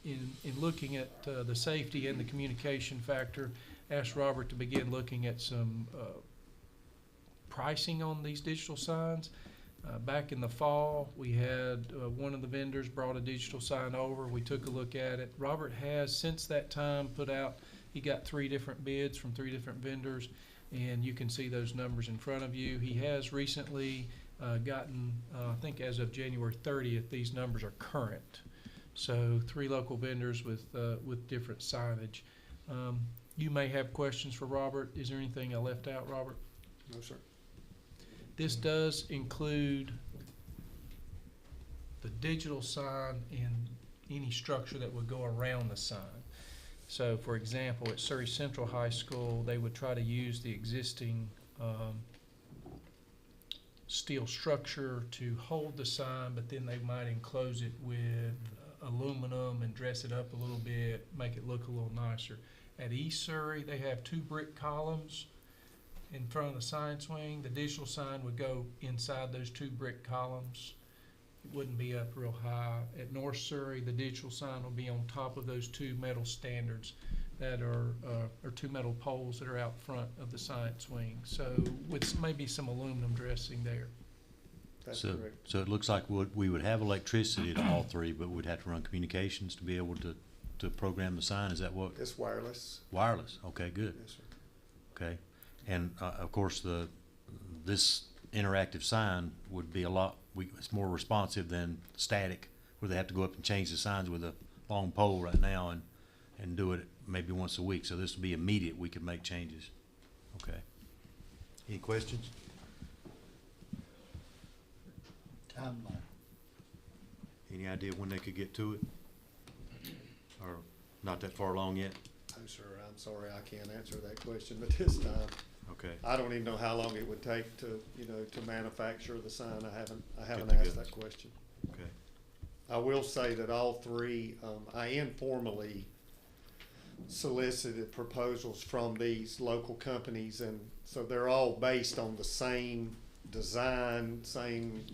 in looking at the safety and the communication factor, asked Robert to begin looking at some pricing on these digital signs. Back in the fall, we had one of the vendors brought a digital sign over. We took a look at it. Robert has, since that time, he got 3 different bids from 3 different vendors, and you can see those numbers in front of you. He has recently gotten, I think as of January 30th, these numbers are current. So 3 local vendors with different signage. You may have questions for Robert. Is there anything I left out, Robert? No, sir. This does include the digital sign and any structure that would go around the sign. So, for example, at Surry Central High School, they would try to use the existing steel structure to hold the sign, but then they might enclose it with aluminum and dress it up a little bit, make it look a little nicer. At East Surry, they have 2 brick columns in front of the science wing. The digital sign would go inside those 2 brick columns. It wouldn't be up real high. At North Surry, the digital sign will be on top of those 2 metal standards that are, or 2 metal poles that are out front of the science wing. So with maybe some aluminum dressing there. That's So, correct. so it looks like we would have electricity to all 3, but we'd have to run communications to be able to to program the sign? Is that what? It's wireless. Wireless, okay, good. Yes, sir. Okay, and, of course, this interactive sign would be it's more responsive than static, where they have to go up and change the signs with a long pole right now and do it maybe once a week. So this would be immediate, we could make changes. Okay. Any questions? Timeline. Any idea when they could get to it? Or not that far along yet? Oh, sir, I'm sorry, I can't answer that question at this time. Okay. I don't even know how long it would take to, to manufacture the sign. I haven't Get the asked goods. that question. Okay. I will say that all three, I informally solicited proposals from these local companies, and so they're all based on the same design, same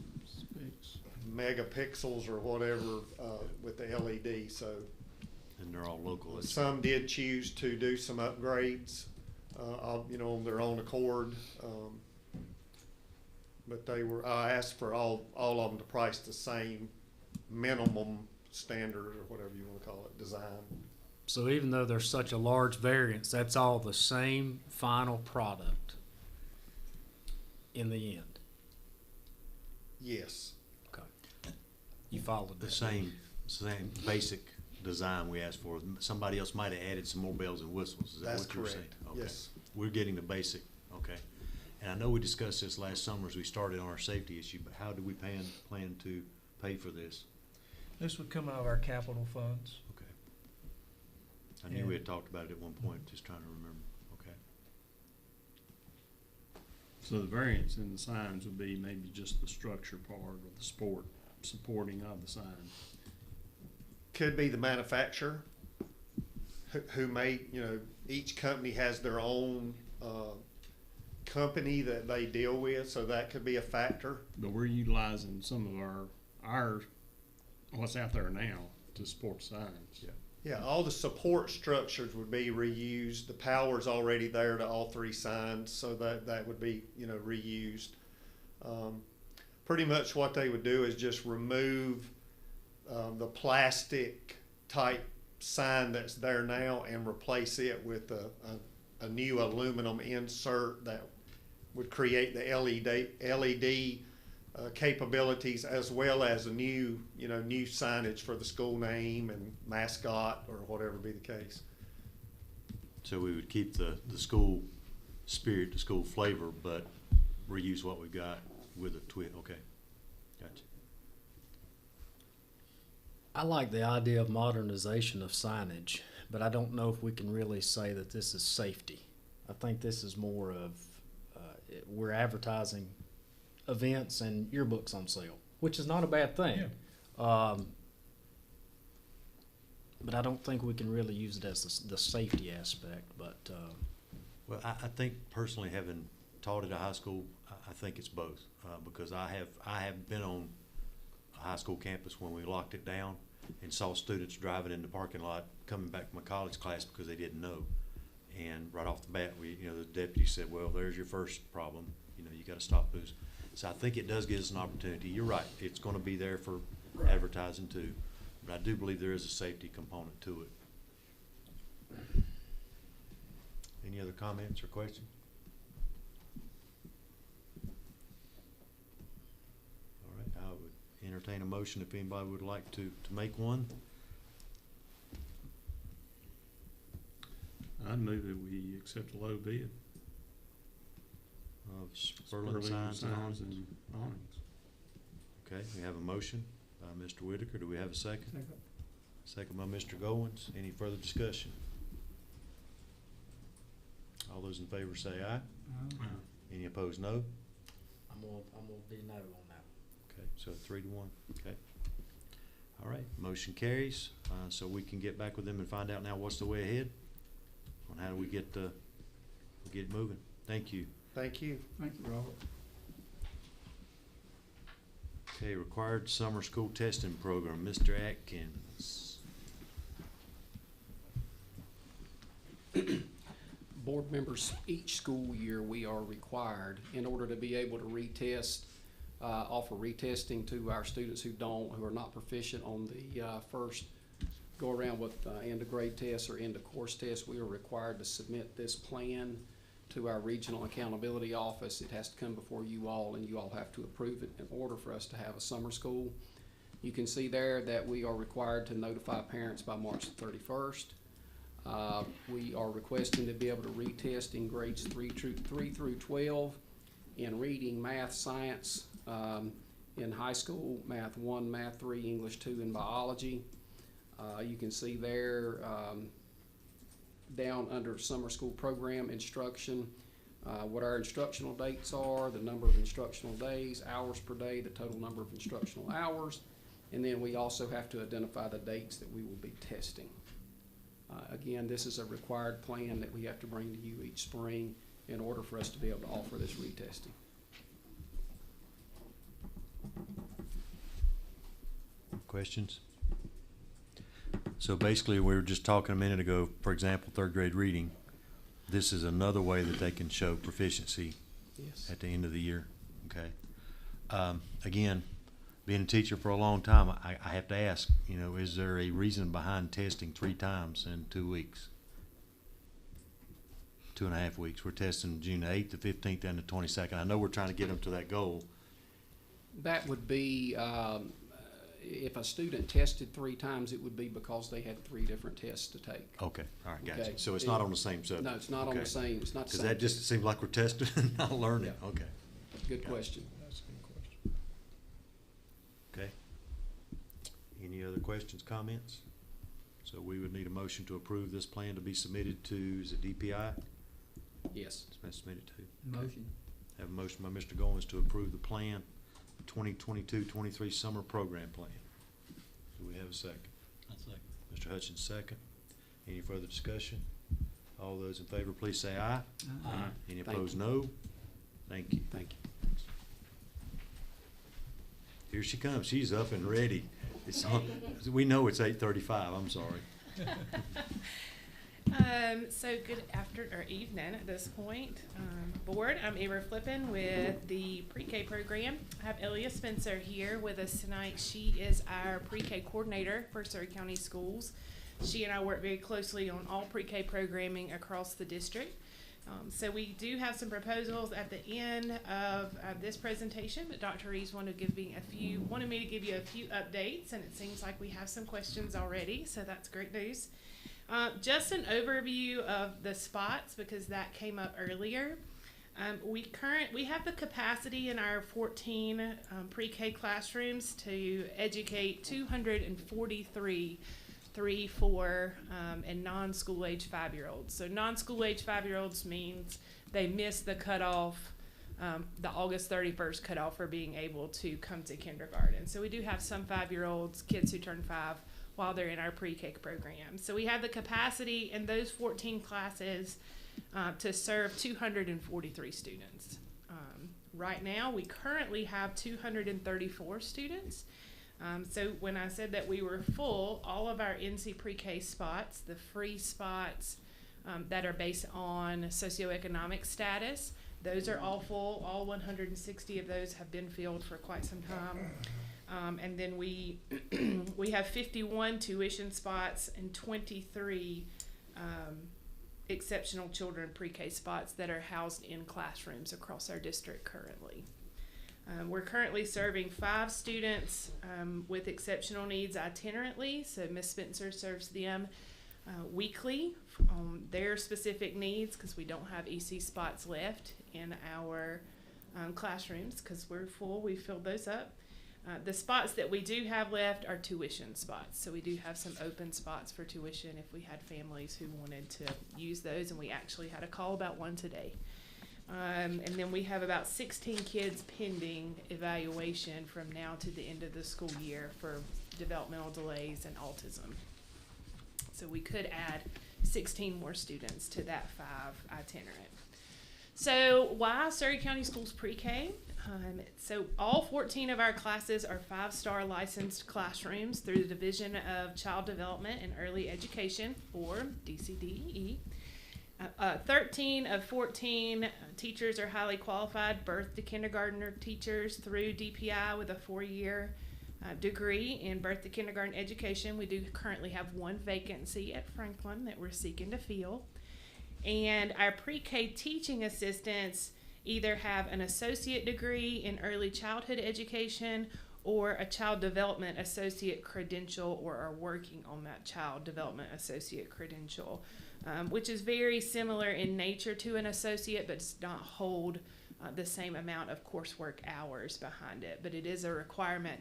megapixels or whatever, with the LED, so. And they're all local. Some did choose to do some upgrades, on their own accord. But I asked for all of them to price the same minimum standard, or whatever you want to call it, design. So even though there's such a large variance, that's all the same final product in the end? Yes. Okay. You followed The that. same basic design we asked for. Somebody else might have added some more bells and whistles. Is that That's what you're correct. saying? Okay. Yes. We're getting the basic, okay. And I know we discussed this last summer as we started on our safety issue, but how do we plan to pay for this? This would come out of our capital funds. Okay. I knew we had talked about it at one point, just trying to remember. Okay. So the variance in the signs would be maybe just the structure part or the supporting of the sign. Could be the manufacturer who may, each company has their own company that they deal with, so that could be a factor. But we're utilizing some of our what's out there now to support signs. Yeah. Yeah, all the support structures would be reused. The power's already there to all three signs, so that would be, reused. Pretty much what they would do is just remove the plastic type sign that's there now and replace it with a new aluminum insert that would create the LED capabilities, as well as a new signage for the school name and mascot or whatever be the case. So we would keep the school spirit, the school flavor, but reuse what we got with a twist. Okay, gotcha. I like the idea of modernization of signage, but I don't know if we can really say that this is safety. I think this is more of, we're advertising events and yearbooks on sale, which is not a bad thing. Yeah. But I don't think we can really use it as the safety aspect, but. Well, I think personally, having taught at a high school, I think it's both, because I have been on a high school campus when we locked it down and saw students driving in the parking lot coming back from a college class because they didn't know. And right off the bat, the deputy said, well, there's your first problem. You got to stop those. So I think it does give us an opportunity. You're right. It's going to be there for advertising too. But I do believe there is a safety component to it. Any other comments or questions? All right, I would entertain a motion if anybody would like to make one. I'd move that we accept a low bid. Of Sperling signs and awnings. Okay, we have a motion by Mr. Whitaker. Do we have a second? Second by Mr. Goins. Any further discussion? All those in favor say aye. Any opposed, no? I'm gonna be no on that. Okay, so 3-1. Okay. All right, motion carries. So we can get back with them and find out now what's the way ahead on how do we get moving. Thank you. Thank you. Thank you, Robert. Okay, required summer school testing program, Mr. Atkins. Board members, each school year we are required, in order to be able to retest, offer retesting to our students who are not proficient on the first go around with end of grade tests or end of course tests, we are required to submit this plan to our regional accountability office. It has to come before you all, and you all have to approve it in order for us to have a summer school. You can see there that we are required to notify parents by March 31st. We are requesting to be able to retest in grades 3 through 12 in reading, math, science, in high school, math 1, math 3, English 2, and biology. You can see there down under summer school program instruction, what our instructional dates are, the number of instructional days, hours per day, the total number of instructional hours, and then we also have to identify the dates that we will be testing. Again, this is a required plan that we have to bring to you each spring in order for us to be able to offer this retesting. Questions? So basically, we were just talking a minute ago, for example, third grade reading. This is another way that they can show proficiency at the end of the year. Okay. Again, being a teacher for a long time, I have to ask, you know, is there a reason behind testing 3 times in 2 weeks? 2.5 weeks. We're testing June 8th, the 15th, and the 22nd. I know we're trying to get them to that goal. That would be, if a student tested 3 times, it would be because they had 3 different tests to take. Okay, all right, gotcha. Okay. So it's not on the same subject? No, it's not on the same, it's not the Because same. that just seems like we're testing and not learning. Yeah. Okay. Good Gotcha. question. That's a good question. Okay. Any other questions, comments? So we would need a motion to approve this plan to be submitted to, is it DPI? Yes. It's been submitted to. Motion. Have a motion by Mr. Goins to approve the plan, 2022-23 summer program plan. Do we have a second? I second. Mr. Hutchins, second. Any further discussion? All those in favor, please say aye. Aye. Any Thank opposed, you. no? Thank you. Thank you. Here she comes. She's up and ready. It's on, we know it's 8:35. I'm sorry. So good evening at this point. Board, I'm Ava Flippin with the pre-K program. I have Elia Spencer here with us tonight. She is our pre-K coordinator for Surry County Schools. She and I work very closely on all pre-K programming across the district. So we do have some proposals at the end of this presentation, but Dr. Reeves wanted me to give you a few updates, and it seems like we have some questions already, so that's great news. Just an overview of the spots, because that came up earlier. We have the capacity in our 14 pre-K classrooms to educate 243 3, 4, and non-school age 5-year-olds. So non-school age 5-year-olds means they miss the cutoff, the August 31st cutoff for being able to come to kindergarten. So we do have some 5-year-olds, kids who turn 5 while they're in our pre-K program. So we have the capacity in those 14 classes to serve 243 students. Right now, we currently have 234 students. So when I said that we were full, all of our NC pre-K spots, the free spots that are based on socioeconomic status, those are all full. All 160 of those have been filled for quite some time. And then we have 51 tuition spots and 23 exceptional children pre-K spots that are housed in classrooms across our district currently. We're currently serving 5 students with exceptional needs itinerantly. So Ms. Spencer serves them weekly on their specific needs, because we don't have EC spots left in our classrooms because we're full. We filled those up. The spots that we do have left are tuition spots. So we do have some open spots for tuition if we had families who wanted to use those, and we actually had a call about one today. And then we have about 16 kids pending evaluation from now to the end of the school year for developmental delays and autism. So we could add 16 more students to that 5 itinerant. So why Surry County Schools Pre-K? So all 14 of our classes are 5-star licensed classrooms through the Division of Child Development and Early Education, or DCDE. 13 of 14 teachers are highly qualified birth to kindergartner teachers through DPI with a 4-year degree in birth to kindergarten education. We do currently have one vacancy at Franklin that we're seeking to fill. And our pre-K teaching assistants either have an associate degree in early childhood education or a child development associate credential, or are working on that child development associate credential, which is very similar in nature to an associate, but does not hold the same amount of coursework hours behind it. But it is a requirement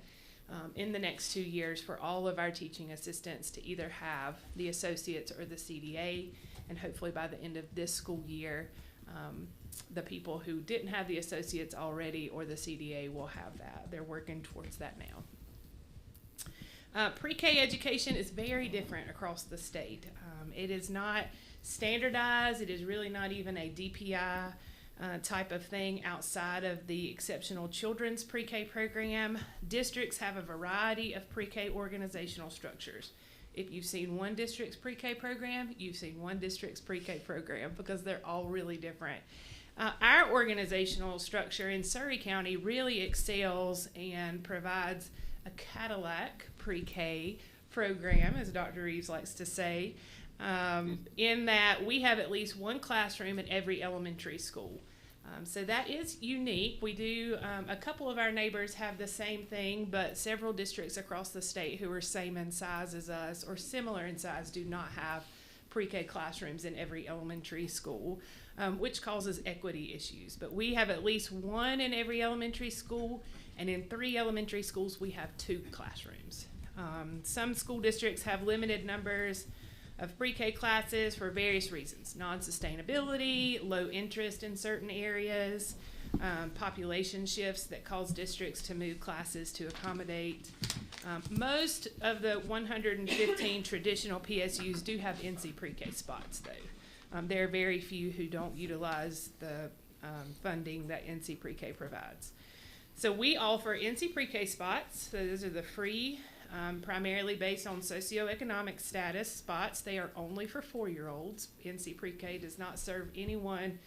in the next 2 years for all of our teaching assistants to either have the associates or the CDA, and hopefully by the end of this school year, the people who didn't have the associates already or the CDA will have that. They're working towards that now. Pre-K education is very different across the state. It is not standardized. It is really not even a DPI type of thing outside of the exceptional children's pre-K program. Districts have a variety of pre-K organizational structures. If you've seen one district's pre-K program, you've seen one district's pre-K program, because they're all really different. Our organizational structure in Surry County really excels and provides a Cadillac pre-K program, as Dr. Reeves likes to say, in that we have at least one classroom in every elementary school. So that is unique. We do, a couple of our neighbors have the same thing, but several districts across the state who are same in size as us or similar in size do not have pre-K classrooms in every elementary school, which causes equity issues. But we have at least one in every elementary school, and in 3 elementary schools we have 2 classrooms. Some school districts have limited numbers of pre-K classes for various reasons: non-sustainability, low interest in certain areas, population shifts that cause districts to move classes to accommodate. Most of the 115 traditional PSUs do have NC pre-K spots, though. There are very few who don't utilize the funding that NC pre-K provides. So we offer NC pre-K spots. So those are the free, primarily based on socioeconomic status spots. They are only for 4-year-olds. NC pre-K does not serve anyone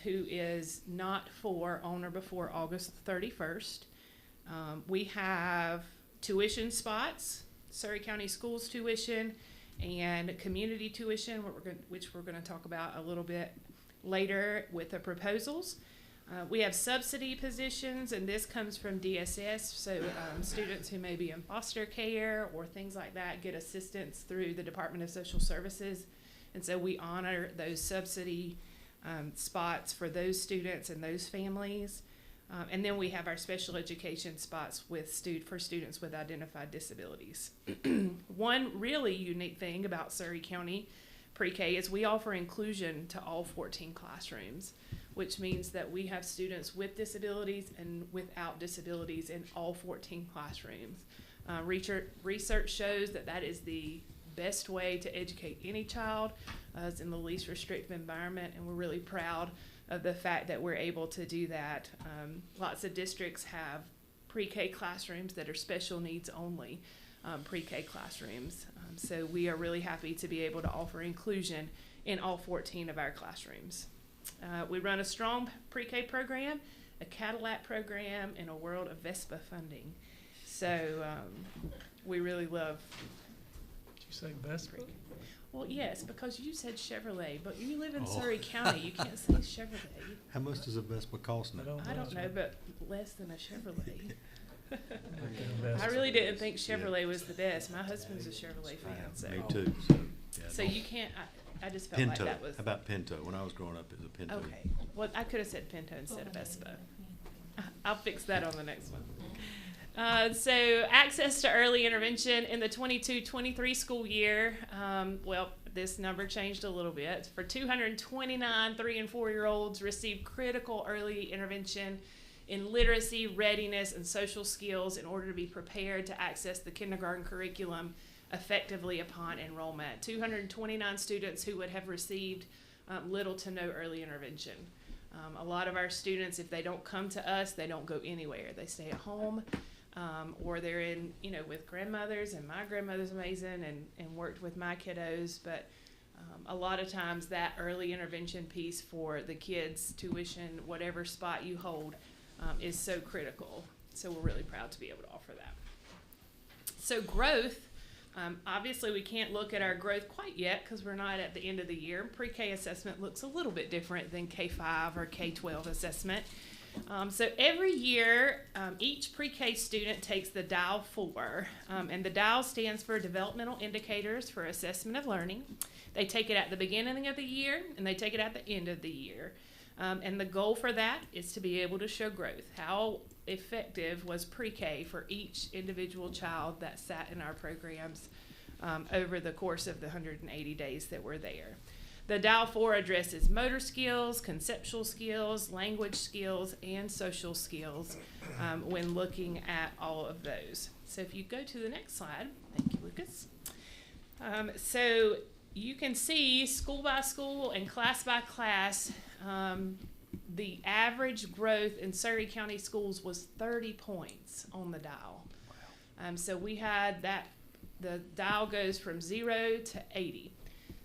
who is not 4 on or before August 31st. We have tuition spots, Surry County Schools tuition, and community tuition, which we're going to talk about a little bit later with the proposals. We have subsidy positions, and this comes from DSS, so students who may be in foster care or things like that get assistance through the Department of Social Services, and so we honor those subsidy spots for those students and those families. And then we have our special education spots for students with identified disabilities. One really unique thing about Surry County Pre-K is we offer inclusion to all 14 classrooms, which means that we have students with disabilities and without disabilities in all 14 classrooms. Research shows that that is the best way to educate any child, is in the least restrictive environment, and we're really proud of the fact that we're able to do that. Lots of districts have pre-K classrooms that are special needs only pre-K classrooms. So we are really happy to be able to offer inclusion in all 14 of our classrooms. We run a strong pre-K program, a Cadillac program, and a world of Vespa funding. So we really love. Did you say Vespa? Well, yes, because you said Chevrolet, but you live in Surry County. You can't say Chevrolet. How much does a Vespa cost now? I don't know, but less than a Chevrolet. I really didn't think Chevrolet was the best. My husband's a Chevrolet fan, so. Me too. So you can't. I just felt Pinto. like that was. How about Pinto? When I was growing up, it was a Pinto. Okay. Well, I could have said Pinto instead of Vespa. I'll fix that on the next one. So access to early intervention in the 22-23 school year, well, this number changed a little bit. For 229 3 and 4-year-olds received critical early intervention in literacy, readiness, and social skills in order to be prepared to access the kindergarten curriculum effectively upon enrollment. 229 students who would have received little to no early intervention. A lot of our students, if they don't come to us, they don't go anywhere. They stay at home. Or they're in, with grandmothers, and my grandmother's amazing and worked with my kiddos, but a lot of times that early intervention piece for the kids' tuition, whatever spot you hold, is so critical. So we're really proud to be able to offer that. So growth, obviously we can't look at our growth quite yet because we're not at the end of the year. Pre-K assessment looks a little bit different than K-5 or K-12 assessment. So every year, each pre-K student takes the DIAL 4, and the DIAL stands for Developmental Indicators for Assessment of Learning. They take it at the beginning of the year, and they take it at the end of the year. And the goal for that is to be able to show growth. How effective was pre-K for each individual child that sat in our programs over the course of the 180 days that we're there. The DIAL 4 addresses motor skills, conceptual skills, language skills, and social skills when looking at all of those. So if you go to the next slide, thank you, Lucas. So you can see school by school and class by class, the average growth in Surry County schools was 30 points on the DIAL. So we had that, the DIAL goes from 0 to 80.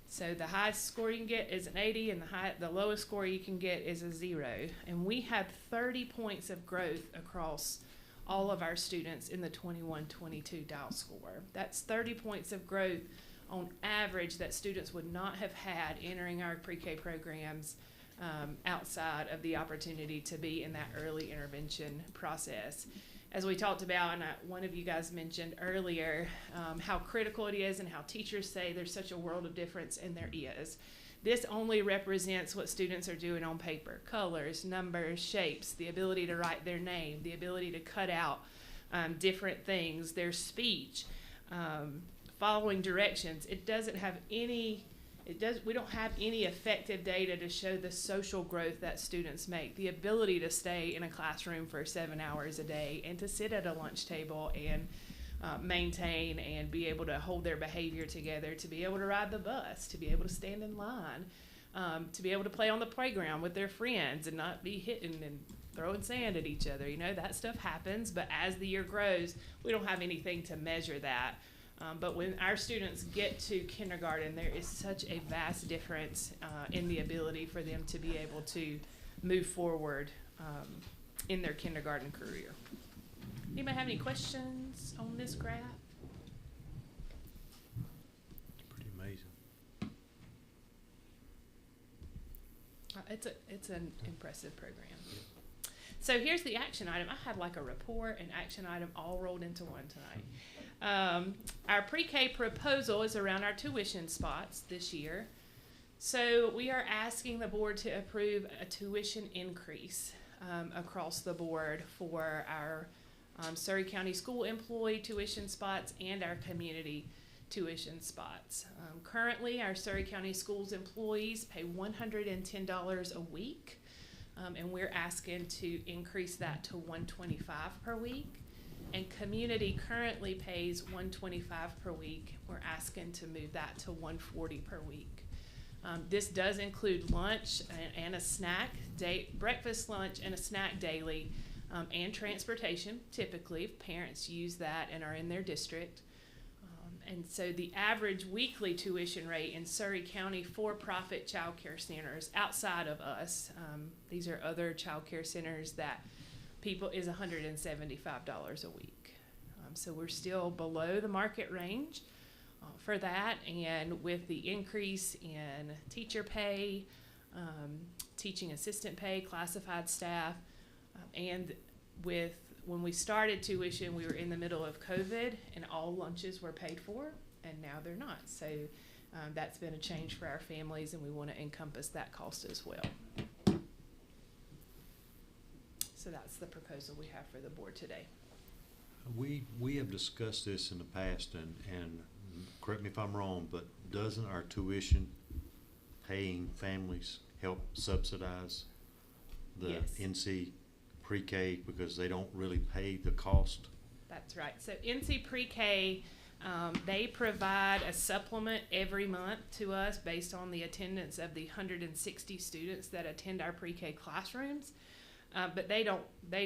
So the highest score you can get is an 80, and the lowest score you can get is a 0. And we had 30 points of growth across all of our students in the 21-22 DIAL score. That's 30 points of growth on average that students would not have had entering our pre-K programs outside of the opportunity to be in that early intervention process. As we talked about, and one of you guys mentioned earlier, how critical it is and how teachers say there's such a world of difference, and there is. This only represents what students are doing on paper: colors, numbers, shapes, the ability to write their name, the ability to cut out different things, their speech, following directions. It doesn't have any we don't have any effective data to show the social growth that students make, the ability to stay in a classroom for 7 hours a day and to sit at a lunch table and maintain and be able to hold their behavior together, to be able to ride the bus, to be able to stand in line, to be able to play on the playground with their friends and not be hitting and throwing sand at each other. You know, that stuff happens, but as the year grows, we don't have anything to measure that. But when our students get to kindergarten, there is such a vast difference in the ability for them to be able to move forward in their kindergarten career. Anybody have any questions on this graph? Pretty amazing. It's an impressive program. So here's the action item. I had like a report and action item all rolled into one tonight. Our pre-K proposal is around our tuition spots this year. So we are asking the board to approve a tuition increase across the board for our Surry County school employee tuition spots and our community tuition spots. Currently, our Surry County schools employees pay $110 a week, and we're asking to increase that to $125 per week. And community currently pays $125 per week. We're asking to move that to $140 per week. This does include lunch and a snack, breakfast, lunch, and a snack daily, and transportation, typically, if parents use that and are in their district. And so the average weekly tuition rate in Surry County for-profit child care centers outside of us, these are other child care centers that people, is $175 a week. So we're still below the market range for that, and with the increase in teacher pay, teaching assistant pay, classified staff, and with when we started tuition, we were in the middle of COVID and all lunches were paid for, and now they're not. So that's been a change for our families, and we want to encompass that cost as well. So that's the proposal we have for the board today. We have discussed this in the past, and correct me if I'm wrong, but doesn't our tuition paying families help subsidize the Yes. NC pre-K because they don't really pay the cost? That's right. So NC Pre-K, they provide a supplement every month to us based on the attendance of the 160 students that attend our pre-K classrooms. But they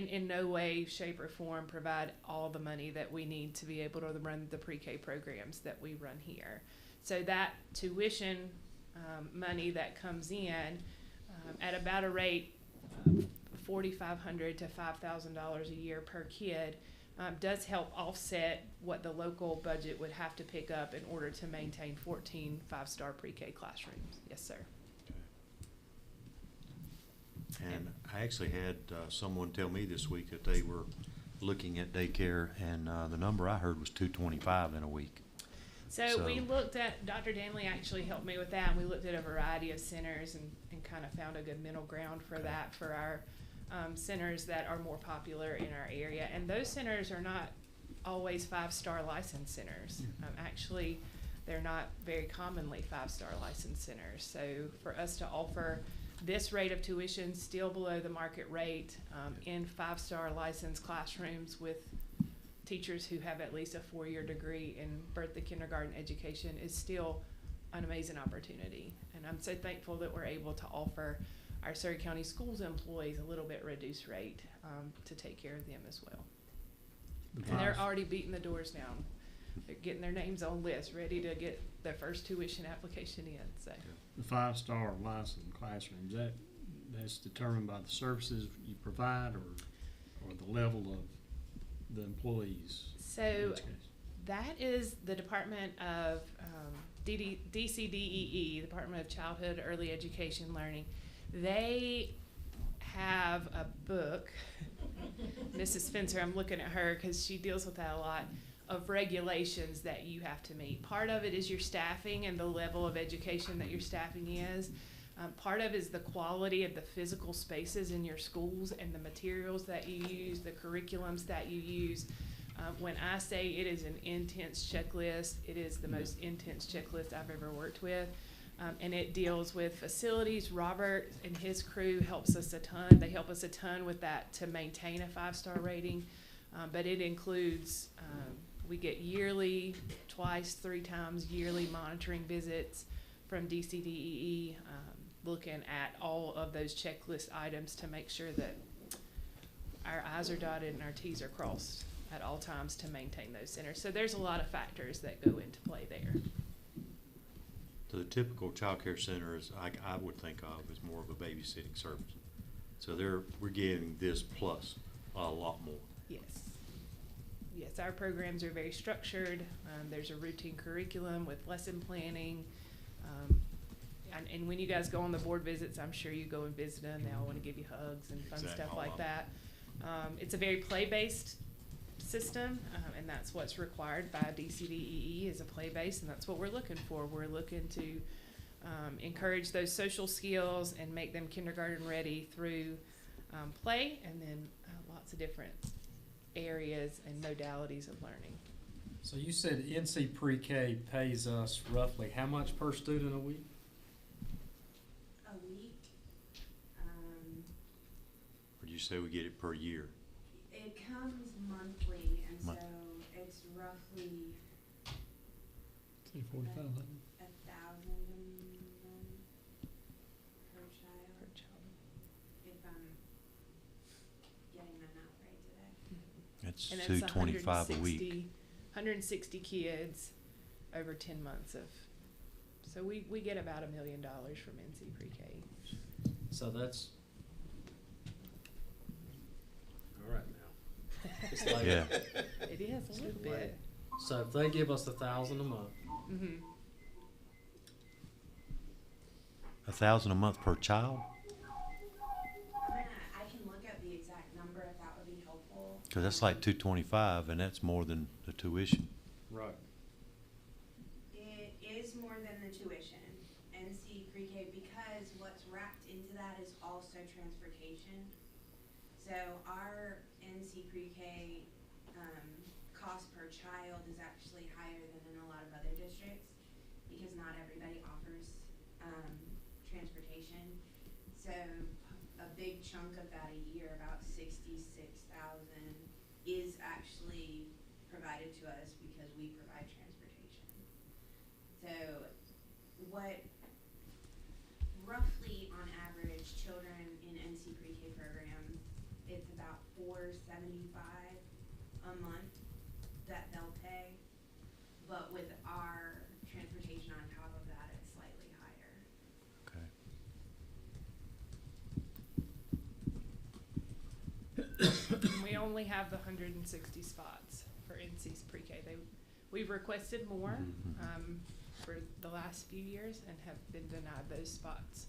in no way, shape, or form provide all the money that we need to be able to run the pre-K programs that we run here. So that tuition money that comes in at about a rate $4,500 to $5,000 a year per kid does help offset what the local budget would have to pick up in order to maintain 14 five-star pre-K classrooms. Yes, sir. And I actually had someone tell me this week that they were looking at daycare, and the number I heard was 225 in a week. So we looked at, Dr. Danley actually helped me with that, and we looked at a variety of centers and kind of found a good middle ground for that for our centers that are more popular in our area. And those centers are not always five-star licensed centers. Actually, they're not very commonly five-star licensed centers. So for us to offer this rate of tuition still below the market rate in five-star licensed classrooms with teachers who have at least a 4-year degree in birth to kindergarten education is still an amazing opportunity. And I'm so thankful that we're able to offer our Surry County Schools employees a little bit reduced rate to take care of them as well. And they're already beating the doors down. They're getting their names on lists, ready to get their first tuition application in. So the five-star licensed classrooms, that's determined by the services you provide or the level of the employees? So that is the Department of DCDEE, Department of Childhood Early Education Learning. They have a book, Mrs. Spencer, I'm looking at her because she deals with that a lot, of regulations that you have to meet. Part of it is your staffing and the level of education that your staffing is. Part of it is the quality of the physical spaces in your schools and the materials that you use, the curriculums that you use. When I say it is an intense checklist, it is the most intense checklist I've ever worked with. And it deals with facilities. Robert and his crew helps us a ton. They help us a ton with that to maintain a five-star rating. But it includes, we get yearly, twice, 3 times yearly monitoring visits from DCDEE, looking at all of those checklist items to make sure that our I's are dotted and our T's are crossed at all times to maintain those centers. So there's a lot of factors that go into play there. So the typical child care center is, I would think of as more of a babysitting service. So we're getting this plus a lot more. Yes. Yes, our programs are very structured. There's a routine curriculum with lesson planning. And when you guys go on the board visits, I'm sure you go and visit them. They all want to give you hugs and fun stuff like that. It's a very play-based system, and that's what's required by DCDEE is a play-based, and that's what we're looking for. We're looking to encourage those social skills and make them kindergarten ready through play, and then lots of different areas and modalities of learning. So you said NC Pre-K pays us roughly how much per student a week? A week. Or do you say we get it per year? It comes monthly, and so it's roughly 45. 1,000 per child. Per child. If I'm getting that out right today. That's And that's 225 a week. 160 kids over 10 months of. So we get about $1 million from NC Pre-K. So that's all right now. It's late. Yeah. It is a little bit. So if they give us 1,000 a month, Mm-hmm. 1,000 a month per child? I can look up the exact number if that would be helpful. Because that's like 225, and that's more than the tuition. right? It is more than the tuition, NC Pre-K, because what's wrapped into that is also transportation. So our NC Pre-K cost per child is actually higher than in a lot of other districts because not everybody offers transportation. So a big chunk of that a year, about 66,000, is actually provided to us because we provide transportation. So what roughly on average children in NC Pre-K programs, it's about $475 a month that they'll pay, but with our transportation on top of that, it's slightly higher. Okay. We only have the 160 spots for NC's pre-K. We've requested more for the last few years and have been denied those spots.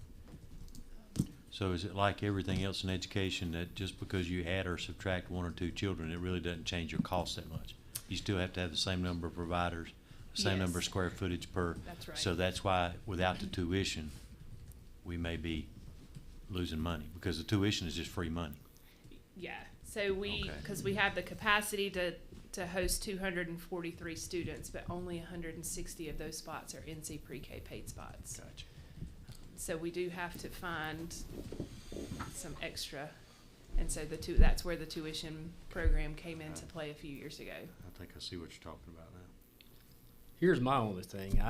So is it like everything else in education that just because you add or subtract 1 or 2 children, it really doesn't change your cost that much? You still have to have the same number of providers, the same number of square footage per. That's right. So that's why without the tuition, we may be losing money because the tuition is just free money. Yeah, so because we have the capacity to host 243 students, but only 160 of those spots are NC pre-K paid spots. Gotcha. So we do have to find some extra, and so that's where the tuition program came into play a few years ago. I think I see what you're talking about now. Here's my only thing.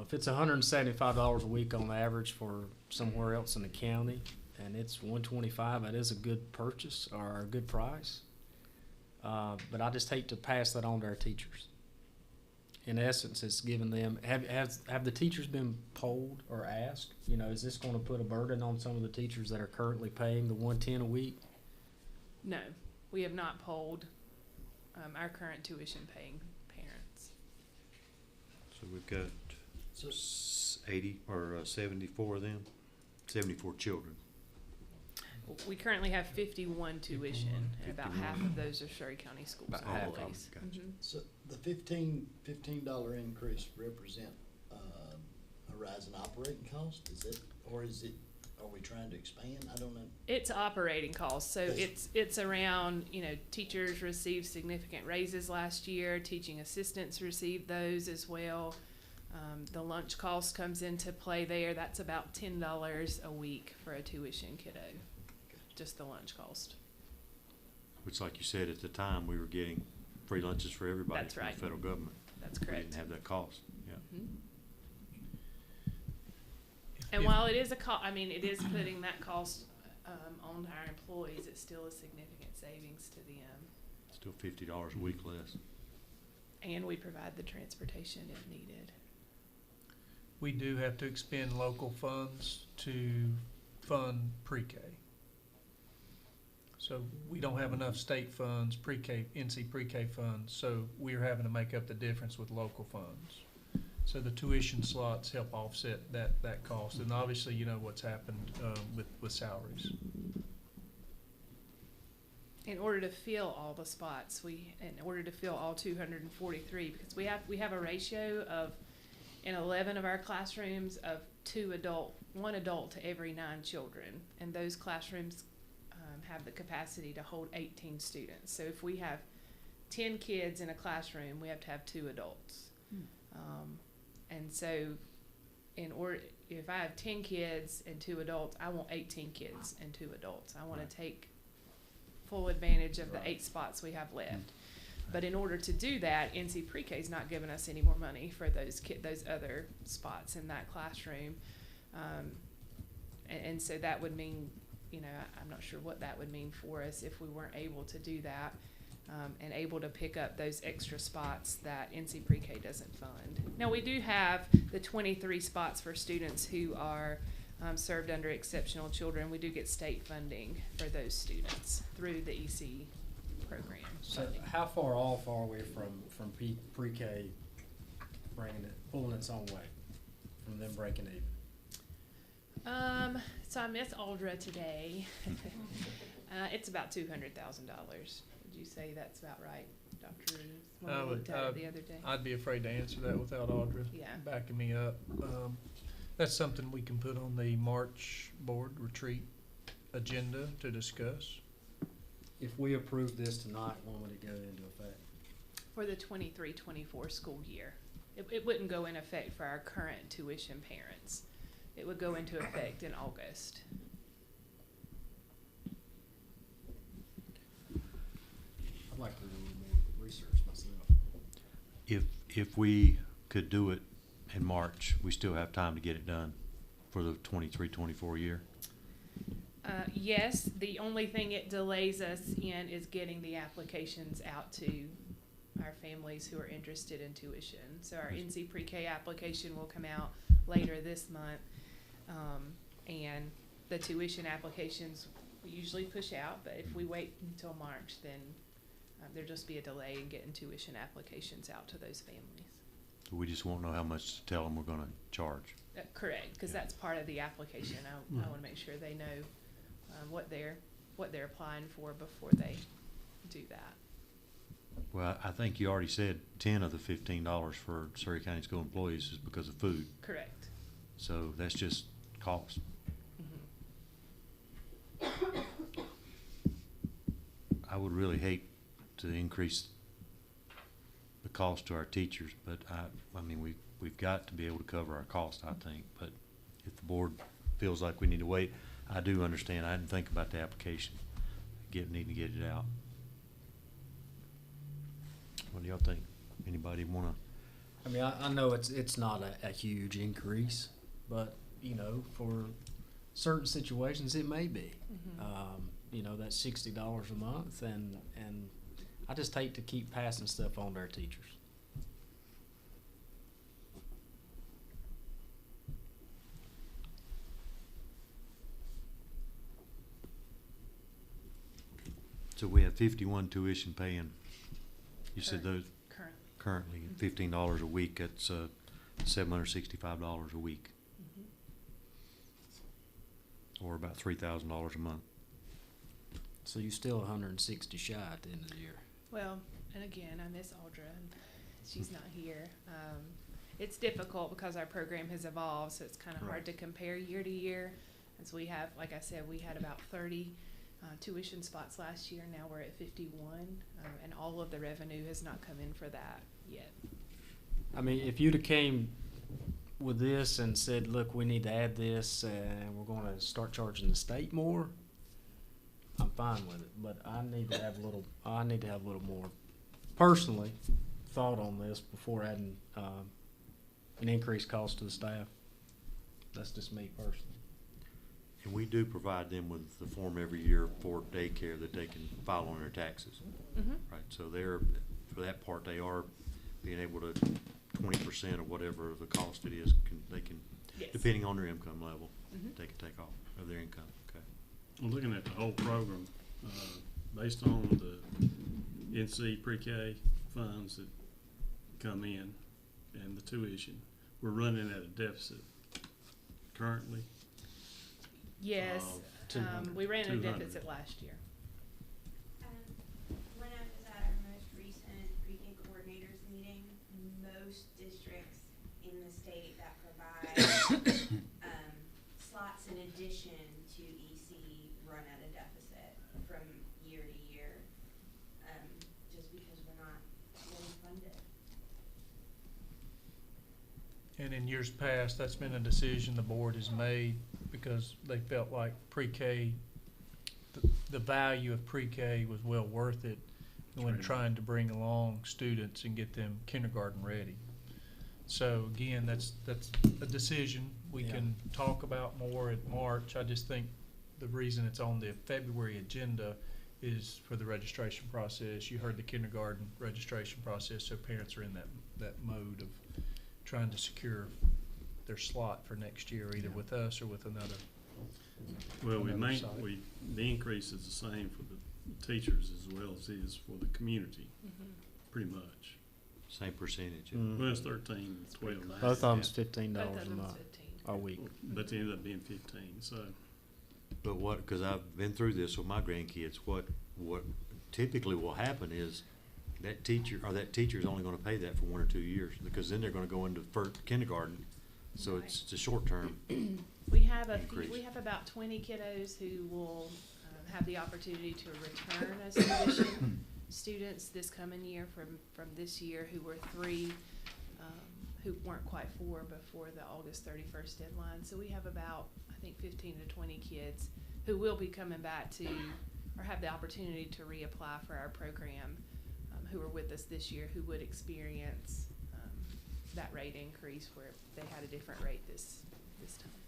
If it's $175 a week on average for somewhere else in the county, and it's $125, that is a good purchase or a good price. But I just hate to pass that on to our teachers. In essence, it's giving them. Have the teachers been polled or asked? Is this going to put a burden on some of the teachers that are currently paying the $110 a week? No, we have not polled our current tuition paying parents. So we've got 80 or 74 of them, 74 children. We currently have 51 tuition, and about half of those are Surry County schools. About half of them, employees. gotcha. So the $15 increase represent a rise in operating cost? Is it, or is it, are we trying to expand? I don't know. It's operating costs, so it's around, teachers received significant raises last year, teaching assistants received those as well. The lunch cost comes into play there. That's about $10 a week for a tuition kiddo, just the lunch cost. Which, like you said, at the time, we were getting free lunches for everybody That's from right. the federal government. That's correct. We didn't have that cost, yeah. Mm-hmm. And while it is it is putting that cost on our employees, it's still a significant savings to them. Still $50 a week less. And we provide the transportation if needed. We do have to expend local funds to fund pre-K. So we don't have enough state funds, pre-K, NC pre-K funds, so we're having to make up the difference with local funds. So the tuition slots help offset that cost, and obviously you know what's happened with salaries. In order to fill all the spots, in order to fill all 243, because we have a ratio of, in 11 of our classrooms, of 1 adult to every 9 children, and those classrooms have the capacity to hold 18 students. So if we have 10 kids in a classroom, we have to have 2 adults. And so if I have 10 kids and 2 adults, I want 18 kids and 2 adults. I want to take full advantage of the 8 spots we have left. But in order to do that, NC Pre-K is not giving us any more money for those other spots in that classroom. And so that would mean, I'm not sure what that would mean for us if we weren't able to do that. And able to pick up those extra spots that NC Pre-K doesn't fund. Now, we do have the 23 spots for students who are served under exceptional children. We do get state funding for those students through the EC program. So how far off are we from pre-K pulling its own way, from them breaking even? So I missed Aldra today. It's about $200,000. Would you say that's about right, Dr. Reeves? When we looked at it the other day? I'd be afraid to answer that without Audra backing me up. That's something we can put on the March board retreat agenda to discuss. If we approve this tonight, when would it go into effect? For the 23-24 school year. It wouldn't go in effect for our current tuition parents. It would go into effect in August. I'd like to do more research myself. If we could do it in March, we still have time to get it done for the 23-24 year? Yes, the only thing it delays us in is getting the applications out to our families who are interested in tuition. So our NC Pre-K application will come out later this month, and the tuition applications we usually push out, but if we wait until March, then there'll just be a delay in getting tuition applications out to those families. We just won't know how much to tell them we're gonna charge. Correct, because that's part of the application. I want to make sure they know what they're applying for before they do that. Well, I think you already said 10 of the $15 for Surry County School employees is because of food. Correct. So that's just cost. I would really hate to increase the cost to our teachers, but I mean, we've got to be able to cover our cost, I think. But if the board feels like we need to wait, I do understand. I didn't think about the application. Need to get it out. What do y'all think? Anybody want to? I mean, I know it's not a huge increase, but you know, for certain situations, it may be. You know, that's $60 a month, and I just hate to keep passing stuff on to our teachers. So we have 51 tuition paying. You said those currently $15 a week. That's $765 a week, or about $3,000 a month. So you still 160 shy at the end of the year. Well, and again, I miss Audra, and she's not here. It's difficult because our program has evolved, so it's kind of hard to compare year to year. As we have, like I said, we had about 30 tuition spots last year. Now we're at 51, and all of the revenue has not come in for that yet. I mean, if you'd have came with this and said, look, we need to add this and we're going to start charging the state more, I'm fine with it. But I need to have a little more personally thought on this before adding an increased cost to the staff. That's just me personally. And we do provide them with the form every year for daycare that they can file on their taxes. Right, so they're, for that part, they are being able to 20% of whatever the cost it is, they can, depending on their income level, they can take off of their income. Okay. Well, looking at the whole program, based on the NC pre-K funds that come in and the tuition, we're running at a deficit currently. Yes, we ran a deficit last year. When I was at our most recent pre-K coordinators meeting, most districts in the state that provide slots in addition to EC run at a deficit from year to year, just because we're not fully funded. And in years past, that's been a decision the board has made because they felt like pre-K, the value of pre-K was well worth it when trying to bring along students and get them kindergarten ready. So again, that's a decision we can talk about more at March. I just think the reason it's on the February agenda is for the registration process. You heard the kindergarten registration process, so parents are in that mode of trying to secure their slot for next year, either with us or with another. Well, the increase is the same for the teachers as well as it is for the community, pretty much. Same percentage. Well, it's 13, 12. Both of them's $15 a month, a week. But they ended up being 15. So. But what? Because I've been through this with my grandkids. What typically will happen is that teacher is only going to pay that for 1 or 2 years, because then they're going to go into kindergarten. So it's a short term. We have about 20 kiddos who will have the opportunity to return as tuition students this coming year from this year, who were 3 who weren't quite 4 before the August 31st deadline. So we have about, I think, 15 to 20 kids who will be coming back to, or have the opportunity to reapply for our program, who are with us this year, who would experience that rate increase where they had a different rate this time.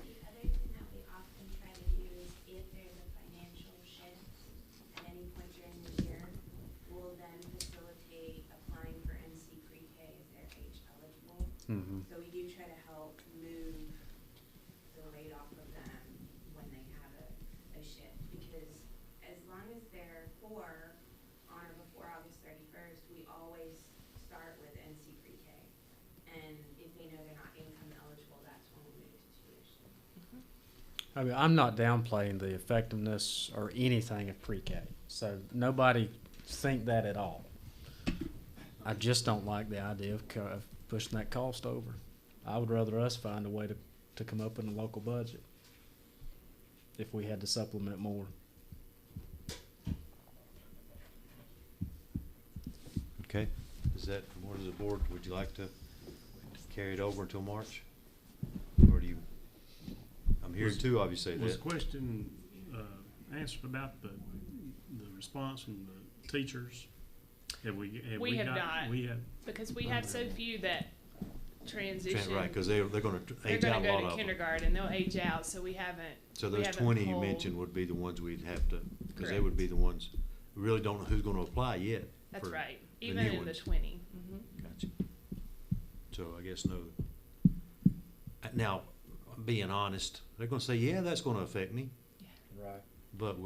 The other thing that we often try to do is, if there's a financial shift at any point during the year, we'll then facilitate applying for NC pre-K if they're age eligible. So we do try to help move the rate off of them when they have a shift. before, on or before August 31st, we always start with NC pre-K. And if they know they're not income eligible, that's when we move to tuition. I mean, I'm not downplaying the effectiveness or anything of pre-K, so nobody think that at all. I just don't like the idea of pushing that cost over. I would rather us find a way to come up in the local budget if we had to supplement more. Okay, what is the board, would you like to carry it over until March? Or do you, I'm hearing two of you say that. Was the question answered about the response from the teachers? We have not, because we have so few that transition. Right, because they're going to age out a lot of them. They're going to go to kindergarten, they'll age out, so we haven't. So those 20 you mentioned would be the ones we'd have to, because they would be the ones, we really don't know who's going to apply yet. That's right, the even new in ones. the 20. Gotcha. So I guess no. Now, being honest, they're going to say, yeah, that's going to affect me. Right. But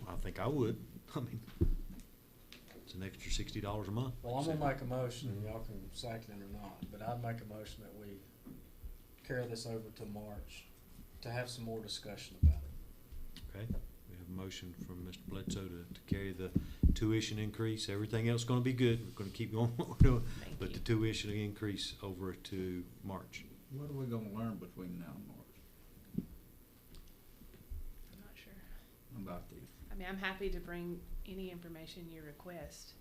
I think I would. I mean, it's an extra $60 a month. Well, I'm gonna make a motion, and y'all can second it or not, but I'd make a motion that we carry this over to March to have some more discussion about it. Okay, we have a motion from Mr. Bledsoe to carry the tuition increase. Everything else is gonna be good. We're gonna keep going what we're doing, but the tuition increase over to March. What are we gonna learn between now and March I'm not sure. about this? I mean, I'm happy to bring any information you request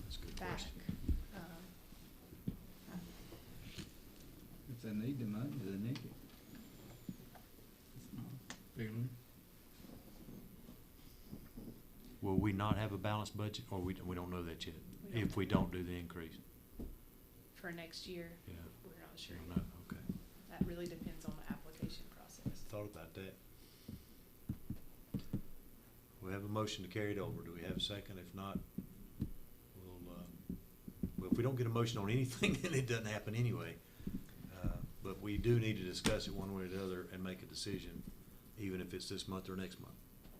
That's a good back. question. If they need the money, they need it. It's not feeling. Will we not have a balanced budget, or we don't know that yet? If we don't do the increase? For next year, Yeah. we're not sure. No, okay. That really depends on the application process. Thought about that. We have a motion to carry it over. Do we have a second? If not, well, if we don't get a motion on anything, then it doesn't happen anyway. But we do need to discuss it one way or the other and make a decision, even if it's this month or next month.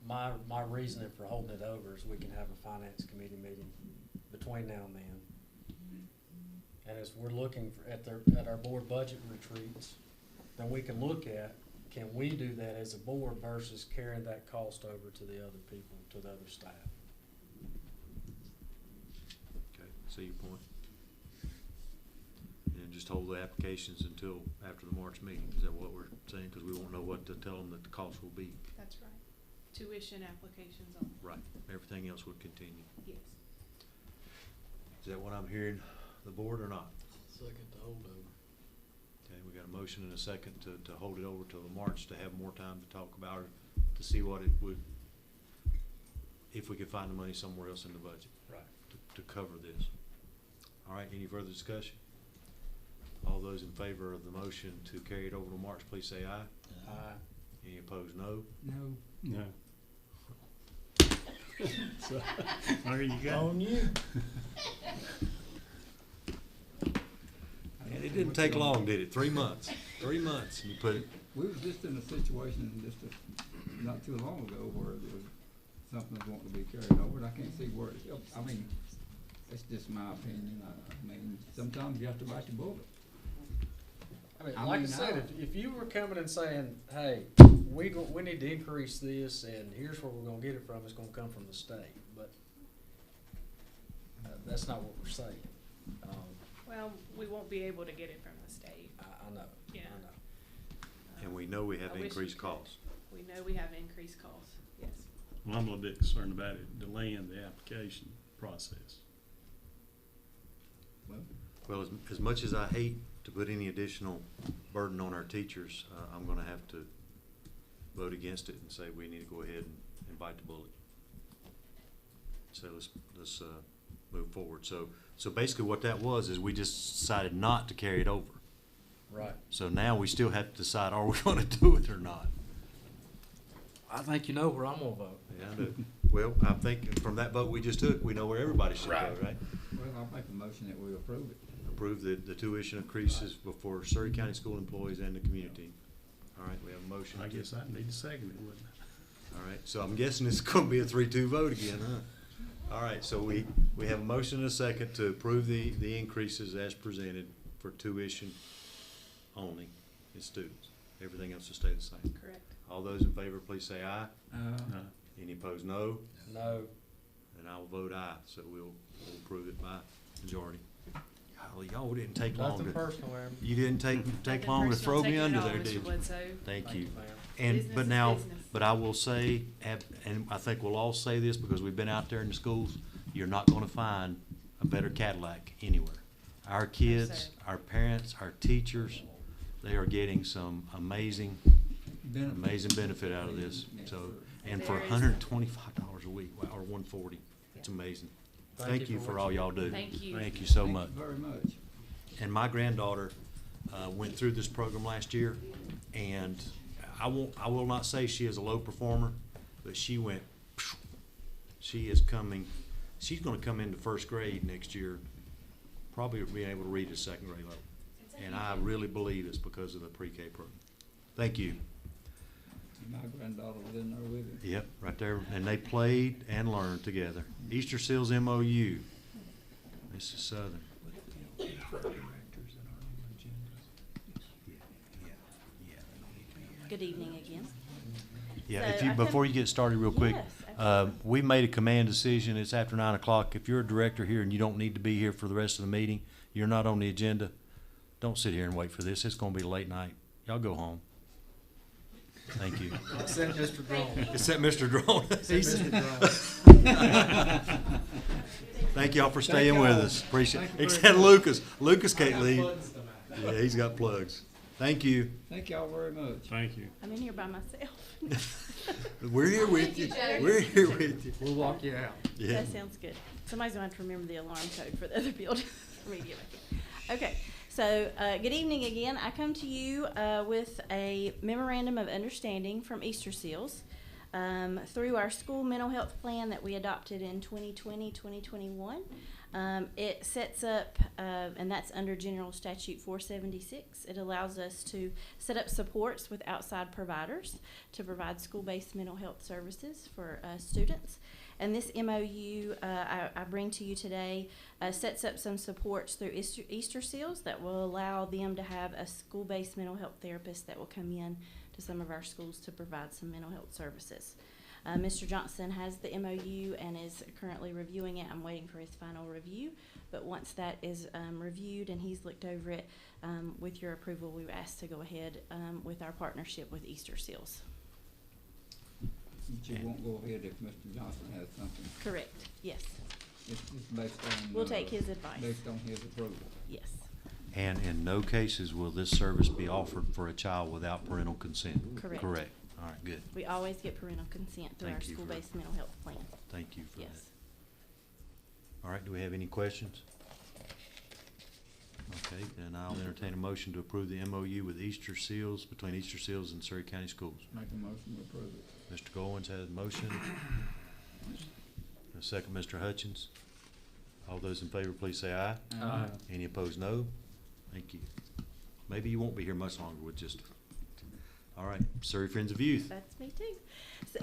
My reasoning for holding it over is we can have a finance committee meeting between now and then. And as we're looking at our board budget retreats, then we can look at, can we do that as a board versus carrying that cost over to the other people, to the other staff? Okay, see your point. And just hold the applications until after the March meeting. Is that what we're saying? Because we won't know what to tell them that the cost will be. That's right. Tuition applications on. Right. Everything else would continue. Yes. Is that what I'm hearing, the board, or not? Second to hold over. Okay, we got a motion and a second to hold it over till the March, to have more time to talk about it, to see what it would, if we could find the money somewhere else in the budget. Right. To cover this. All right, any further discussion? All those in favor of the motion to carry it over to March, please say aye. Aye. Any opposed, no? No. No. So, there you go. On you. And it didn't take long, did it? 3 months. 3 months, and you put it. We was just in a situation not too long ago where there was something that wanted to be carried over, and I can't see where it helps. I mean, that's just my opinion. I mean, sometimes you have to bite the bullet. Like I said, if you were coming and saying, hey, we need to increase this, and here's where we're gonna get it from, it's gonna come from the state, but that's not what we're saying. Well, we won't be able to get it from the state. I know. Yeah. I know. And we know we have I wish increased we could. costs. We know we have increased costs, yes. Well, I'm a little bit concerned about it delaying the application process. Well, as much as I hate to put any additional burden on our teachers, I'm gonna have to vote against it and say we need to go ahead and bite the bullet. So let's move forward. So basically what that was is we just decided not to carry it over. Right. So now we still have to decide, are we gonna do it or not? I think you know where I'm gonna vote. Yeah, I do. Well, I think from that vote we just took, we know where everybody should go, right? Well, I'll make a motion that we approve it. Approve the tuition increases for Surry County school employees and the community. All right, we have a motion. I guess I need to second it, wouldn't I? All right, so I'm guessing it's gonna be a 3-2 vote again, huh? All right, so we have a motion and a second to approve the increases as presented for tuition only in students. Everything else will stay the same. Correct. All those in favor, please say aye. No. Any opposed, no? No. And I will vote aye, so we'll approve it by majority. Golly, y'all didn't take long Nothing to, personal, Aaron. you didn't take Nothing long to personal, throw me taking it under all, there, Mr. did you? Bledsoe. Thank you. ma'am. And, Business but is now, business. but I will say, and I think we'll all say this because we've been out there in the schools, you're not gonna find a better Cadillac anywhere. Our kids, our parents, our teachers, they are getting some amazing benefit out of this. So, and for There is. $125 a week, or $140, it's amazing. Thank you for all y'all do. Thank you. Thank you so Thank much. you very much. And my granddaughter went through this program last year, and I will not say she is a low performer, but she went. She is coming. She's going to come into first grade next year, probably being able to read at second grade level, and I really believe it's because of the pre-K program. Thank you. My granddaughter was in there with him. Yep, right there, and they played and learned together. Easter Seals MOU. This is Southern. Good evening again. Yeah, So if you, I before come- you get started real quick, Yes, we made a command decision, it's after 9 o'clock. If you're a director here and you don't need to be here for the rest of the meeting, you're not on the agenda, don't sit here and wait for this. It's gonna be a late night. Y'all go home. Thank you. Except Mr. Drone. Except Mr. Drone. Thank y'all for staying Thank with y'all. us. Appreciate it. Thank you very Except much. Lucas. Lucas can't leave. Yeah, he's got plugs. Thank you. Thank y'all very much. Thank you. I'm in here by myself. We're here with you. We're here with you. We'll walk you out. Yeah. That sounds good. Somebody's gonna have to remember the alarm code for the other building immediately. Okay, so, good evening again. I come to you, with a memorandum of understanding from Easter Seals, through our school mental health plan that we adopted in 2020, 2021. It sets up, and that's under General Statute 476. It allows us to set up supports with outside providers to provide school-based mental health services for students. And this MOU I bring to you today sets up some supports through Easter Seals that will allow them to have a school-based mental health therapist that will come in to some of our schools to provide some mental health services. Mr. Johnson has the MOU and is currently reviewing it. I'm waiting for his final review. But once that is reviewed and he's looked over it, with your approval, we were asked to go ahead with our partnership with Easter Seals. But you won't go ahead if Mr. Johnson has something. Correct, yes. It's based on. We'll take his advice. Based on his approval. Yes. And in no cases will this service be offered for a child without parental consent? Correct. Correct. All right, good. We always get parental consent through our Thank you for- school-based mental health plan. Thank you for that. Yes. All right, do we have any questions? Okay, then I'll entertain a motion to approve the MOU with Easter Seals, between Easter Seals and Surry County Schools. Make a motion to approve it. Mr. Goins has a motion. A second, Mr. Hutchins. All those in favor, please say aye. Aye. Any opposed, no. Thank you. Maybe you won't be here much longer with just, all right, Surry Friends of Youth. That's me too. So,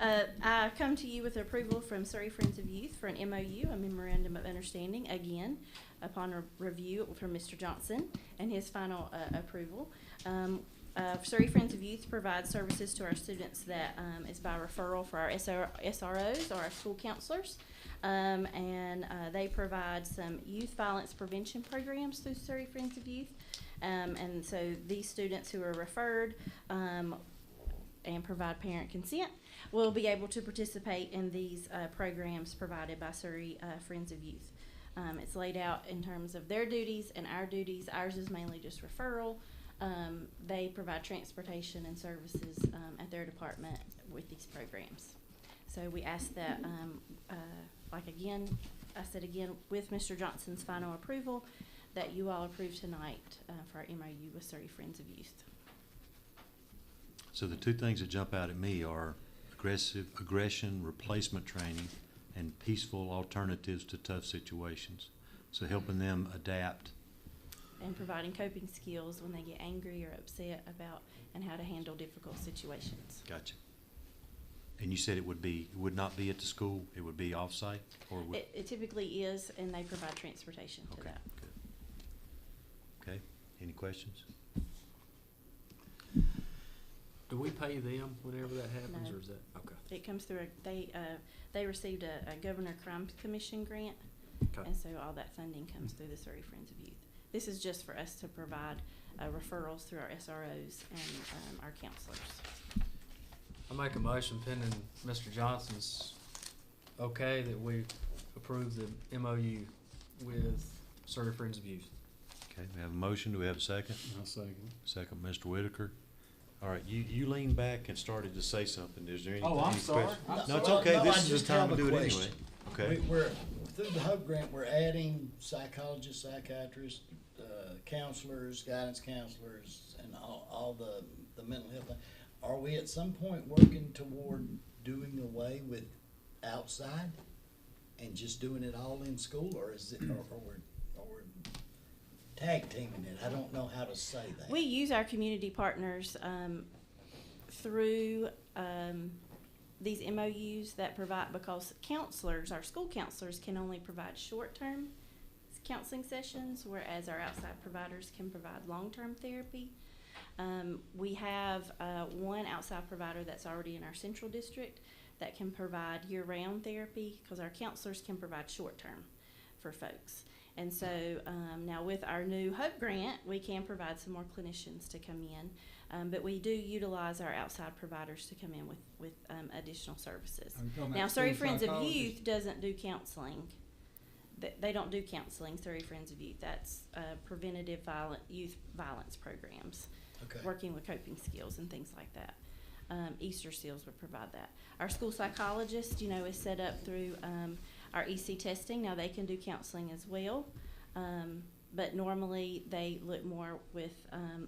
I come to you with approval from Surry Friends of Youth for an MOU, a memorandum of understanding, again, upon a review from Mr. Johnson and his final approval. Surry Friends of Youth provides services to our students that is by referral for our SROs or our school counselors. And they provide some youth violence prevention programs through Surry Friends of Youth. And so these students who are referred and provide parent consent will be able to participate in these programs provided by Surry Friends of Youth. It's laid out in terms of their duties and our duties. Ours is mainly just referral. They provide transportation and services at their department with these programs. So we ask that, I said again, with Mr. Johnson's final approval, that you all approve tonight for our MOU with Surry Friends of Youth. So the two things that jump out at me are aggression replacement training and peaceful alternatives to tough situations. So helping them adapt. And providing coping skills when they get angry or upset about and how to handle difficult situations. Gotcha. And you said it would not be at the school, it would be off-site, or would? It typically is, and they provide transportation to Okay, that. good. Okay, any questions? Do we pay them whenever that happens, No. or is that, okay? It comes through, they received a Governor Crime Commission grant, Okay. and so all that funding comes through the Surry Friends of Youth. This is just for us to provide referrals through our SROs and our counselors. I make a motion pending Mr. Johnson's okay that we approve the MOU with Surrey Friends of Youth. Okay, we have a motion, do we have a second? I'll second. Second, Mr. Whitaker. All right, you leaned back and started to say something, is there anything? Oh, I'm any sorry. questions? I'm No, it's sorry. okay, No, I this is just the time to have a do it anyway. question. Okay, We're, through the HOPE grant, we're adding psychologists, psychiatrists, counselors, guidance counselors, and all the mental health. Are we at some point working toward doing away with outside and just doing it all in school, or is it, or we're tag teaming it? I don't know how to say that. We use our community partners through these MOUs that provide, because counselors, our school counselors, can only provide short-term counseling sessions, whereas our outside providers can provide long-term therapy. We have one outside provider that's already in our central district that can provide year-round therapy, because our counselors can provide short-term for folks. And so now with our new HOPE grant, we can provide some more clinicians to come in, but we do utilize our outside providers to come in with additional services. Now, Surrey Friends of Youth doesn't do counseling. They don't do counseling, Surrey Friends of Youth. That's preventative youth violence programs, Okay. working with coping skills and things like that. Easter Seals would provide that. Our school psychologist, is set up through our EC testing. Now, they can do counseling as well, but normally they look more with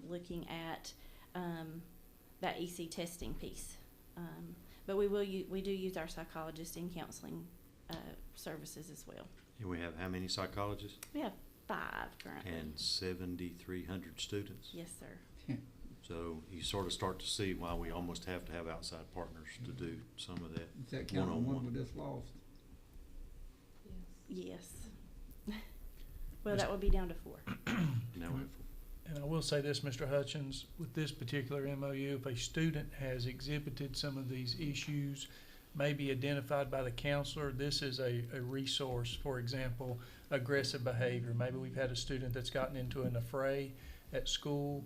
looking at that EC testing piece. But we do use our psychologist in counseling services as well. and we have how many psychologists? We have 5 currently. And 7,300 students. Yes, sir. So you sort of start to see why we almost have to have outside partners to do some of that Is that counting one one-on-one. we just lost? Yes. Well, that would be down to 4. Now we have And I will say this, Mr. Hutchins, with this particular MOU, if a student has exhibited some of these issues, may be identified by the counselor, this is a resource. For example, aggressive behavior. Maybe we've had a student that's gotten into an affray at school,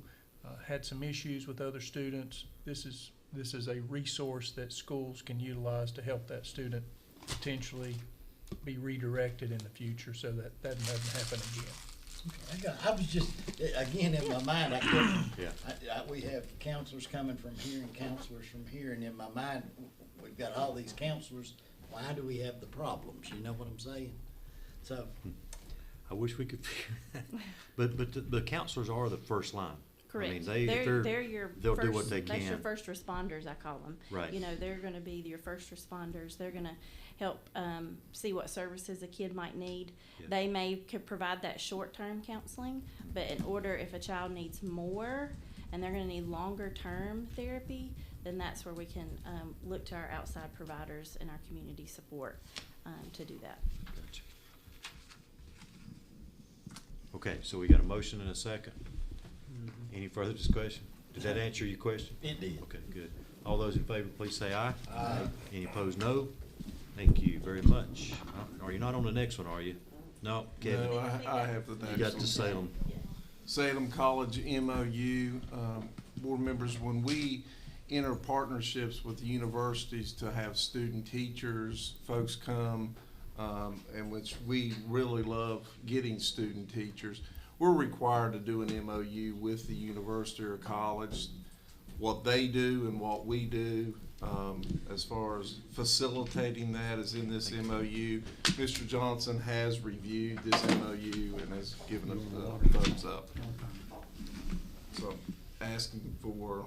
had some issues with other students. This is a resource that schools can utilize to help that student potentially be redirected in the future so that that doesn't happen again. I was just, again, in my mind, I couldn't, Yeah. we have counselors coming from here and counselors from here, and in my mind, we've got all these counselors. Why do we have the problems? You know what I'm saying? So, I wish we could figure that. But the counselors are the first line. Correct. I mean, they're your they'll first, do what they can. That's your first responders, I call them. Right. They're going to be your first responders. They're going to help see what services a kid might need. Yeah. They may could provide that short-term counseling, but in order, if a child needs more and they're going to need longer-term therapy, then that's where we can look to our outside providers and our community support to do that. Gotcha. Okay, so we got a motion and a second. Any further discussion? Did that answer your question? it did. Okay, good. All those in favor, please say aye. Aye. Any opposed, no. Thank you very much. Are you not on the next one, are you? No, Kevin? No, I have the next You got one. to Salem. Salem College MOU, board members, when we enter partnerships with universities to have student teachers, folks come, and which we really love getting student teachers, we're required to do an MOU with the university or college, what they do and what we do. As far as facilitating that is in this MOU. Mr. Johnson has reviewed this MOU and has given us the thumbs up. So asking for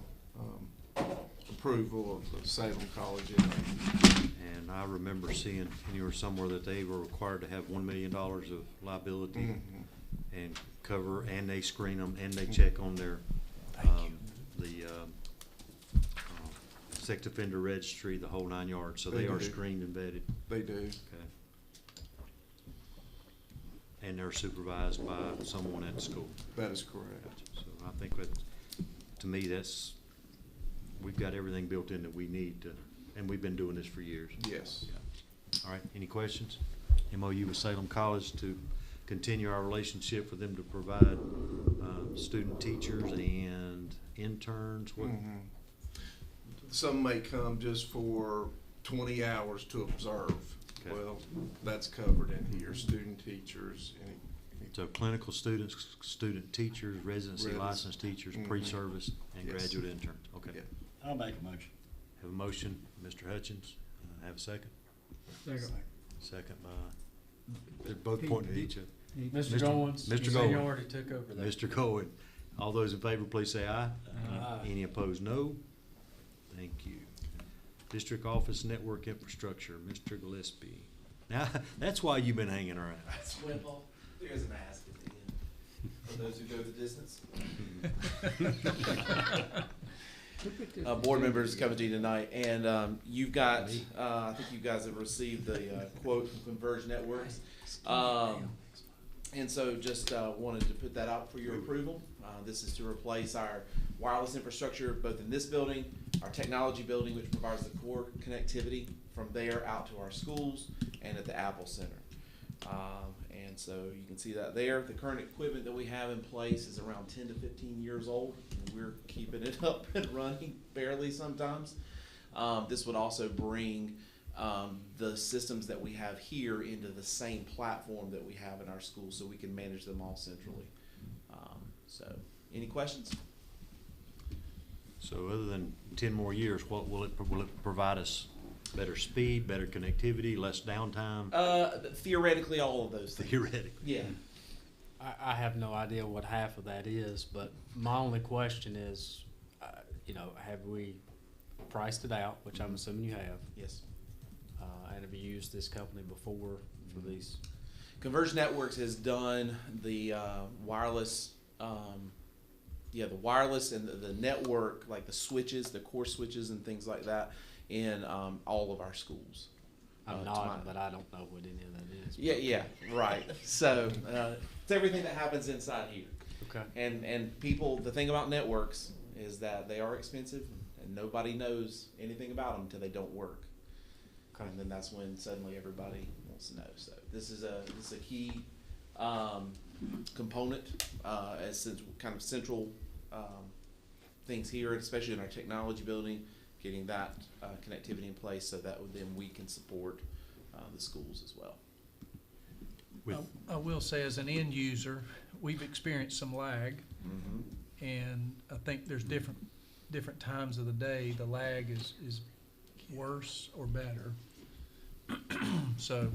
approval of the Salem College MOU. And I remember seeing anywhere somewhere that they were required to have $1 million of liability and cover, and they screen them, and they check on their, sex offender registry, the whole 9 yards, so They they are do. screened and vetted. They do. Okay. And they're supervised by someone at the school. That is correct. So I think that, to me, we've got everything built in that we need to, and we've been doing this for years. Yes. All right, any questions? MOU with Salem College to continue our relationship for them to provide student teachers and interns. What? Mhm. Some may come just for 20 hours to observe. Okay. Well, that's covered in here, student teachers, any So clinical students, student teachers, residency Residency. licensed teachers, Mhm. pre-service, and Yes. graduate interns. Okay. Yeah. I'll make a motion. Have a motion, Mr. Hutchins. Have a second? Second. Second by, they're both pointing at each other. Mr. Goins, Mr. your Goins. seniority took over there. Mr. Cohen. All those in favor, please say aye. Aye. Any opposed, no. Thank you. District Office Network Infrastructure, Mr. Gillespie. Now, that's why you've been hanging around. Well, there's an ask at the end, for those who go the distance. Board members coming to you tonight, and you've got, I think you guys have received the quote from Converge Networks. And so just wanted to put that out for your approval. This is to replace our wireless infrastructure both in this building, our technology building, which provides the core connectivity from there out to our schools, and at the Apple Center. And so you can see that there. The current equipment that we have in place is around 10 to 15 years old, and we're keeping it up and running barely sometimes. This would also bring the systems that we have here into the same platform that we have in our schools, so we can manage them all centrally. So, any questions? So other than 10 more years, what will it provide us? Better speed, better connectivity, less downtime? Theoretically, all of those things. Theoretically. Yeah. I have no idea what half of that is, but my only question is, have we priced it out, which I'm assuming you have? Yes. And have you used this company before for these? Converge Networks has done the wireless, the wireless and the network, like the switches, the core switches and things like that, in all of our schools. I'm nodding, but I don't know what any of that is. Yeah, right. So it's everything that happens inside here. Okay. And people, the thing about networks is that they are expensive, and nobody knows anything about them until they don't work. Okay. And then that's when suddenly everybody wants to know. So this is a key component as kind of central things here, especially in our technology building, getting that connectivity in place so that then we can support the schools as well. I will say, as an end user, we've experienced some lag, and I think there's different times of the day the lag is worse or better. So,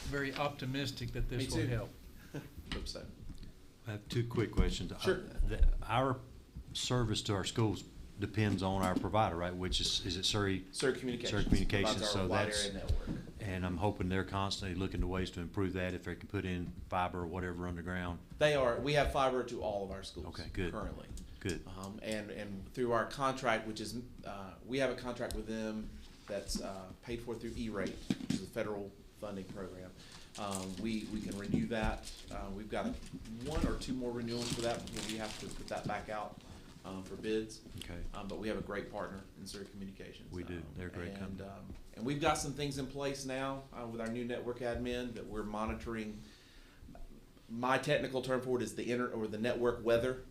very optimistic that this will help. Hope so. I have two quick questions. Sure. Our service to our schools depends on our provider, right? Which is it Surry? Surry Communications. Surry Communications. Provides our So wide that's, area network. and I'm hoping they're constantly looking to ways to improve that, if they can put in fiber or whatever underground. They are. We have fiber to all of our schools. Okay, good. Currently. Good. And through our contract, which is, we have a contract with them that's paid for through E-rate, which is a federal funding program. We can renew that. We've got one or two more renewals for that before we have to put that back out for bids. Okay. But we have a great partner in Surry Communications. We do. They're a great company. And we've got some things in place now with our new network admin that we're monitoring. My technical term for it is the network weather.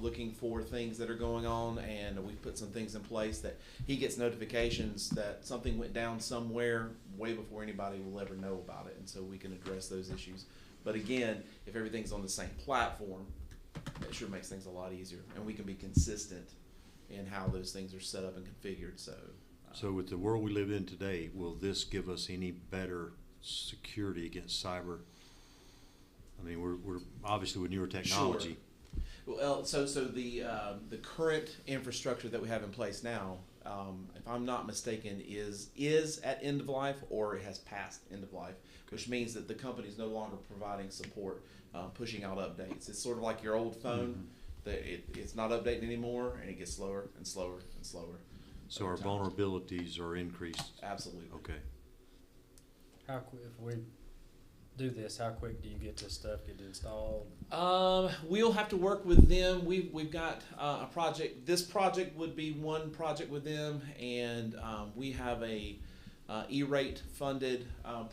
Looking for things that are going on, and we've put some things in place that he gets notifications that something went down somewhere way before anybody will ever know about it, and so we can address those issues. But again, if everything's on the same platform, it sure makes things a lot easier, and we can be consistent in how those things are set up and configured. So with the world we live in today, will this give us any better security against cyber? I mean, we're obviously with newer technology. Sure. Well, so the current infrastructure that we have in place now, if I'm not mistaken, is at end of life, or it has passed end of life, which means that the company is no longer providing support, pushing out updates. It's sort of like your old phone, that it's not updating anymore, and it gets slower and slower and slower. So our vulnerabilities are increased? Absolutely. Okay. How quick, if we do this, how quick do you get this stuff get installed? We'll have to work with them. We've got a project. This project would be one project with them, and we have a E-rate funded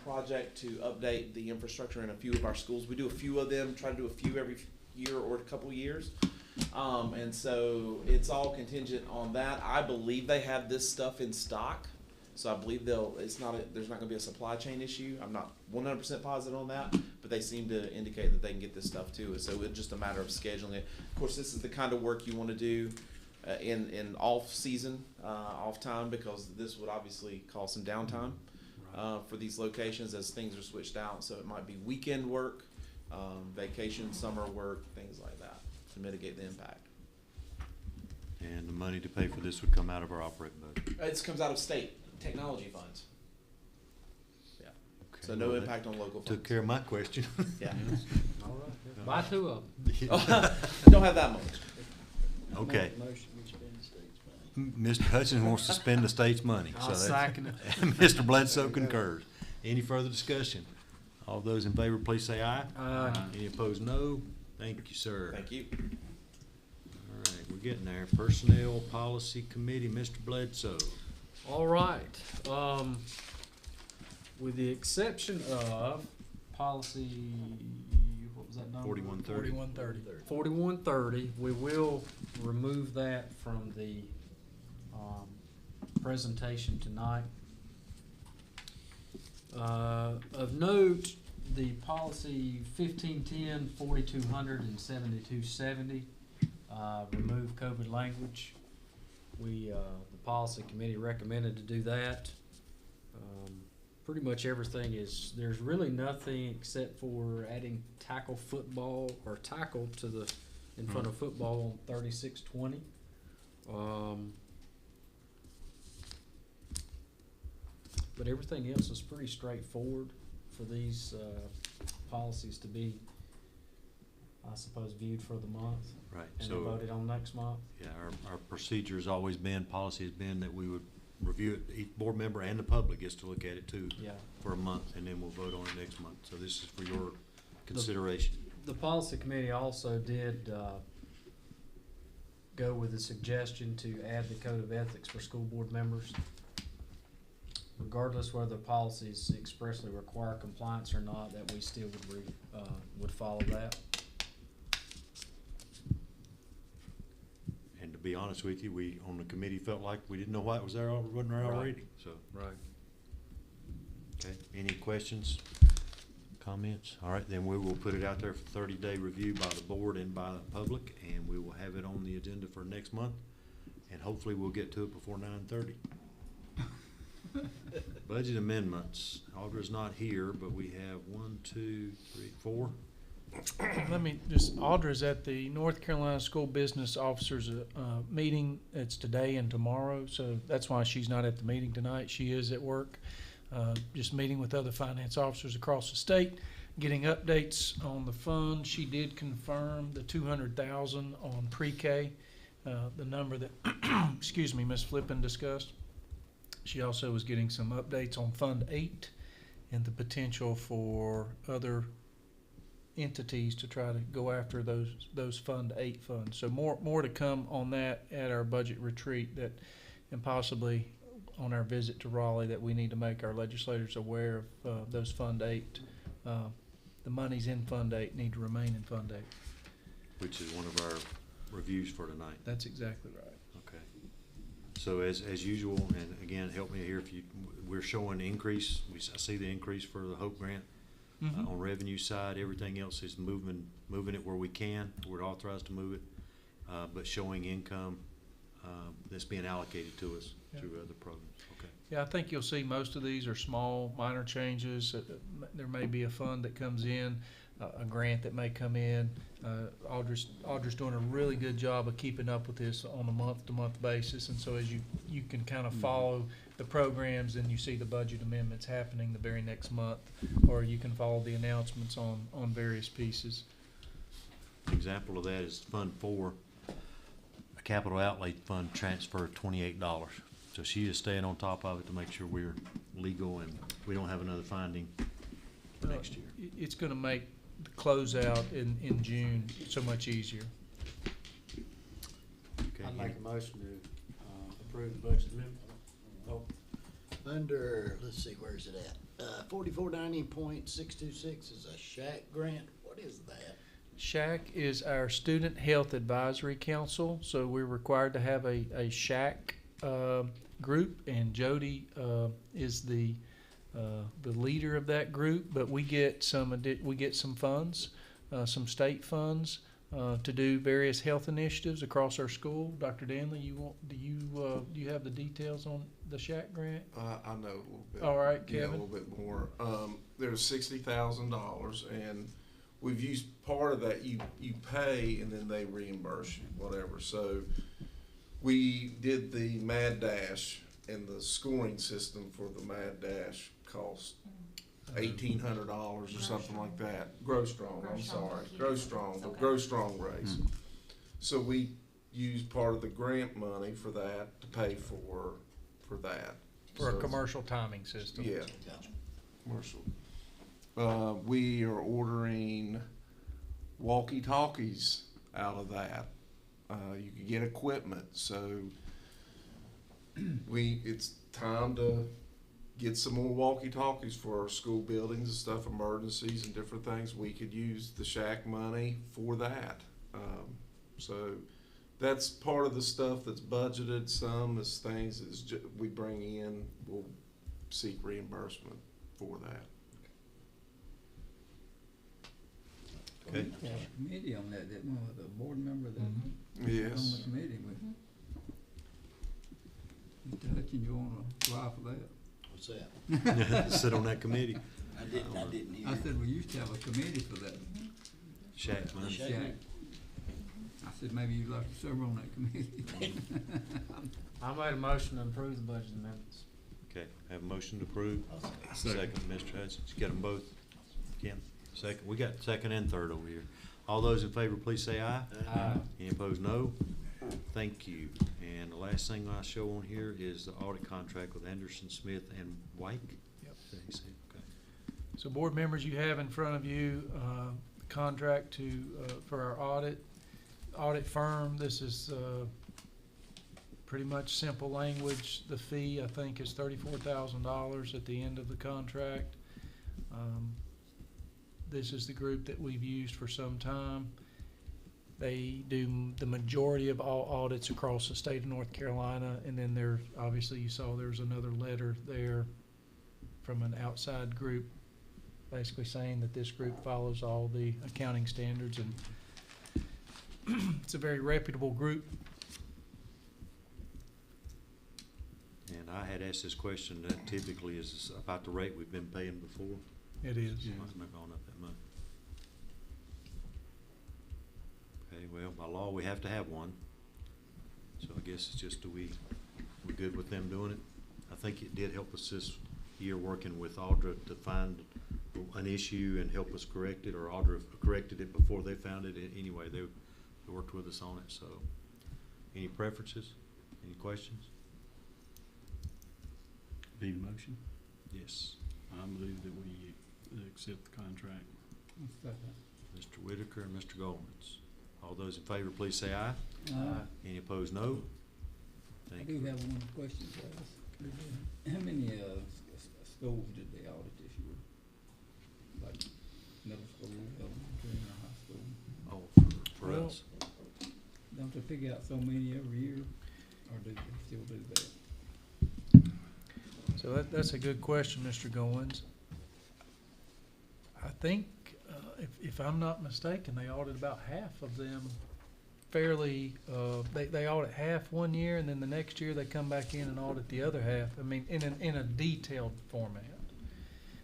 project to update the infrastructure in a few of our schools. We do a few of them, try to do a few every year or a couple years. And so it's all contingent on that. I believe they have this stuff in stock. So I believe there's not going to be a supply chain issue. I'm not 100% positive on that, but they seem to indicate that they can get this stuff to us. So it's just a matter of scheduling it. Of course, this is the kind of work you want to do in off season, off time, because this would obviously cause some downtime for these locations as things are switched out. So it might be weekend work, vacation, summer work, things like that to mitigate the impact. And the money to pay for this would come out of our operating budget? It comes out of state technology funds. Yeah. Okay, So no well, impact on local funds. Took care of my question. Yeah. All right. Buy two of them. Don't have that much. Okay. Motion we spend the state's money. Mr. Hutchins wants to spend the state's money. I'll that's- second it. Mr. Bledsoe concurs. Any further discussion? All those in favor, please say aye. Aye. Any opposed, no. Thank you, sir. Thank you. All right, we're getting there. Personnel Policy Committee, Mr. Bledsoe. All right, with the exception of policy, what was that number? 4130. 4130, we will remove that from the, presentation tonight. Of note, the policy 1510, 4200, and 7270, remove COVID language. We, the policy committee recommended to do that. Pretty much everything is, there's really nothing except for adding tackle football or tackle to the, in front of football on 3620. But everything else is pretty straightforward for these, policies to be, I suppose, viewed for the month. Right. And So, voted on next month. yeah, our procedure has always been, policy has been that we would review it, each board member and the public gets to look at it too. Yeah. For a month, and then we'll vote on it next month. So this is for your consideration. The policy committee also did, go with the suggestion to add the code of ethics for school board members. Regardless whether policies expressly require compliance or not, that we still would follow that. And to be honest with you, we, on the committee, felt like we didn't know why it was there, wasn't there already, so. Right. Okay, any questions, comments? All right, then we will put it out there for 30-day review by the board and by the public, and we will have it on the agenda for next month, and hopefully we'll get to it before 9:30. Budget amendments, Audra's not here, but we have 1, 2, 3, 4. Let me just, Audra's at the North Carolina School Business Officers meeting. It's today and tomorrow, so that's why she's not at the meeting tonight. She is at work, just meeting with other finance officers across the state, getting updates on the fund. She did confirm the 200,000 on pre-K, the number that, excuse me, Ms. Flippin discussed. She also was getting some updates on Fund 8 and the potential for other entities to try to go after those Fund 8 funds. So more to come on that at our budget retreat, that, and possibly on our visit to Raleigh, that we need to make our legislators aware of those Fund 8. The monies in Fund 8 need to remain in Fund 8. Which is one of our reviews for tonight. That's exactly right. Okay. So as usual, and again, help me here, if you, we're showing increase, I see the increase for the HOPE grant. On revenue side, everything else is moving it where we can. We're authorized to move it, but showing income that's being allocated to us through other programs. Okay. Yeah, I think you'll see most of these are small, minor changes. There may be a fund that comes in, a grant that may come in. Audra's doing a really good job of keeping up with this on a month-to-month basis, and so as you can kind of follow the programs and you see the budget amendments happening the very next month, or you can follow the announcements on various pieces. An example of that is Fund 4, a capital outlay fund transfer of $28. So she is staying on top of it to make sure we're legal and we don't have another finding for next year. It's gonna make the closeout in June so much easier. Okay, I'd make a motion to approve the budget amendment. Oh, Under, let's see, where's it at? 4490.626 is a shack grant. What is that? SHAC is our Student Health Advisory Council, so we're required to have a SHAC group, and Jody is the leader of that group. But we get some funds, some state funds, to do various health initiatives across our school. Dr. Danley, do you have the details on the SHAC grant? I know a little bit. All right, Yeah, a Kevin. little bit more. There's $60,000, and we've used part of that. You pay, and then they reimburse you, whatever. So we did the Mad Dash, and the scoring system for the Mad Dash cost $1,800 or something like that. Grow Strong, I'm sorry. Grow Strong, the Grow Strong race. So we used part of the grant money for that to pay for that. For a So- commercial timing system. Yeah, commercial. We are ordering walkie-talkies out of that. You can get equipment, so it's time to get some more walkie-talkies for our school buildings and stuff, emergencies and different things. We could use the SHAC money for that. So that's part of the stuff that's budgeted. Some is things we bring in, we'll seek reimbursement for that. Okay. We had a committee on that, didn't we, the board member that Yes. was on the committee with. Mr. Hutchins, you wanna apply for that? What's that? Sit on that committee. I didn't hear. I said, we used to have a committee for that. SHAC money. SHAC. I said, maybe you'd like to serve on that committee. I made a motion to approve the budget amendments. Okay, have a motion to approve. Second, Mr. Hudson. You got them both? Kim? Second. We got second and third over here. All those in favor, please say aye. Aye. Any opposed, no. Thank you. And the last thing I show on here is the audit contract with Anderson, Smith, and White. Yep. Is that what you said? Okay. So board members, you have in front of you the contract for our audit firm. This is pretty much simple language. The fee, I think, is $34,000 at the end of the contract. This is the group that we've used for some time. They do the majority of all audits across the state of North Carolina, and then there, obviously you saw there's another letter there from an outside group basically saying that this group follows all the accounting standards, and it's a very reputable group. And I had asked this question that typically is about the rate we've been paying before. It is. Mine's not gone up that much. Okay, well, by law, we have to have one. So I guess it's just, we're good with them doing it? I think it did help us this year working with Audra to find an issue and help us correct it, or Audra corrected it before they found it. Anyway, they worked with us on it, so. Any preferences? Any questions? Need a motion? Yes. I believe that we accept the contract. Mr. Whitaker and Mr. Goldman's. All those in favor, please say aye. Aye. Any opposed, no. I Thank do you. have one question for us. How many schools did they audit this year? Like middle school, elementary, and high school? Oh, for us. Don't they figure out so many every year, or do they still do that? So that's a good question, Mr. Goins. I think, if I'm not mistaken, they audit about half of them fairly, they audit half one year, and then the next year they come back in and audit the other half. I mean, in a detailed format.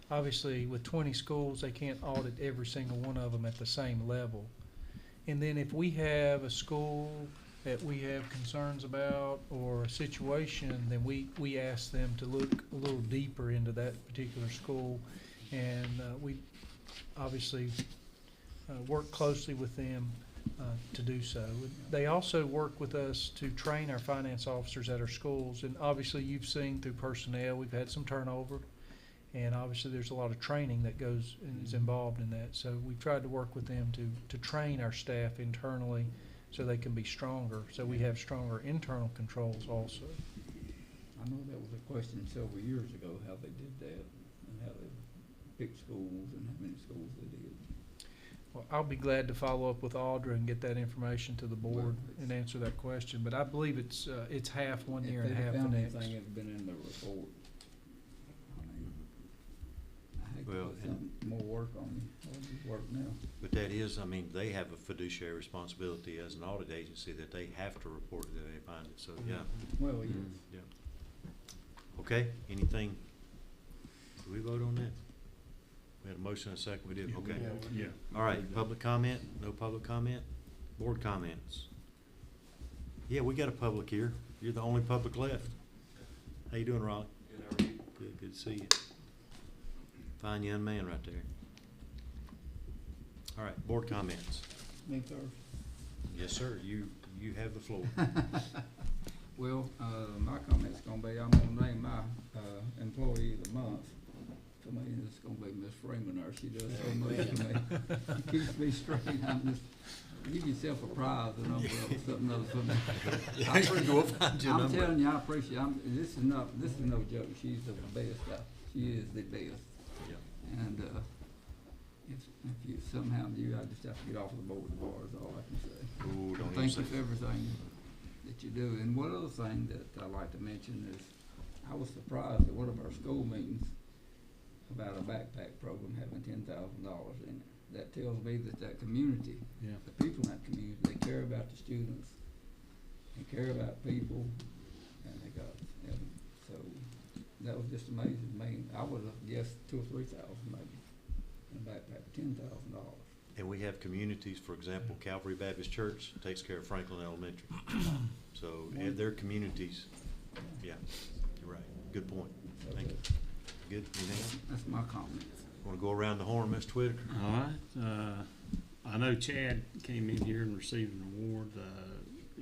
Obviously, with 20 schools, they can't audit every single one of them at the same level. And then if we have a school that we have concerns about or a situation, then we ask them to look a little deeper into that particular school. And we obviously work closely with them to do so. They also work with us to train our finance officers at our schools, and obviously you've seen through personnel, we've had some turnover, and obviously there's a lot of training that goes and is involved in that. So we've tried to work with them to train our staff internally so they can be stronger, so we have stronger internal controls also. I know that was a question several years ago, how they did that, and how they picked schools and how many schools they did. Well, I'll be glad to follow up with Audra and get that information to the board and answer that question, but I believe it's half one year and half the next. Anything that's been in the report, I mean, I hate to Well, put some more work on you, work now. But that is, I mean, they have a fiduciary responsibility as an audit agency that they have to report that they find it, so, yeah. Well, yes. Yeah. Okay, anything, did we vote on that? We had a motion and a second, we did, okay. Yeah. All right, public comment, no public comment, board comments. Yeah, we got a public here, you're the only public left. How you doing, Raleigh? Good, good to see you. Fine young man right there. All right, board comments. Me first. Yes, sir, you have the floor. Well, my comment's gonna be, I'm gonna name my, employee of the month. To me, it's gonna be Miss Freeman, or she does so much to me. She keeps me straight. I'm just, give yourself a prize, and something else for me. We'll find you a I'm number. telling you, I appreciate, this is no joke. She's the best. She is the best. Yeah. And, if you somehow knew, I just have to get off of the board bar is all I can say. Ooh, don't Thank even you for everything that you do. And one other thing that I like to mention is, I was surprised at one of our school meetings about a backpack program having $10,000 in it. That tells me that community, Yeah. the people in that community, they care about the students, they care about people, and so that was just amazing to me. I would have guessed $2,000 or $3,000 maybe in a backpack, $10,000. And we have communities, for example, Calvary Baptist Church takes care of Franklin Elementary. So, and their communities, yeah, you're right. Good point. Thank you. Good, anything else? That's my comment. Want to go around the horn, Mr. Whitaker? All right. I know Chad came in here and received an award.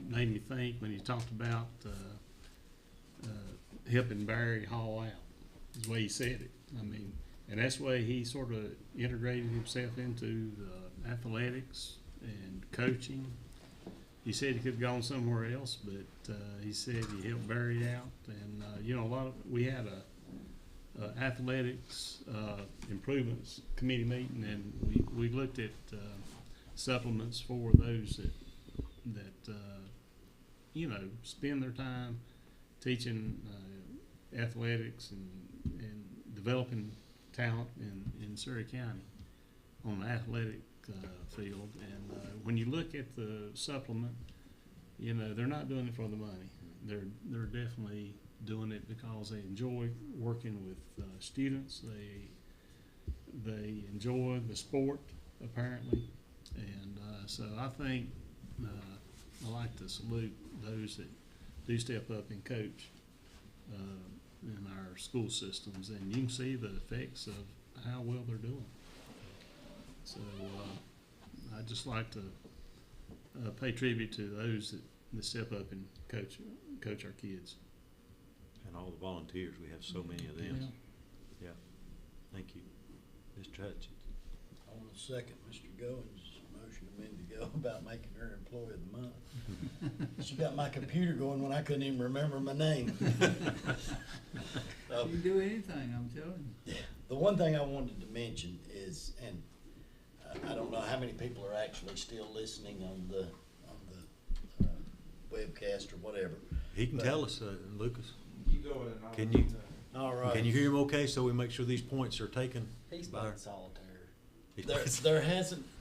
Made me think when he talked about helping Barry haul out, is the way he said it. I mean, and that's the way he sort of integrated himself into the athletics and coaching. He said he could have gone somewhere else, but he said he helped Barry out. And, you know, we had a athletics improvements committee meeting, and we looked at supplements for those that you know, spend their time teaching athletics and developing talent in Surry County on the athletic field. And when you look at the supplement, you know, they're not doing it for the money. They're definitely doing it because they enjoy working with students. They enjoy the sport, apparently, and so I think I like to salute those that do step up and coach in our school systems, and you can see the effects of how well they're doing. So I'd just like to pay tribute to those that step up and coach our kids. And all the volunteers, we have so many of them. Yeah. Thank you. Mr. Hutchins. I want to second Mr. Goins' motion a minute ago about making her employee of the month. She got my computer going when I couldn't even remember my name. You can do anything, I'm telling you. Yeah. The one thing I wanted to mention is, and I don't know how many people are actually still listening on the webcast or whatever. He can tell us, Lucas. You go ahead and I'll. Can you? All right. Can you hear him okay, so we make sure these points are taken? He's by playing solitaire.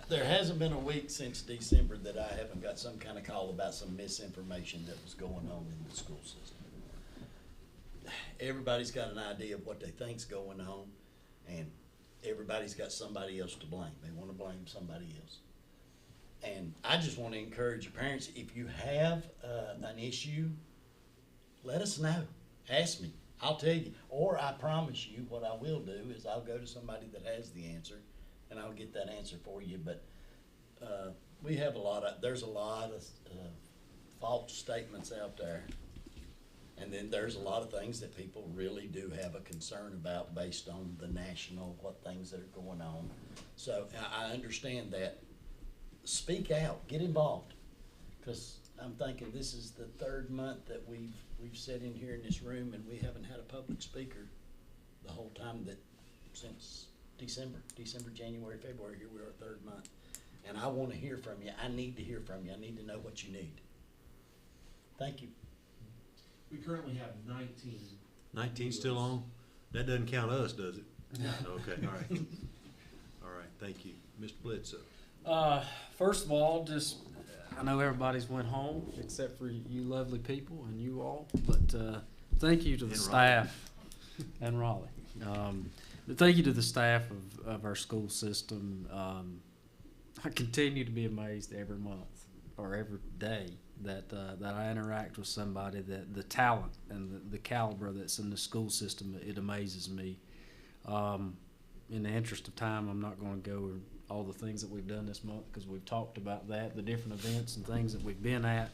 There hasn't been a week since December that I haven't got some kind of call about some misinformation that was going on in the school system. Everybody's got an idea of what they think's going on, and everybody's got somebody else to blame. They want to blame somebody else. And I just want to encourage your parents, if you have an issue, let us know. Ask me. I'll tell you. Or I promise you what I will do is I'll go to somebody that has the answer, and I'll get that answer for you. But we have there's a lot of false statements out there. And then there's a lot of things that people really do have a concern about based on the national, what things that are going on. So I understand that. Speak out, get involved. Because I'm thinking this is the third month that we've sat in here in this room and we haven't had a public speaker the whole time since December, January, February, here we are, third month. And I want to hear from you. I need to hear from you. I need to know what you need. Thank you. We currently have 19. 19 still on? That doesn't count us, does it? Okay, all right. All right, thank you. Mr. Bledsoe. First of all, I know everybody's went home except for you lovely people and you all, but thank you to the staff and Raleigh. But thank you to the staff of our school system. I continue to be amazed every month or every day that I interact with somebody, that the talent and the caliber that's in the school system, it amazes me. In the interest of time, I'm not going to go over all the things that we've done this month because we've talked about that, the different events and things that we've been at.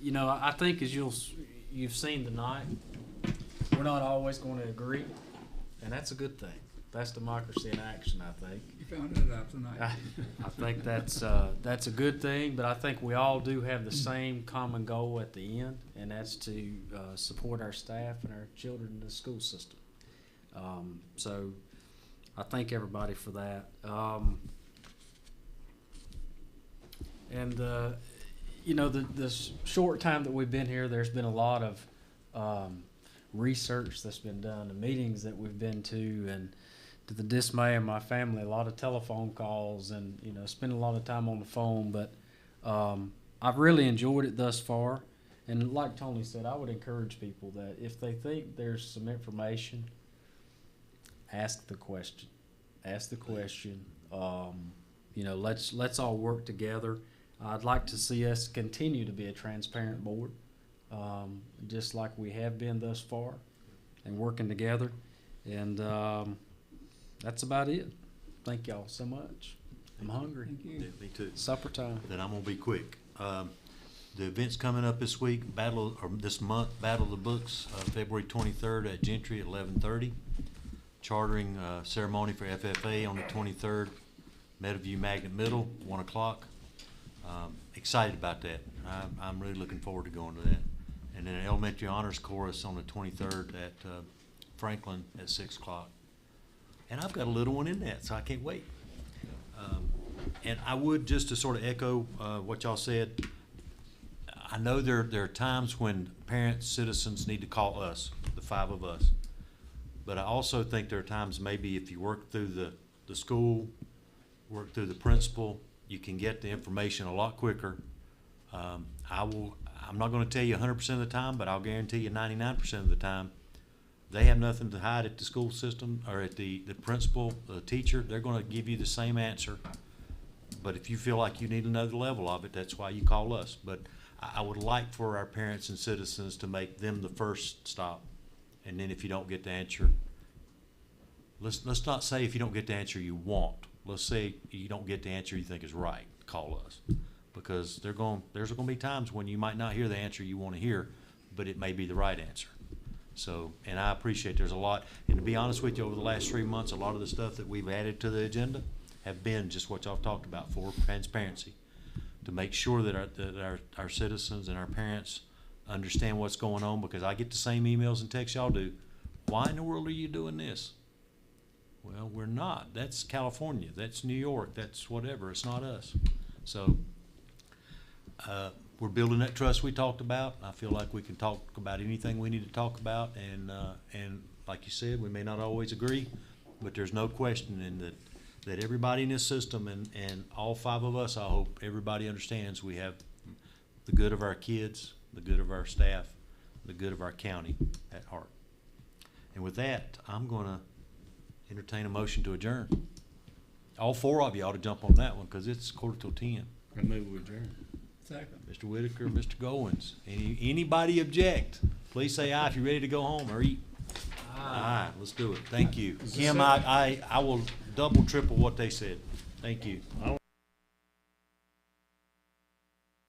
You know, I think as you've seen tonight, we're not always going to agree, and that's a good thing. That's democracy in action, I think. You found that out tonight. I think that's a good thing, but I think we all do have the same common goal at the end, and that's to support our staff and our children in the school system. So I thank everybody for that. You know, the short time that we've been here, there's been a lot of research that's been done, the meetings that we've been to, and to the dismay of my family, a lot of telephone calls and, you know, spending a lot of time on the phone. But I've really enjoyed it thus far. And like Tony said, I would encourage people that if they think there's some information, ask the question. Ask the question. You know, let's all work together. I'd like to see us continue to be a transparent board, just like we have been thus far, and working together. And that's about it. Thank y'all so much. I'm hungry. Thank you. Yeah, me too. Supper time. Then I'm gonna be quick. The event's coming up this week, this month, Battle of the Books, February 23rd at Gentry at 11:30. Chartering ceremony for FFA on the 23rd, Meadowview Magnet Middle, 1 o'clock. Excited about that. I'm really looking forward to going to that. And then an elementary honors chorus on the 23rd at Franklin at 6 o'clock. And I've got a little one in that, so I can't wait. And I would, just to sort of echo what y'all said, I know there are times when parents, citizens need to call us, the 5 of us. But I also think there are times maybe if you work through the school, work through the principal, you can get the information a lot quicker. I'm not going to tell you 100% of the time, but I'll guarantee you 99% of the time, they have nothing to hide at the school system or at the principal, the teacher. They're going to give you the same answer. But if you feel like you need another level of it, that's why you call us. But I would like for our parents and citizens to make them the first stop. And then if you don't get the answer, let's not say if you don't get the answer you want. Let's say you don't get the answer you think is right, call us. Because there's going to be times when you might not hear the answer you want to hear, but it may be the right answer. So, and I appreciate there's a lot, and to be honest with you, over the last 3 months, a lot of the stuff that we've added to the agenda have been just what y'all talked about, for transparency, to make sure that our citizens and our parents understand what's going on, because I get the same emails and texts y'all do. Why in the world are you doing this? Well, we're not. That's California. That's New York. That's whatever. It's not us. So we're building that trust we talked about. I feel like we can talk about anything we need to talk about, and like you said, we may not always agree, but there's no questioning that everybody in this system and all 5 of us, I hope everybody understands we have the good of our kids, the good of our staff, the good of our county at heart. And with that, I'm going to entertain a motion to adjourn. All 4 of you ought to jump on that one because it's 9:45. I move we adjourn. Second. Mr. Whitaker, Mr. Goins. Anybody object? Please say aye if you're ready to go home or eat. Aye. Let's do it. Thank you. Kim, I will double, triple what they said. Thank you.